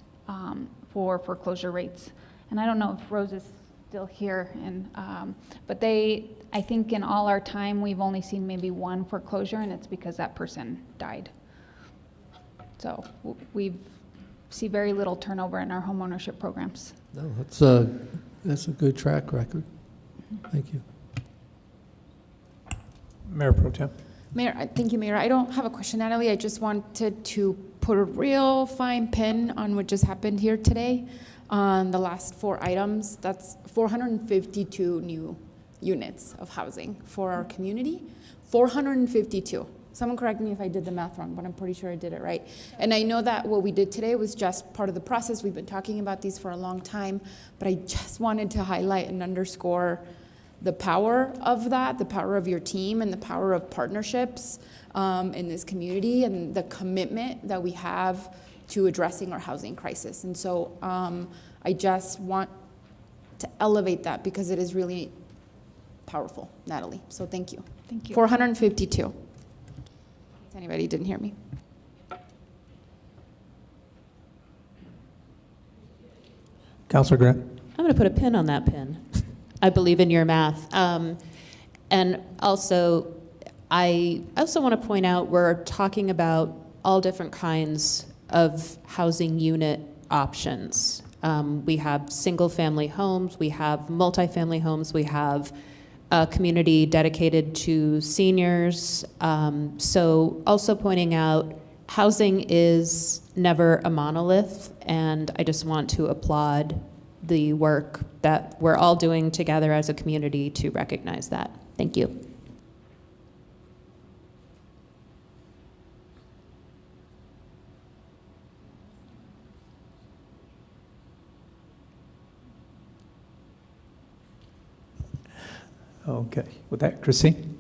for foreclosure rates. And I don't know if Rose is still here, but I think in all our time, we've only seen maybe one foreclosure, and it's because that person died. So we see very little turnover in our home ownership programs. No, that's a good track record. Thank you. Mayor Pro Tem. Mayor, thank you, Mayor. I don't have a question, Natalie. I just wanted to put a real fine pin on what just happened here today. on the last 4 items, that's 452 new units of housing for our community. 452. Someone correct me if I did the math wrong, but I'm pretty sure I did it right. And I know that what we did today was just part of the process. We've been talking about these for a long time, but I just wanted to highlight and underscore the power of that, the power of your team, and the power of partnerships in this community, and the commitment that we have to addressing our housing crisis. And so I just want to elevate that because it is really powerful, Natalie. So thank you. Thank you. 452. In case anybody didn't hear me. Councilor Grant. I'm going to put a pin on that pin. I believe in your math. And also, I also want to point out we're talking about all different kinds of housing unit options. We have single-family homes, we have multifamily homes, we have a community dedicated to seniors. So also pointing out, housing is never a monolith, and I just want to applaud the work that we're all doing together as a community to recognize that. Thank you. Okay, with that, Christine?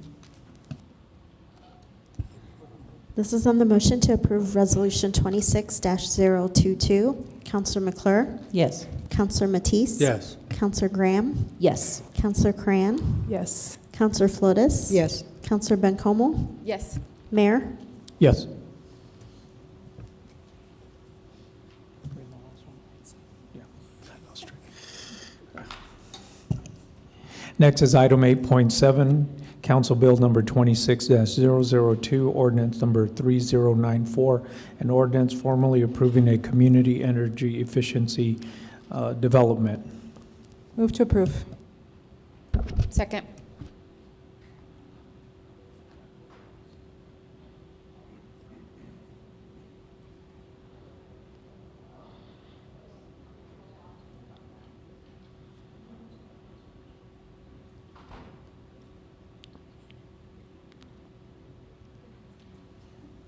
This is on the motion to approve Resolution 26-022. Counselor McClure? Yes. Counselor Matisse? Yes. Counselor Graham? Yes. Counselor Cran? Yes. Counselor Flores? Yes. Counselor Bencomo? Yes. Mayor? Yes. Next is item 8.7, Council Bill number 26-002, ordinance number 3094, an ordinance formally approving a community energy efficiency development. Move to approve. Second.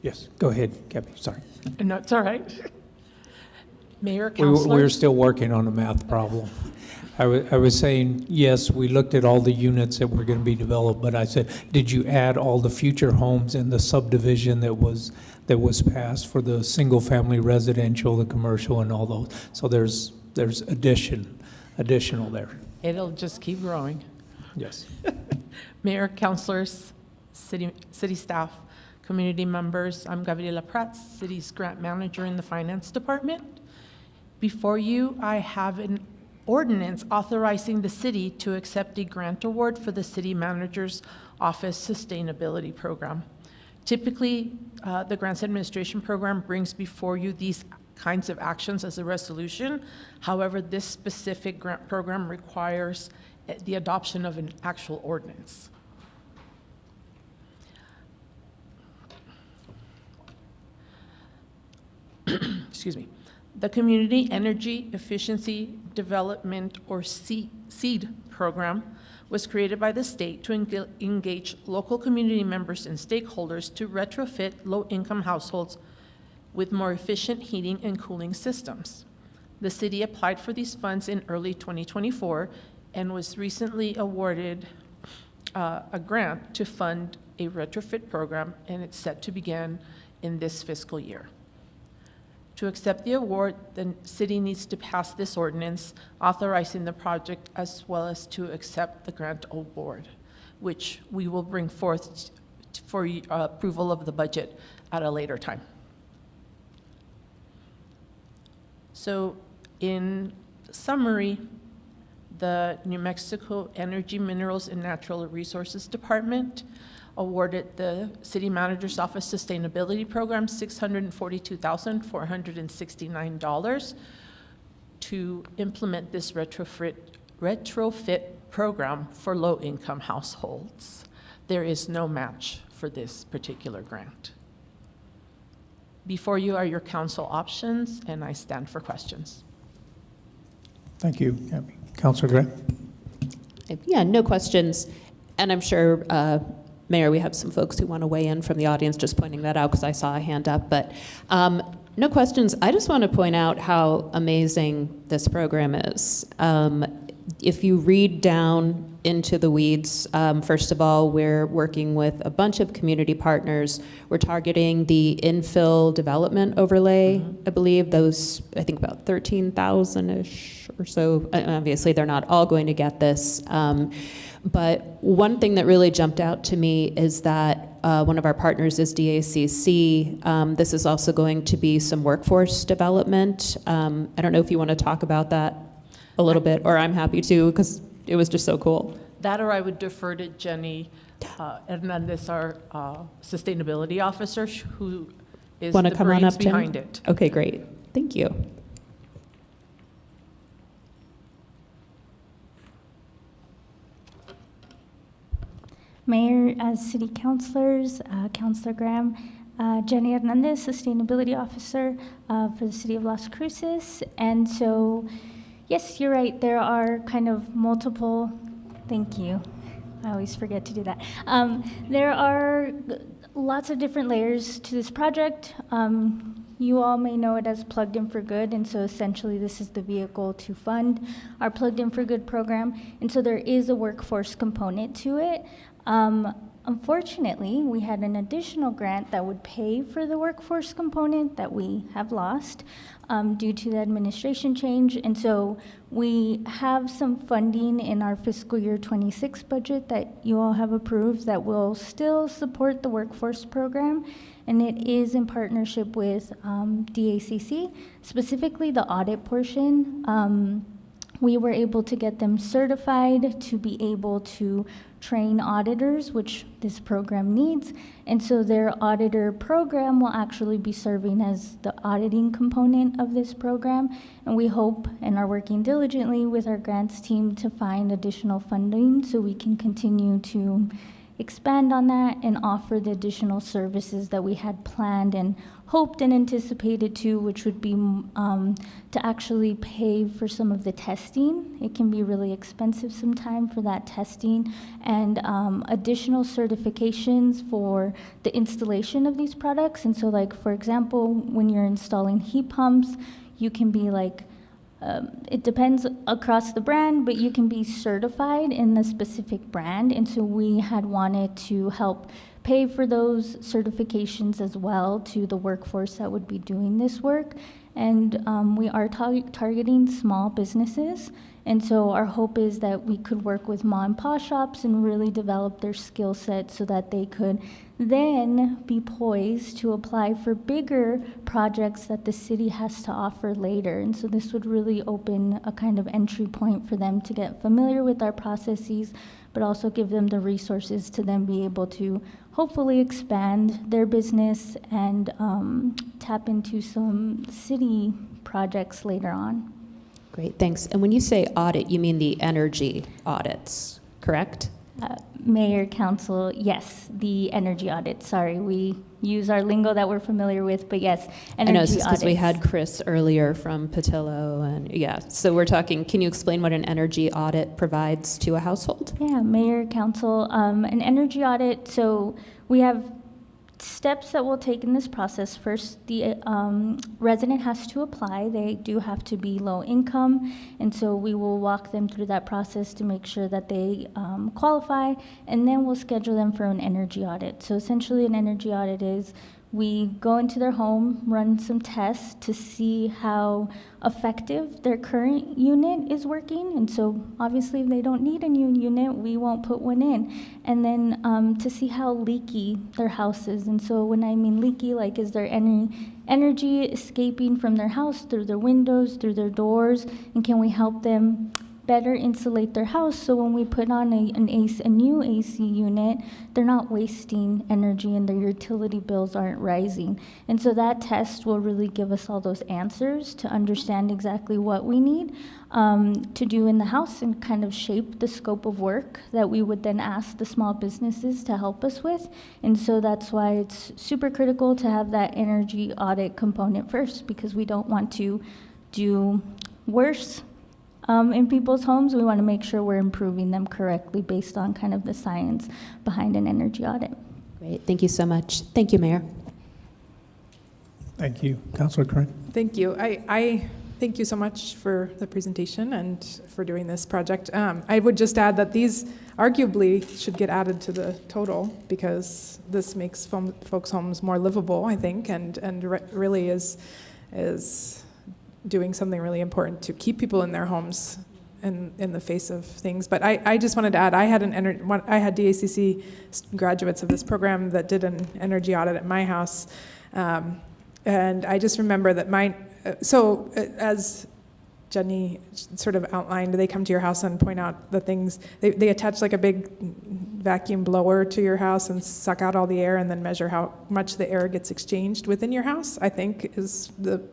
Yes, go ahead, Gabby, sorry. No, it's all right. Mayor, We're councilors. still working on a math problem. I was saying, yes, we looked at all the units that were going to be developed, but I said, did you add all the future homes in the subdivision that was passed for the single-family residential, the commercial, and all those? So there's additional there. It'll just keep growing. Yes. Mayor, councilors, city staff, community members, I'm Gabriela Prats, city's grant manager in the finance department. Before you, I have an ordinance authorizing the city to accept a grant award for the city manager's office sustainability program. Typically, the grants administration program brings before you these kinds of actions as a resolution. However, this specific grant program requires the adoption of an actual ordinance. Excuse me. The Community Energy Efficiency Development, or SEED program, was created by the state to engage local community members and stakeholders to retrofit low-income households with more efficient heating and cooling systems. The city applied for these funds in early 2024 and was recently awarded a grant to fund a retrofit program, and it's set to begin in this fiscal year. To accept the award, the city needs to pass this ordinance authorizing the project as well as to accept the grant award, which we will bring forth for approval of the budget at a later time. So in summary, the New Mexico Energy, Minerals, and Natural Resources Department awarded the City Manager's Office Sustainability Program $642,469 to implement this retrofit program for low-income households. There is no match for this particular grant. Before you are your council options, and I stand for questions. Thank you. Councilor Gray? Yeah, no questions. And I'm sure, Mayor, we have some folks who want to weigh in from the audience, just pointing that out because I saw a hand up. But no questions. I just want to point out how amazing this program is. If you read down into the weeds, first of all, we're working with a bunch of community partners. We're targeting the infill development overlay. I believe those, I think about 13,000-ish or so. Obviously, they're not all going to get this. But one thing that really jumped out to me is that one of our partners is DACC. This is also going to be some workforce development. I don't know if you want to talk about that a little bit, or I'm happy to, because it was just so cool. That, or I would defer to Jenny Hernandez, our sustainability officer, who is Want the to come on brains up, Jenny? behind it. Okay, great. Thank you. Mayor, as city councilors, Councilor Graham, Jenny Hernandez, Sustainability Officer for the City of Las Cruces. And so, yes, you're right, there are kind of multiple, thank you, I always forget to do that. There are lots of different layers to this project. You all may know it as Plugged In for Good, and so essentially this is the vehicle to fund our Plugged In for Good program. And so there is a workforce component to it. Unfortunately, we had an additional grant that would pay for the workforce component that we have lost due to the administration change. And so we have some funding in our fiscal year 26 budget that you all have approved that will still support the workforce program. And it is in partnership with DACC, specifically the audit portion. We were able to get them certified to be able to train auditors, which this program needs. And so their auditor program will actually be serving as the auditing component of this program. And we hope and are working diligently with our grants team to find additional funding so we can continue to expand on that and offer the additional services that we had planned and hoped and anticipated to, which would be to actually pay for some of the testing. It can be really expensive sometimes for that testing, and additional certifications for the installation of these products. And so, like, for example, when you're installing heat pumps, you can be like, it depends across the brand, but you can be certified in the specific brand. And so we had wanted to help pay for those certifications as well to the workforce that would be doing this work. And we are targeting small businesses. And so our hope is that we could work with mom and pop shops and really develop their skill set so that they could then be poised to apply for bigger projects that the city has to offer later. And so this would really open a kind of entry point for them to get familiar with our processes, but also give them the resources to then be able to hopefully expand their business and tap into some city projects later on. Great, thanks. And when you say audit, you mean the energy audits, correct? Mayor, Council, yes, the energy audit. Sorry, we use our lingo that we're familiar with, but yes, energy I know, because we audits. had Chris earlier from Patillo, and yeah, so we're talking, can you explain what an energy audit provides to a household? Yeah, Mayor, Council, an energy audit, so we have steps that we'll take in this process. First, the resident has to apply. They do have to be low income, and so we will walk them through that process to make sure that they qualify, and then we'll schedule them for an energy audit. So essentially an energy audit is we go into their home, run some tests to see how effective their current unit is working. And so obviously if they don't need a new unit, we won't put one in. And then to see how leaky their house is. And so when I mean leaky, like, is there any energy escaping from their house through their windows, through their doors? And can we help them better insulate their house so when we put on a new AC unit, they're not wasting energy and their utility bills aren't rising. And so that test will really give us all those answers to understand exactly what we need to do in the house and kind of shape the scope of work that we would then ask the small businesses to help us with. And so that's why it's super critical to have that energy audit component first, because we don't want to do worse in people's homes. We want to make sure we're improving them correctly based on kind of the science behind an energy audit. Great, thank you so much. Thank you, Mayor. Thank you. Councilor Curran. Thank you. I thank you so much for the presentation and for doing this project. I would just add that these arguably should get added to the total because this makes folks' homes more livable, I think, and really is doing something really important to keep people in their homes in the face of things. But I just wanted to add, I had DACC graduates of this program that did an energy audit at my house. And I just remember that as Jenny sort of outlined, they come to your house and point out the things, they attach like a big vacuum blower to your house and suck out all the air and then measure how much the air gets exchanged within your house, I think is the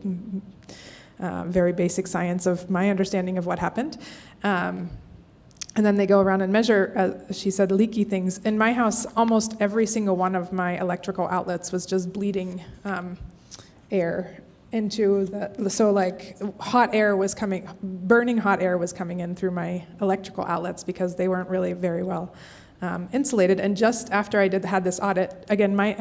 very basic science of my understanding of what happened. And then they go around and measure, she said, leaky things. In my house, almost every single one of my electrical outlets was just bleeding air into so like burning hot air was coming in through my electrical outlets because they weren't really very well insulated. And just after I had this audit, again, my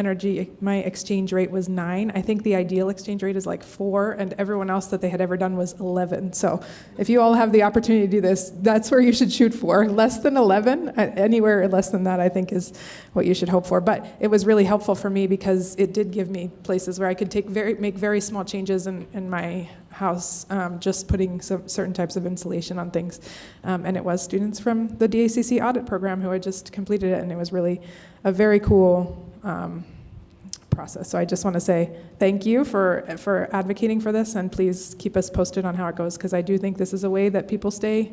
exchange rate was 9. I think the ideal exchange rate is like 4, and everyone else that they had ever done was 11. So if you all have the opportunity to do this, that's where you should shoot for. Less than 11, anywhere less than that, I think is what you should hope for. But it was really helpful for me because it did give me places where I could make very small changes in my house, just putting some certain types of insulation on things. And it was students from the DACC audit program who had just completed it, and it was really a very cool process. So I just want to say thank you for advocating for this, and please keep us posted on how it goes, because I do think this is a way that people stay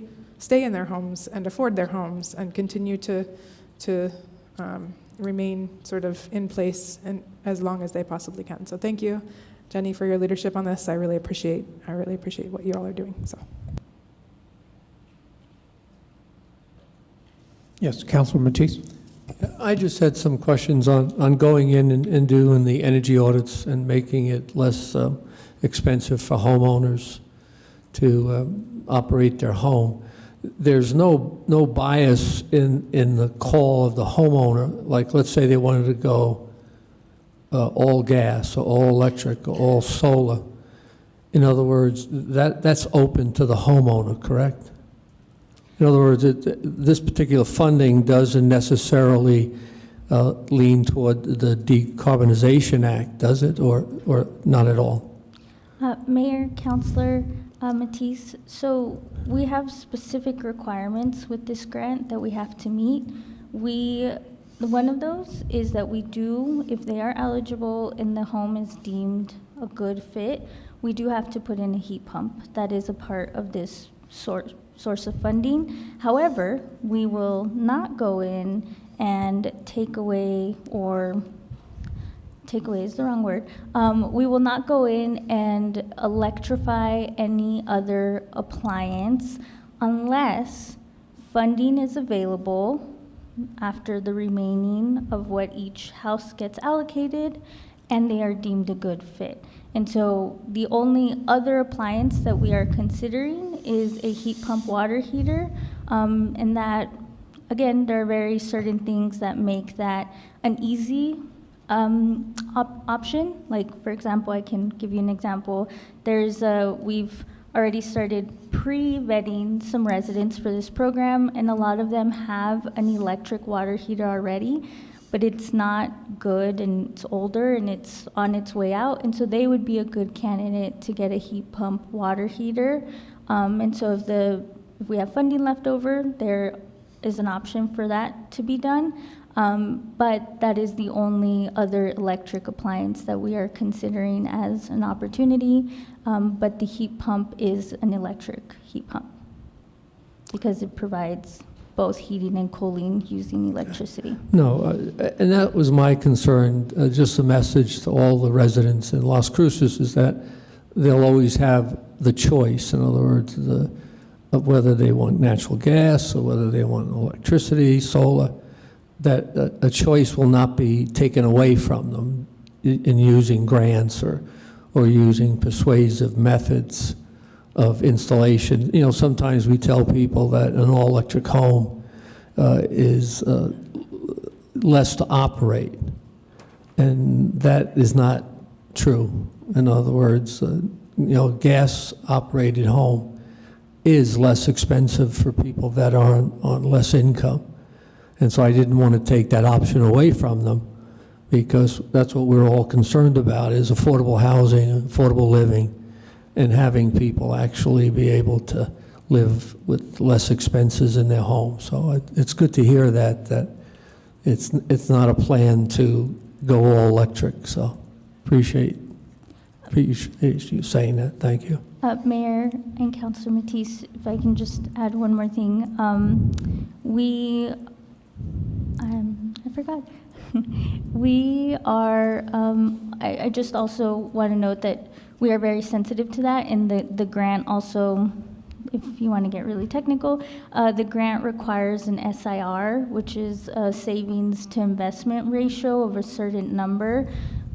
in their homes and afford their homes and continue to remain sort of in place and as long as they possibly can. So thank you, Jenny, for your leadership on this. I really appreciate what you all are doing. So. Yes, Councilor Matisse. I just had some questions on going in and doing the energy audits and making it less expensive for homeowners to operate their home. There's no bias in the call of the homeowner. Like, let's say they wanted to go all gas or all electric or all solar. In other words, that's open to the homeowner, correct? In other words, this particular funding doesn't necessarily lean toward the Decarbonization Act, does it, or not at all? Mayor, Councilor Matisse, so we have specific requirements with this grant that we have to meet. One of those is that we do, if they are eligible and the home is deemed a good fit, we do have to put in a heat pump. That is a part of this source of funding. However, we will not go in and take away is the wrong word. We will not go in and electrify any other appliance unless funding is available after the remaining of what each house gets allocated and they are deemed a good fit. And so the only other appliance that we are considering is a heat pump water heater, and that, again, there are very certain things that make that an easy option. Like, for example, I can give you an example. We've already started pre-vetting some residents for this program, and a lot of them have an electric water heater already, but it's not good and it's older and it's on its way out, and so they would be a good candidate to get a heat pump water heater. And so if we have funding left over, there is an option for that to be done. But that is the only other electric appliance that we are considering as an opportunity. But the heat pump is an electric heat pump because it provides both heating and cooling using electricity. No, and that was my concern. Just a message to all the residents in Las Cruces is that they'll always have the choice. In other words, of whether they want natural gas or whether they want electricity, solar, that a choice will not be taken away from them in using grants or using persuasive methods of installation. You know, sometimes we tell people that an all-electric home is less to operate, and that is not true. In other words, you know, gas-operated home is less expensive for people that are on less income. And so I didn't want to take that option away from them, because that's what we're all concerned about, is affordable housing, affordable living, and having people actually be able to live with less expenses in their home. So it's good to hear that it's not a plan to go all electric. So appreciate you saying that. Thank you. Mayor and Councilor Matisse, if I can just add one more thing. I forgot. We are, I just also want to note that we are very sensitive to that, and the grant also, if you want to get really technical, the grant requires an SIR, which is a savings to investment ratio of a certain number,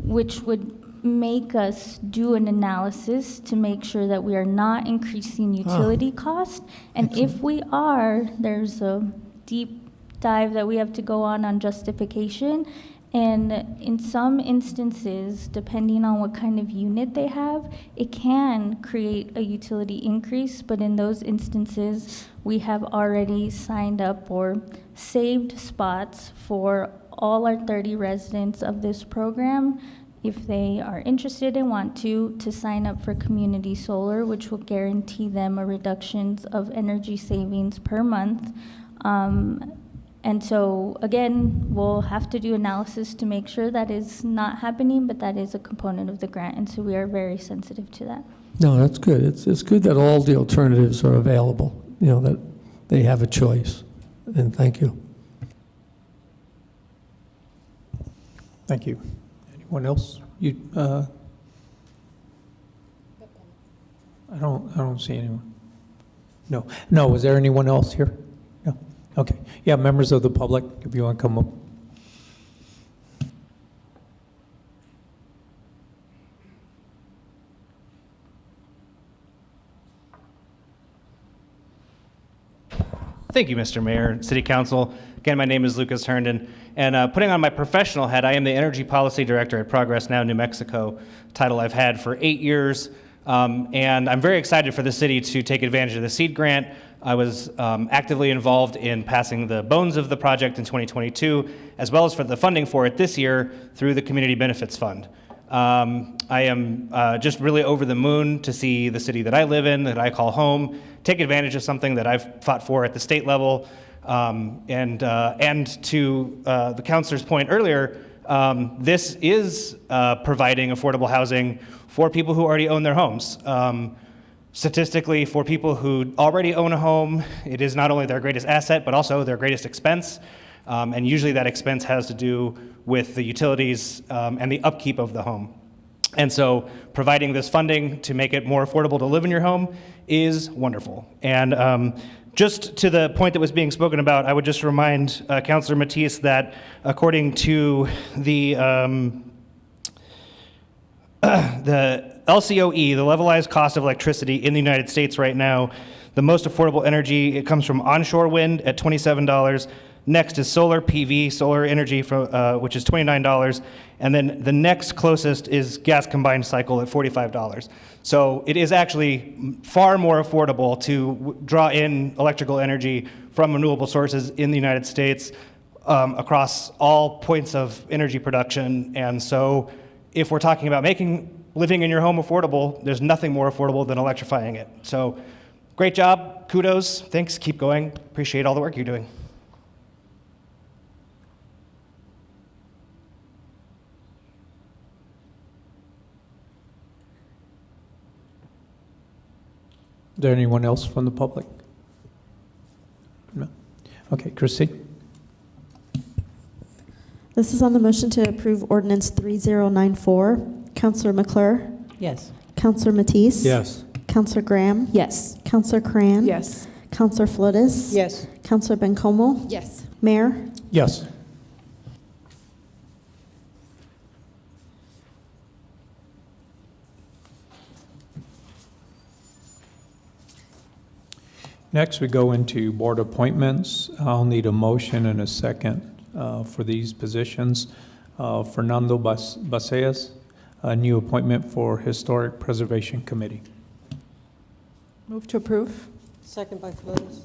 which would make us do an analysis to make sure that we are not increasing utility costs. And if we are, there's a deep dive that we have to go on justification. And in some instances, depending on what kind of unit they have, it can create a utility increase, but in those instances, we have already signed up or saved spots for all our 30 residents of this program, if they are interested and want to sign up for community solar, which will guarantee them a reductions of energy savings per month. And so, again, we'll have to do analysis to make sure that is not happening, but that is a component of the grant, and so we are very sensitive to that. No, that's good. It's good that all the alternatives are available, you know, that they have a choice. And thank you. Thank you. Anyone else? I don't see anyone. No. Was there anyone else here? No. Okay. Yeah, members of the public, if you want to come up. Thank you, Mr. Mayor, City Council. Again, my name is Lucas Herndon, and putting on my professional hat, I am the Energy Policy Director at Progress Now, New Mexico, title I've had for 8 years, and I'm very excited for the city to take advantage of the SEED grant. I was actively involved in passing the bones of the project in 2022, as well as for the funding for it this year through the Community Benefits Fund. I am just really over the moon to see the city that I live in, that I call home, take advantage of something that I've fought for at the state level. And to the councilor's point earlier, this is providing affordable housing for people who already own their homes. Statistically, for people who already own a home, it is not only their greatest asset, but also their greatest expense. And usually that expense has to do with the utilities and the upkeep of the home. And so providing this funding to make it more affordable to live in your home is wonderful. And just to the point that was being spoken about, I would just remind Councilor Matisse that according to the LCOE, the levelized cost of electricity in the United States right now, the most affordable energy, it comes from onshore wind at $27. Next is solar PV, solar energy, which is $29. And then the next closest is gas combined cycle at $45. So it is actually far more affordable to draw in electrical energy from renewable sources in the United States across all points of energy production. And so if we're talking about making living in your home affordable, there's nothing more affordable than electrifying it. So great job, kudos, thanks, keep going. Appreciate all the work you're doing. Is there anyone else from the public? No? Okay, Chrissy? This is on the motion to approve ordinance 3094. Councillor McClure? Yes. Councillor Matisse? Yes. Councillor Graham? Yes. Councillor Cran? Yes. Councillor Flores? Yes. Councillor Bencomo? Yes. Mayor? Yes. Next, we go into board appointments. I'll need a motion and a second for these positions. Fernando Baceas, a new appointment for Historic Preservation Committee. Move to approve. Second by Flores.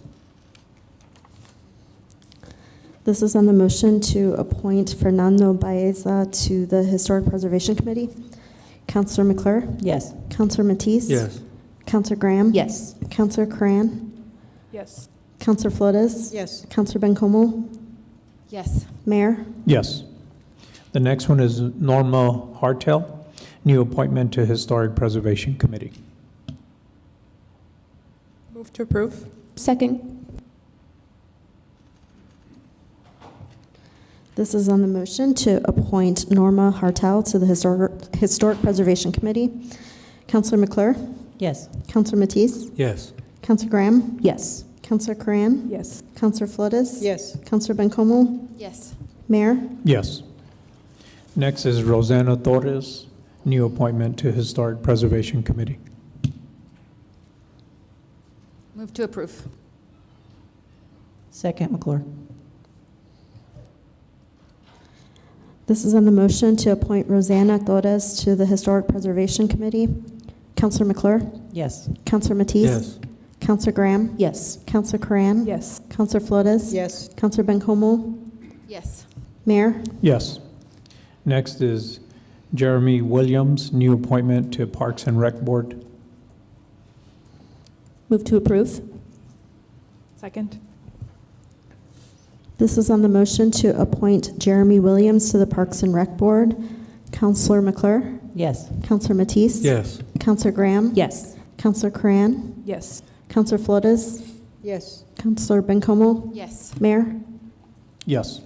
This is on the motion to appoint Fernando Baeza to the Historic Preservation Committee. Counselor McClure? Yes. Counselor Matisse? Yes. Counselor Graham? Yes. Counselor Coran? Yes. Counselor Flores? Yes. Counselor Bencomo? Yes. Mayor? Yes. The next one is Norma Hartel, new appointment to Historic Preservation Committee. Move to approve. Second. This is on the motion to appoint Norma Hartel to the Historic Preservation Committee. Counselor McClure? Yes. Counselor Matisse? Yes. Counselor Graham? Yes. Counselor Coran? Yes. Counselor Flores? Yes. Counselor Bencomo? Yes. Mayor? Yes. Next is Rosanna Torres, new appointment to Historic Preservation Committee. Move to approve. Second, McClure. This is on the motion to appoint Rosanna Torres to the Historic Preservation Committee. Counselor McClure? Yes. Counselor Matisse? Yes. Counselor Graham? Yes. Counselor Coran? Yes. Counselor Flores? Yes. Counselor Bencomo? Yes. Mayor? Yes. Next is Jeremy Williams, new appointment to Parks and Rec Board. Move to approve. Second. This is on the motion to appoint Jeremy Williams to the Parks and Rec Board. Counselor McClure? Yes. Counselor Matisse? Yes. Counselor Graham? Yes. Counselor Coran? Yes. Counselor Flores? Yes. Counselor Bencomo? Yes. Mayor? Yes.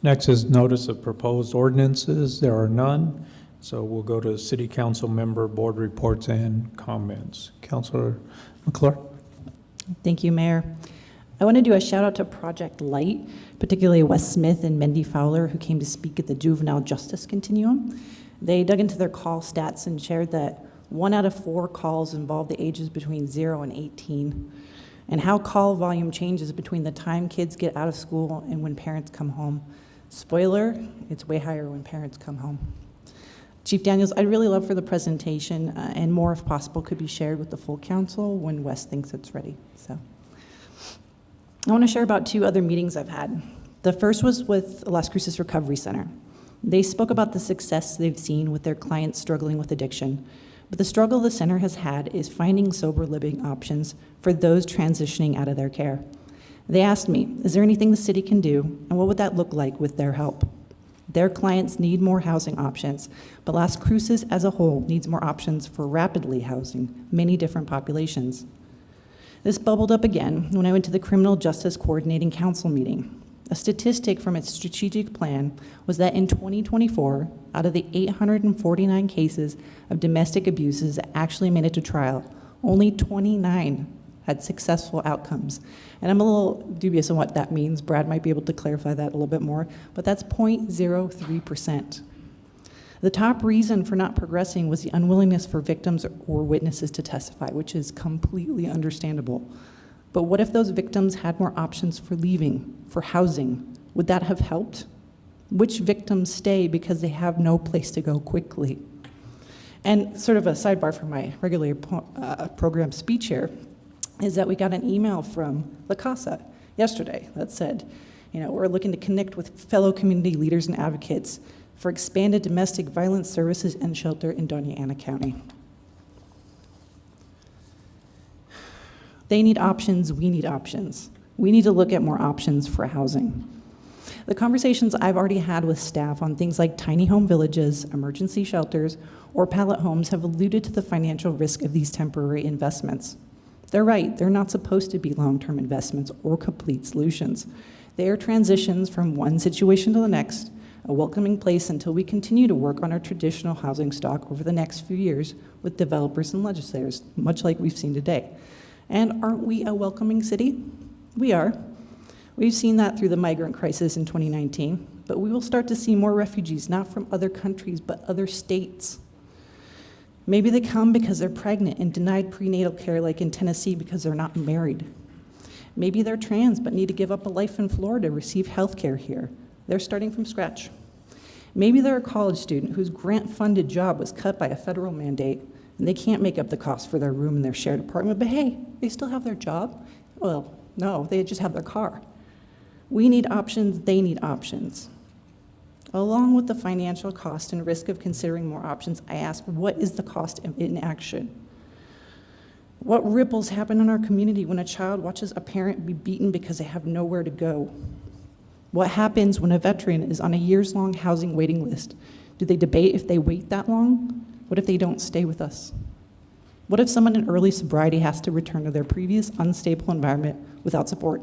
Next is notice of proposed ordinances. There are none. So we'll go to City Council member board reports and comments. Councilor McClure? Thank you, Mayor. I want to do a shout out to Project Light, particularly Wes Smith and Mendy Fowler, who came to speak at the Juvenile Justice Continuum. They dug into their call stats and shared that 1 out of 4 calls involve the ages between 0 and 18, and how call volume changes between the time kids get out of school and when parents come home. Spoiler, it's way higher when parents come home. Chief Daniels, I'd really love for the presentation, and more if possible could be shared with the full council when Wes thinks it's ready. So, I want to share about 2 other meetings I've had. The first was with Las Cruces Recovery Center. They spoke about the success they've seen with their clients struggling with addiction, but the struggle the center has had is finding sober living options for those transitioning out of their care. They asked me, is there anything the city can do, and what would that look like with their help? Their clients need more housing options, but Las Cruces as a whole needs more options for rapidly housing many different populations. This bubbled up again when I went to the Criminal Justice Coordinating Council meeting. A statistic from its strategic plan was that in 2024, out of the 849 cases of domestic abuses that actually made it to trial, only 29 had successful outcomes. And I'm a little dubious on what that means. Brad might be able to clarify that a little bit more, but that's 0.03%. The top reason for not progressing was the unwillingness for victims or witnesses to testify, which is completely understandable. But what if those victims had more options for leaving, for housing? Would that have helped? Which victims stay because they have no place to go quickly? And sort of a sidebar from my regular program speech here, is that we got an email from La Casa yesterday that said, we're looking to connect with fellow community leaders and advocates for expanded domestic violence services and shelter in Doña Ana County. They need options, we need options. We need to look at more options for housing. The conversations I've already had with staff on things like tiny home villages, emergency shelters, or pallet homes have alluded to the financial risk of these temporary investments. They're right, they're not supposed to be long-term investments or complete solutions. They are transitions from one situation to the next, a welcoming place until we continue to work on our traditional housing stock over the next few years with developers and legislators, much like we've seen today. And aren't we a welcoming city? We are. We've seen that through the migrant crisis in 2019, but we will start to see more refugees, not from other countries, but other states. Maybe they come because they're pregnant and denied prenatal care like in Tennessee because they're not married. Maybe they're trans but need to give up a life in Florida to receive health care here. They're starting from scratch. Maybe they're a college student whose grant-funded job was cut by a federal mandate and they can't make up the cost for their room in their shared apartment, but hey, they still have their job. Well, no, they just have their car. We need options, they need options. Along with the financial cost and risk of considering more options, I ask, what is the cost of inaction? What ripples happen in our community when a child watches a parent be beaten because they have nowhere to go? What happens when a veteran is on a years-long housing waiting list? Do they debate if they wait that long? What if they don't stay with us? What if someone in early sobriety has to return to their previous unstable environment without support?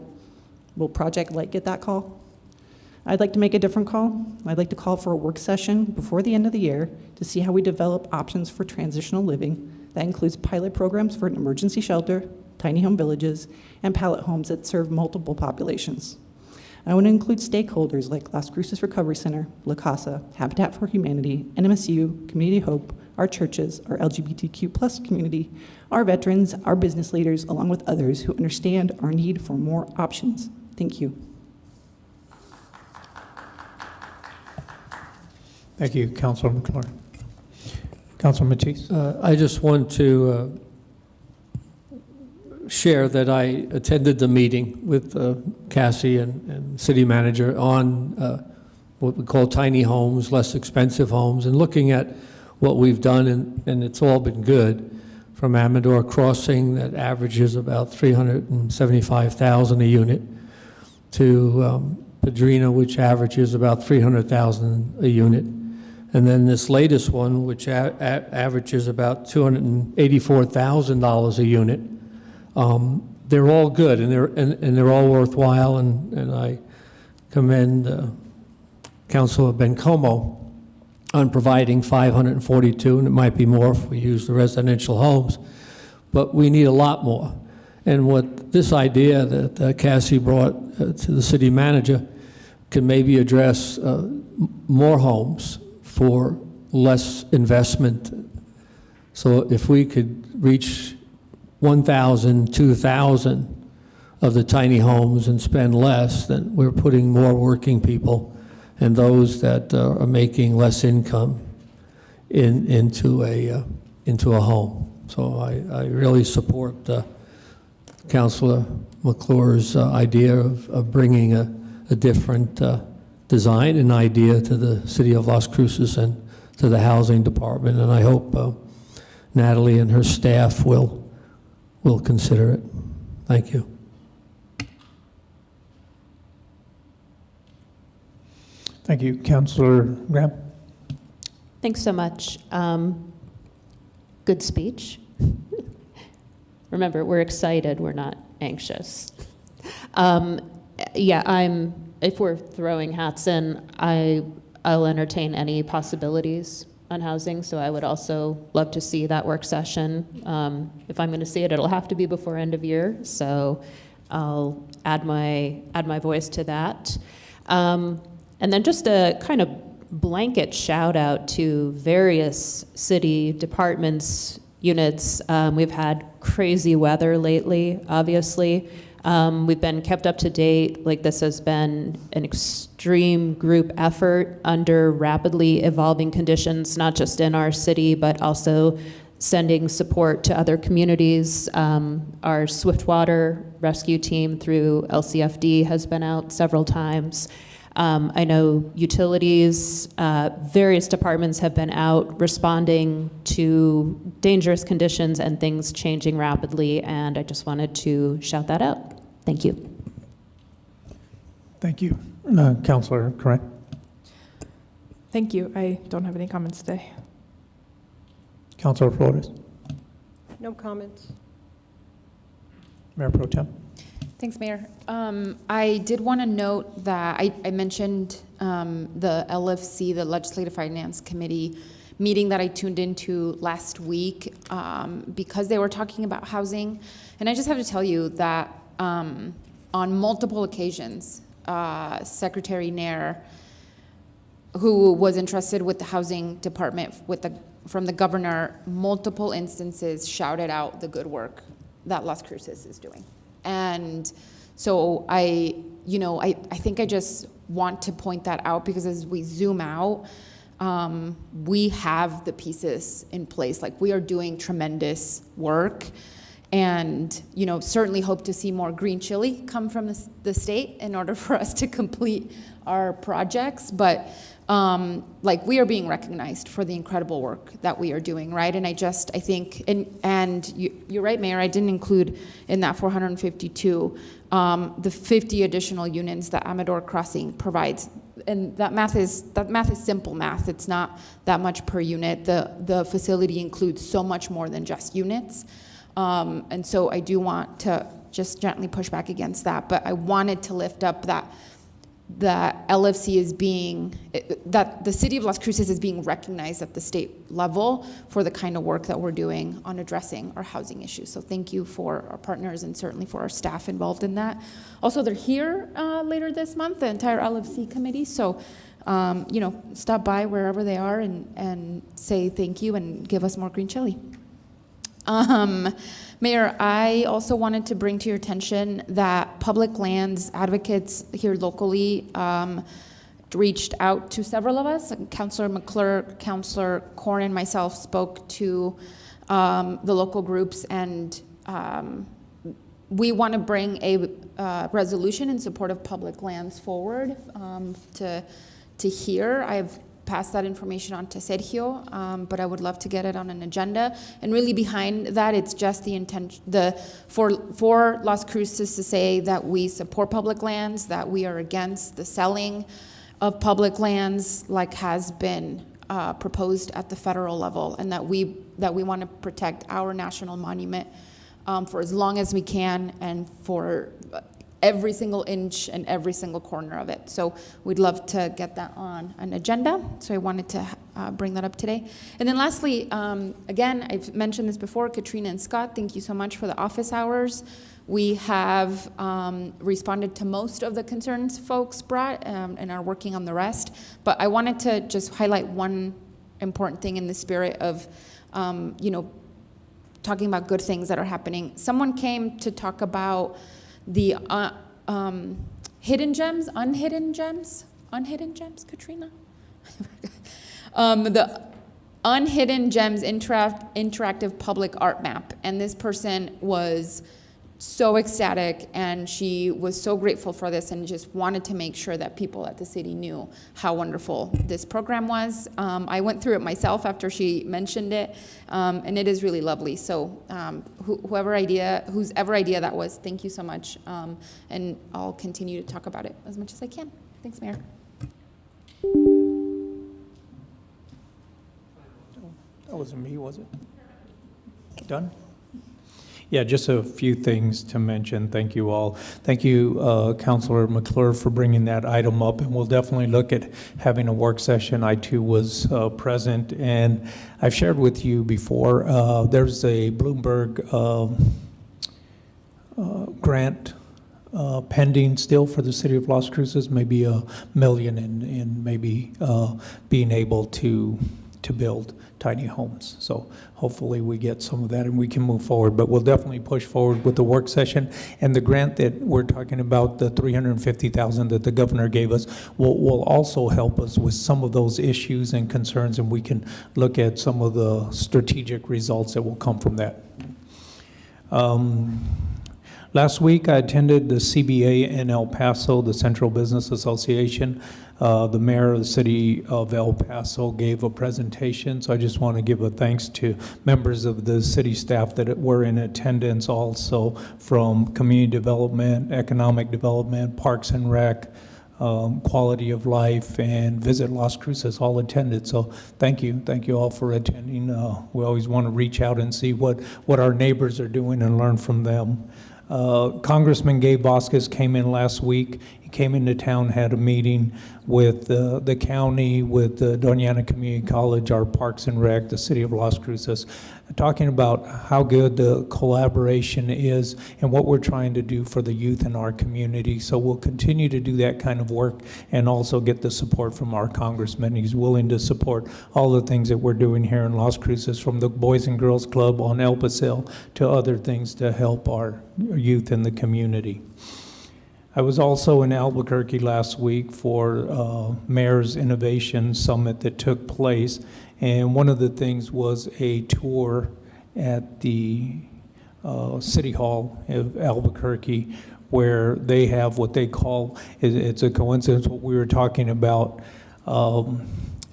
Will Project Light get that call? I'd like to make a different call. I'd like to call for a work session before the end of the year to see how we develop options for transitional living. That includes pilot programs for an emergency shelter, tiny home villages, and pallet homes that serve multiple populations. I want to include stakeholders like Las Cruces Recovery Center, La Casa, Habitat for Humanity, NMSU, Community Hope, our churches, our LGBTQ+ community, our veterans, our business leaders, along with others who understand our need for more options. Thank you. Thank you, Councilor McClure. Councilor Matisse. I just want to share that I attended the meeting with Cassie and City Manager on what we call tiny homes, less expensive homes, and looking at what we've done, and it's all been good, from Amador Crossing that averages about $375,000 a unit to Padrina, which averages about $300,000 a unit. And then this latest one, which averages about $284,000 a unit. They're all good, and they're all worthwhile, and I commend Councilor Bencomo on providing 542, and it might be more if we use the residential homes, but we need a lot more. And what this idea that Cassie brought to the city manager can maybe address more homes for less investment. So if we could reach 1,000, 2,000 of the tiny homes and spend less, then we're putting more working people and those that are making less income into a home. So I really support Councilor McClure's idea of bringing a different design and idea to the city of Las Cruces and to the housing department, and I hope Natalie and her staff will consider it. Thank you. Thank you, Councilor Graham. Thanks so much. Good speech. Remember, we're excited, we're not anxious. Yeah, if we're throwing hats in, I'll entertain any possibilities on housing, so I would also love to see that work session. If I'm going to see it, it'll have to be before end of year, so I'll add my voice to that. And then just a kind of blanket shout out to various city departments, units. We've had crazy weather lately, obviously. We've been kept up to date. Like, this has been an extreme group effort under rapidly evolving conditions, not just in our city, but also sending support to other communities. Our Swiftwater rescue team through LCFD has been out several times. I know utilities, various departments have been out responding to dangerous conditions and things changing rapidly, and I just wanted to shout that out. Thank you. Thank you. Councilor Corin. Thank you. I don't have any comments today. Councilor Flores. No comments. Mayor Pro Tem. Thanks, Mayor. I did want to note that I mentioned the LFC, the Legislative Finance Committee meeting that I tuned into last week because they were talking about housing. And I just have to tell you that on multiple occasions, Secretary Nair, who was entrusted with the housing department with the from the governor, multiple instances shouted out the good work that Las Cruces is doing. And so I think I just want to point that out, because as we zoom out, we have the pieces in place. Like, we are doing tremendous work, and certainly hope to see more green chili come from the state in order for us to complete our projects. But we are being recognized for the incredible work that we are doing, right? And I think, and you're right, Mayor, I didn't include in that 452 the 50 additional units that Amador Crossing provides. And that math is simple math. It's not that much per unit. The facility includes so much more than just units. And so I do want to just gently push back against that. But I wanted to lift up that LFC is that the city of Las Cruces is being recognized at the state level for the kind of work that we're doing on addressing our housing issues. So thank you for our partners and certainly for our staff involved in that. Also, they're here later this month, the entire LFC committee. So, stop by wherever they are and say thank you and give us more green chili. Mayor, I also wanted to bring to your attention that public lands advocates here locally reached out to several of us. Councilor McClure, Councilor Corn, and myself spoke to the local groups, and we want to bring a resolution in support of public lands forward to hear. I've pass that information on to Sergio, but I would love to get it on an agenda. And really behind that, it's just the intent, for Las Cruces to say that we support public lands, that we are against the selling of public lands like has been proposed at the federal level, and that we want to protect our national monument for as long as we can, and for every single inch and every single corner of it. So we'd love to get that on an agenda. So I wanted to bring that up today. And then lastly, again, I've mentioned this before, Katrina and Scott, thank you so much for the office hours. We have responded to most of the concerns folks brought and are working on the rest. But I wanted to just highlight one important thing in the spirit of, talking about good things that are happening. Someone came to talk about the unhidden gems, Katrina? The Unhidden Gems interactive public art map. And this person was so ecstatic, and she was so grateful for this, and just wanted to make sure that people at the city knew how wonderful this program was. I went through it myself after she mentioned it, and it is really lovely. So whoever idea that was, thank you so much, and I'll continue to talk about it as much as I can. Thanks, Mayor. That wasn't me, was it? Done? Yeah, just a few things to mention. Thank you all. Thank you, Councilor McClure, for bringing that item up, and we'll definitely look at having a work session. I too was present, and I've shared with you before, there's a Bloomberg grant pending still for the city of Las Cruces, maybe $1 million in maybe being able to build tiny homes. So hopefully we get some of that and we can move forward, but we'll definitely push forward with the work session. And the grant that we're talking about, the $350,000 that the governor gave us, will also help us with some of those issues and concerns, and we can look at some of the strategic results that will come from that. Last week, I attended the CBA in El Paso, the Central Business Association. The mayor of the city of El Paso gave a presentation, so I just want to give a thanks to members of the city staff that were in attendance, also from community development, economic development, parks and rec, quality of life, and Visit Las Cruces, all attended. So thank you all for attending. We always want to reach out and see what our neighbors are doing and learn from them. Congressman Gabe Vasquez came in last week. He came into town, had a meeting with the county, with Doña Ana Community College, our Parks and Rec, the city of Las Cruces, talking about how good the collaboration is and what we're trying to do for the youth in our community. So we'll continue to do that kind of work and also get the support from our congressman. He's willing to support all the things that we're doing here in Las Cruces, from the Boys and Girls Club on El Paseo to other things to help our youth in the community. I was also in Albuquerque last week for Mayor's Innovation Summit that took place, and one of the things was a tour at the City Hall of Albuquerque, where they have what they call, it's a coincidence what we were talking about,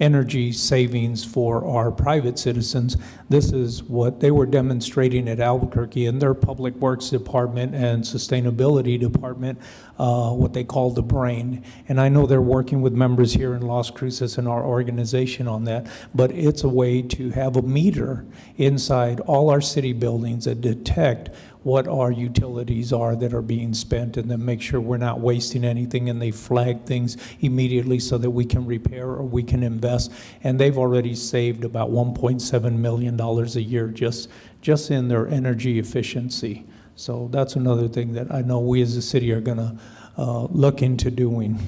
energy savings for our private citizens. This is what they were demonstrating at Albuquerque in their Public Works Department and Sustainability Department, what they call the brain. And I know they're working with members here in Las Cruces and our organization on that, but it's a way to have a meter inside all our city buildings that detect what our utilities are that are being spent, and then make sure we're not wasting anything, and they flag things immediately so that we can repair or we can invest. And they've already saved about $1.7 million a year just in their energy efficiency. So that's another thing that I know we as a city are gonna look into doing.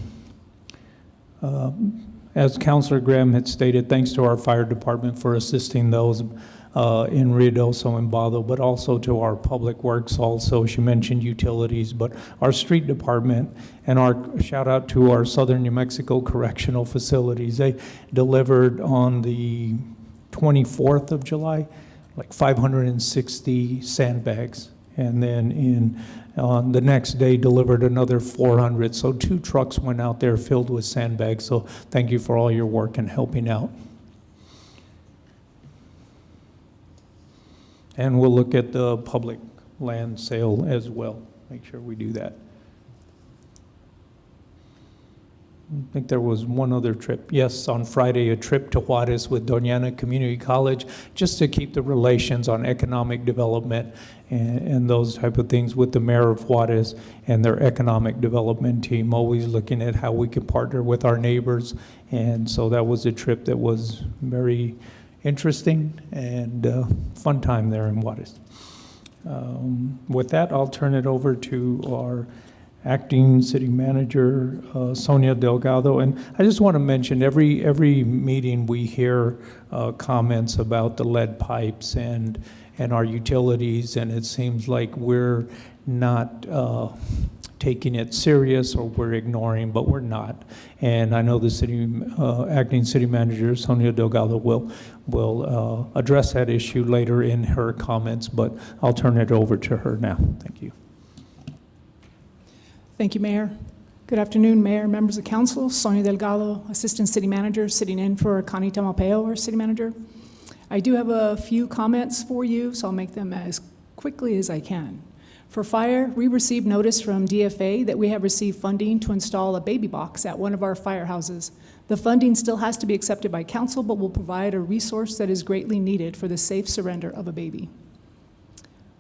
As Councilor Graham had stated, thanks to our fire department for assisting those in Ruidoso and Bado, but also to our public works also. She mentioned utilities, but our street department, and our shout out to our Southern New Mexico correctional facilities. They delivered on the 24th of July, like 560 sandbags. And then on the next day delivered another 400. So 2 trucks went out there filled with sandbags. So thank you for all your work and helping out. And we'll look at the public land sale as well. Make sure we do that. I think there was one other trip. Yes, on Friday, a trip to Juarez with Doña Ana Community College, just to keep the relations on economic development and those type of things with the mayor of Juarez and their economic development team, always looking at how we can partner with our neighbors. And so that was a trip that was very interesting and fun time there in Juarez. With that, I'll turn it over to our acting city manager, Sonia Delgado. And I just want to mention, every meeting we hear comments about the lead pipes and our utilities, and it seems like we're not taking it serious or we're ignoring, but we're not. And I know the city acting city manager, Sonia Delgado, will address that issue later in her comments, but I'll turn it over to her now. Thank you. Thank you, Mayor. Good afternoon, Mayor, members of council. Sonia Delgado, Assistant City Manager, sitting in for Connie Tamapeo, our City Manager. I do have a few comments for you, so I'll make them as quickly as I can. For fire, we received notice from DFA that we have received funding to install a baby box at one of our firehouses. The funding still has to be accepted by council, but will provide a resource that is greatly needed for the safe surrender of a baby.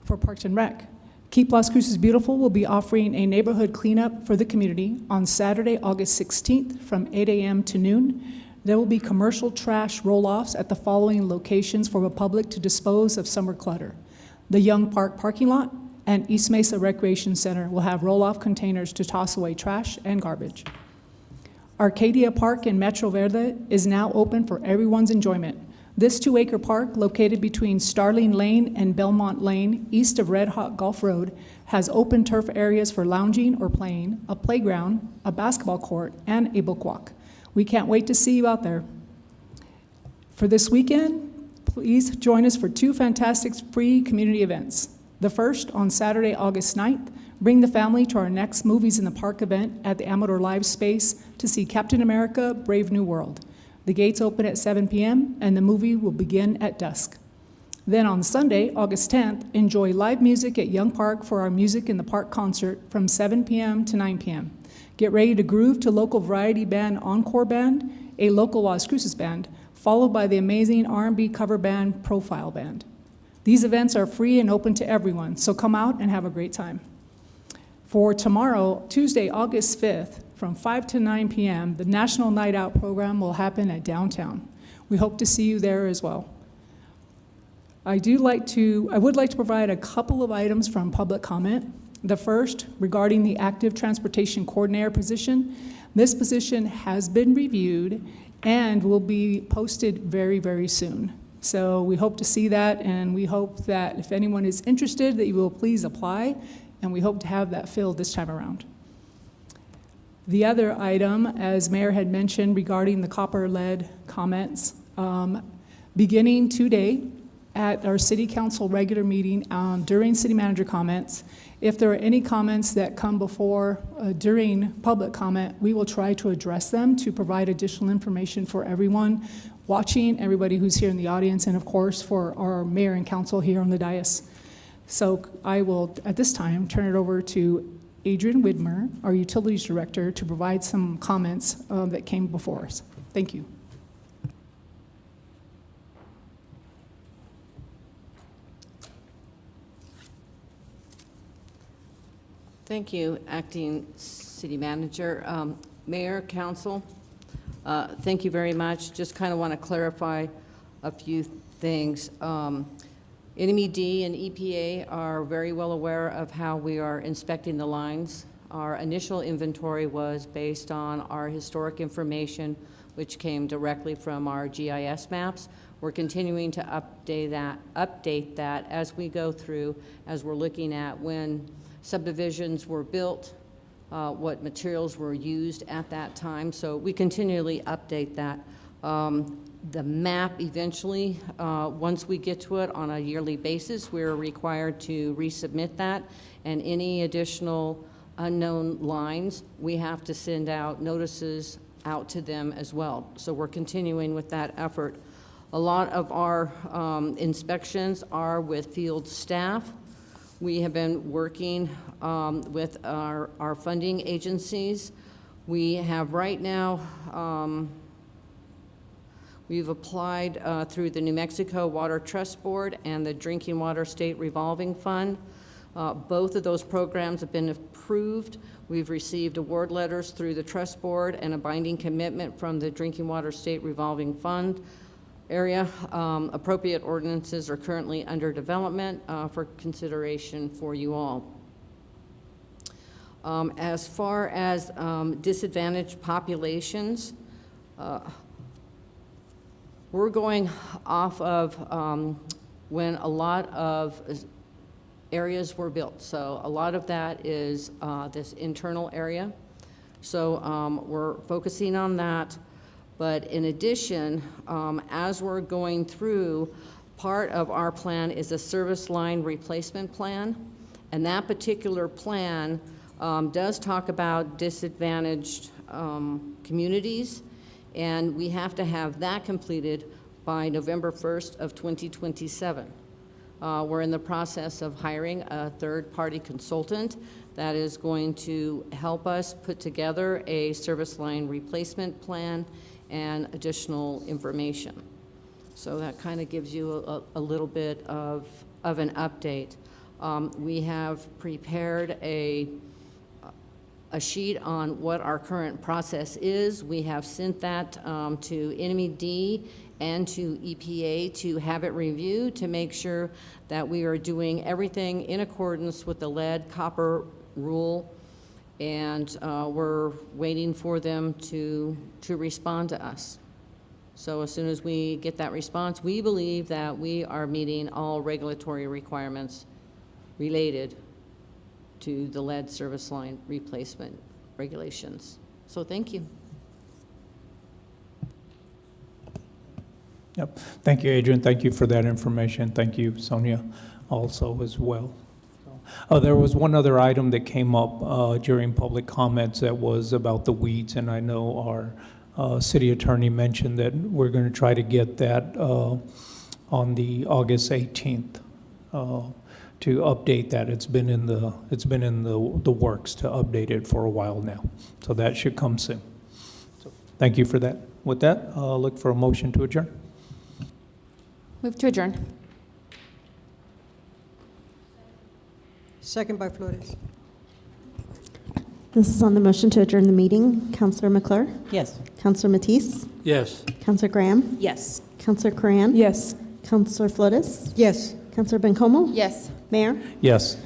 For Parks and Rec, Keep Las Cruces Beautiful will be offering a neighborhood cleanup for the community on Saturday, August 16th from 8 a.m. to noon. There will be commercial trash roll-offs at the following locations for the public to dispose of summer clutter. The Young Park parking lot and East Mesa Recreation Center will have roll-off containers to toss away trash and garbage. Arcadia Park in Metro Verde is now open for everyone's enjoyment. This 2-acre park, located between Starling Lane and Belmont Lane, east of Red Hot Golf Road, has open turf areas for lounging or playing, a playground, a basketball court, and a book walk. We can't wait to see you out there. For this weekend, please join us for 2 fantastic free community events. The first, on Saturday, August 9th, bring the family to our next Movies in the Park event at the Amador Live Space to see Captain America: Brave New World. The gates open at 7 p.m. and the movie will begin at dusk. Then on Sunday, August 10th, enjoy live music at Young Park for our Music in the Park concert from 7 p.m. to 9 p.m. Get ready to groove to local variety band Encore Band, a local Las Cruces band, followed by the amazing R&B cover band Profile Band. These events are free and open to everyone, so come out and have a great time. For tomorrow, Tuesday, August 5th, from 5 to 9 p.m., the National Night Out program will happen at downtown. We hope to see you there as well. I would like to provide a couple of items from public comment. The first, regarding the active transportation coordinator position. This position has been reviewed and will be posted very, very soon. So we hope to see that, and we hope that if anyone is interested, that you will please apply, and we hope to have that filled this time around. The other item, as Mayor had mentioned regarding the copper lead comments, beginning today at our City Council regular meeting during City Manager comments, if there are any comments that come before during public comment, we will try to address them to provide additional information for everyone watching, everybody who's here in the audience, and of course for our mayor and council here on the dais. So I will, at this time, turn it over to Adrian Widmer, our Utilities Director, to provide some comments that came before us. Thank you. Thank you, Acting City Manager. Mayor, Council, thank you very much. Just kind of want to clarify a few things. NMED and EPA are very well aware of how we are inspecting the lines. Our initial inventory was based on our historic information, which came directly from our GIS maps. We're continuing to update that as we go through, as we're looking at when subdivisions were built, what materials were used at that time. So we continually update that. The map eventually, once we get to it on a yearly basis, we're required to resubmit that, and any additional unknown lines, we have to send out notices out to them as well. So we're continuing with that effort. A lot of our inspections are with field staff. We have been working with our funding agencies. We have right now, we've applied through the New Mexico Water Trust Board and the Drinking Water State Revolving Fund. Both of those programs have been approved. We've received award letters through the Trust Board and a binding commitment from the Drinking Water State Revolving Fund area. Appropriate ordinances are currently under development for consideration for you all. As far as disadvantaged populations, we're going off of when a lot of areas were built. So a lot of that is this internal area. So we're focusing on that. But in addition, as we're going through, part of our plan is a service line replacement plan. And that particular plan does talk about disadvantaged communities. And we have to have that completed by November 1st of 2027. We're in the process of hiring a third-party consultant that is going to help us put together a service line replacement plan and additional information. So that kind of gives you a little bit of an update. We have prepared a sheet on what our current process is. We have sent that to NMED and to EPA to have it reviewed to make sure that we are doing everything in accordance with the lead copper rule, and we're waiting for them to respond to us. So as soon as we get that response, we believe that we are meeting all regulatory requirements related to the lead service line replacement regulations. So thank you. Yep. Thank you, Adrian. Thank you for that information. Thank you, Sonia, also as well. There was one other item that came up during public comments that was about the weeds, and I know our city attorney mentioned that we're going to try to get that on the August 18th to update that. It's been in the works to update it for a while now, so that should come soon. So thank you for that. With that, I'll look for a motion to adjourn. Move to adjourn. Second by Flores. This is on the motion to adjourn the meeting. Councilor McClure? Yes. Councilor Matisse? Yes. Councilor Graham? Yes. Councilor Coran? Yes. Councilor Flores? Yes. Councilor Bencomo? Yes. Mayor? Yes.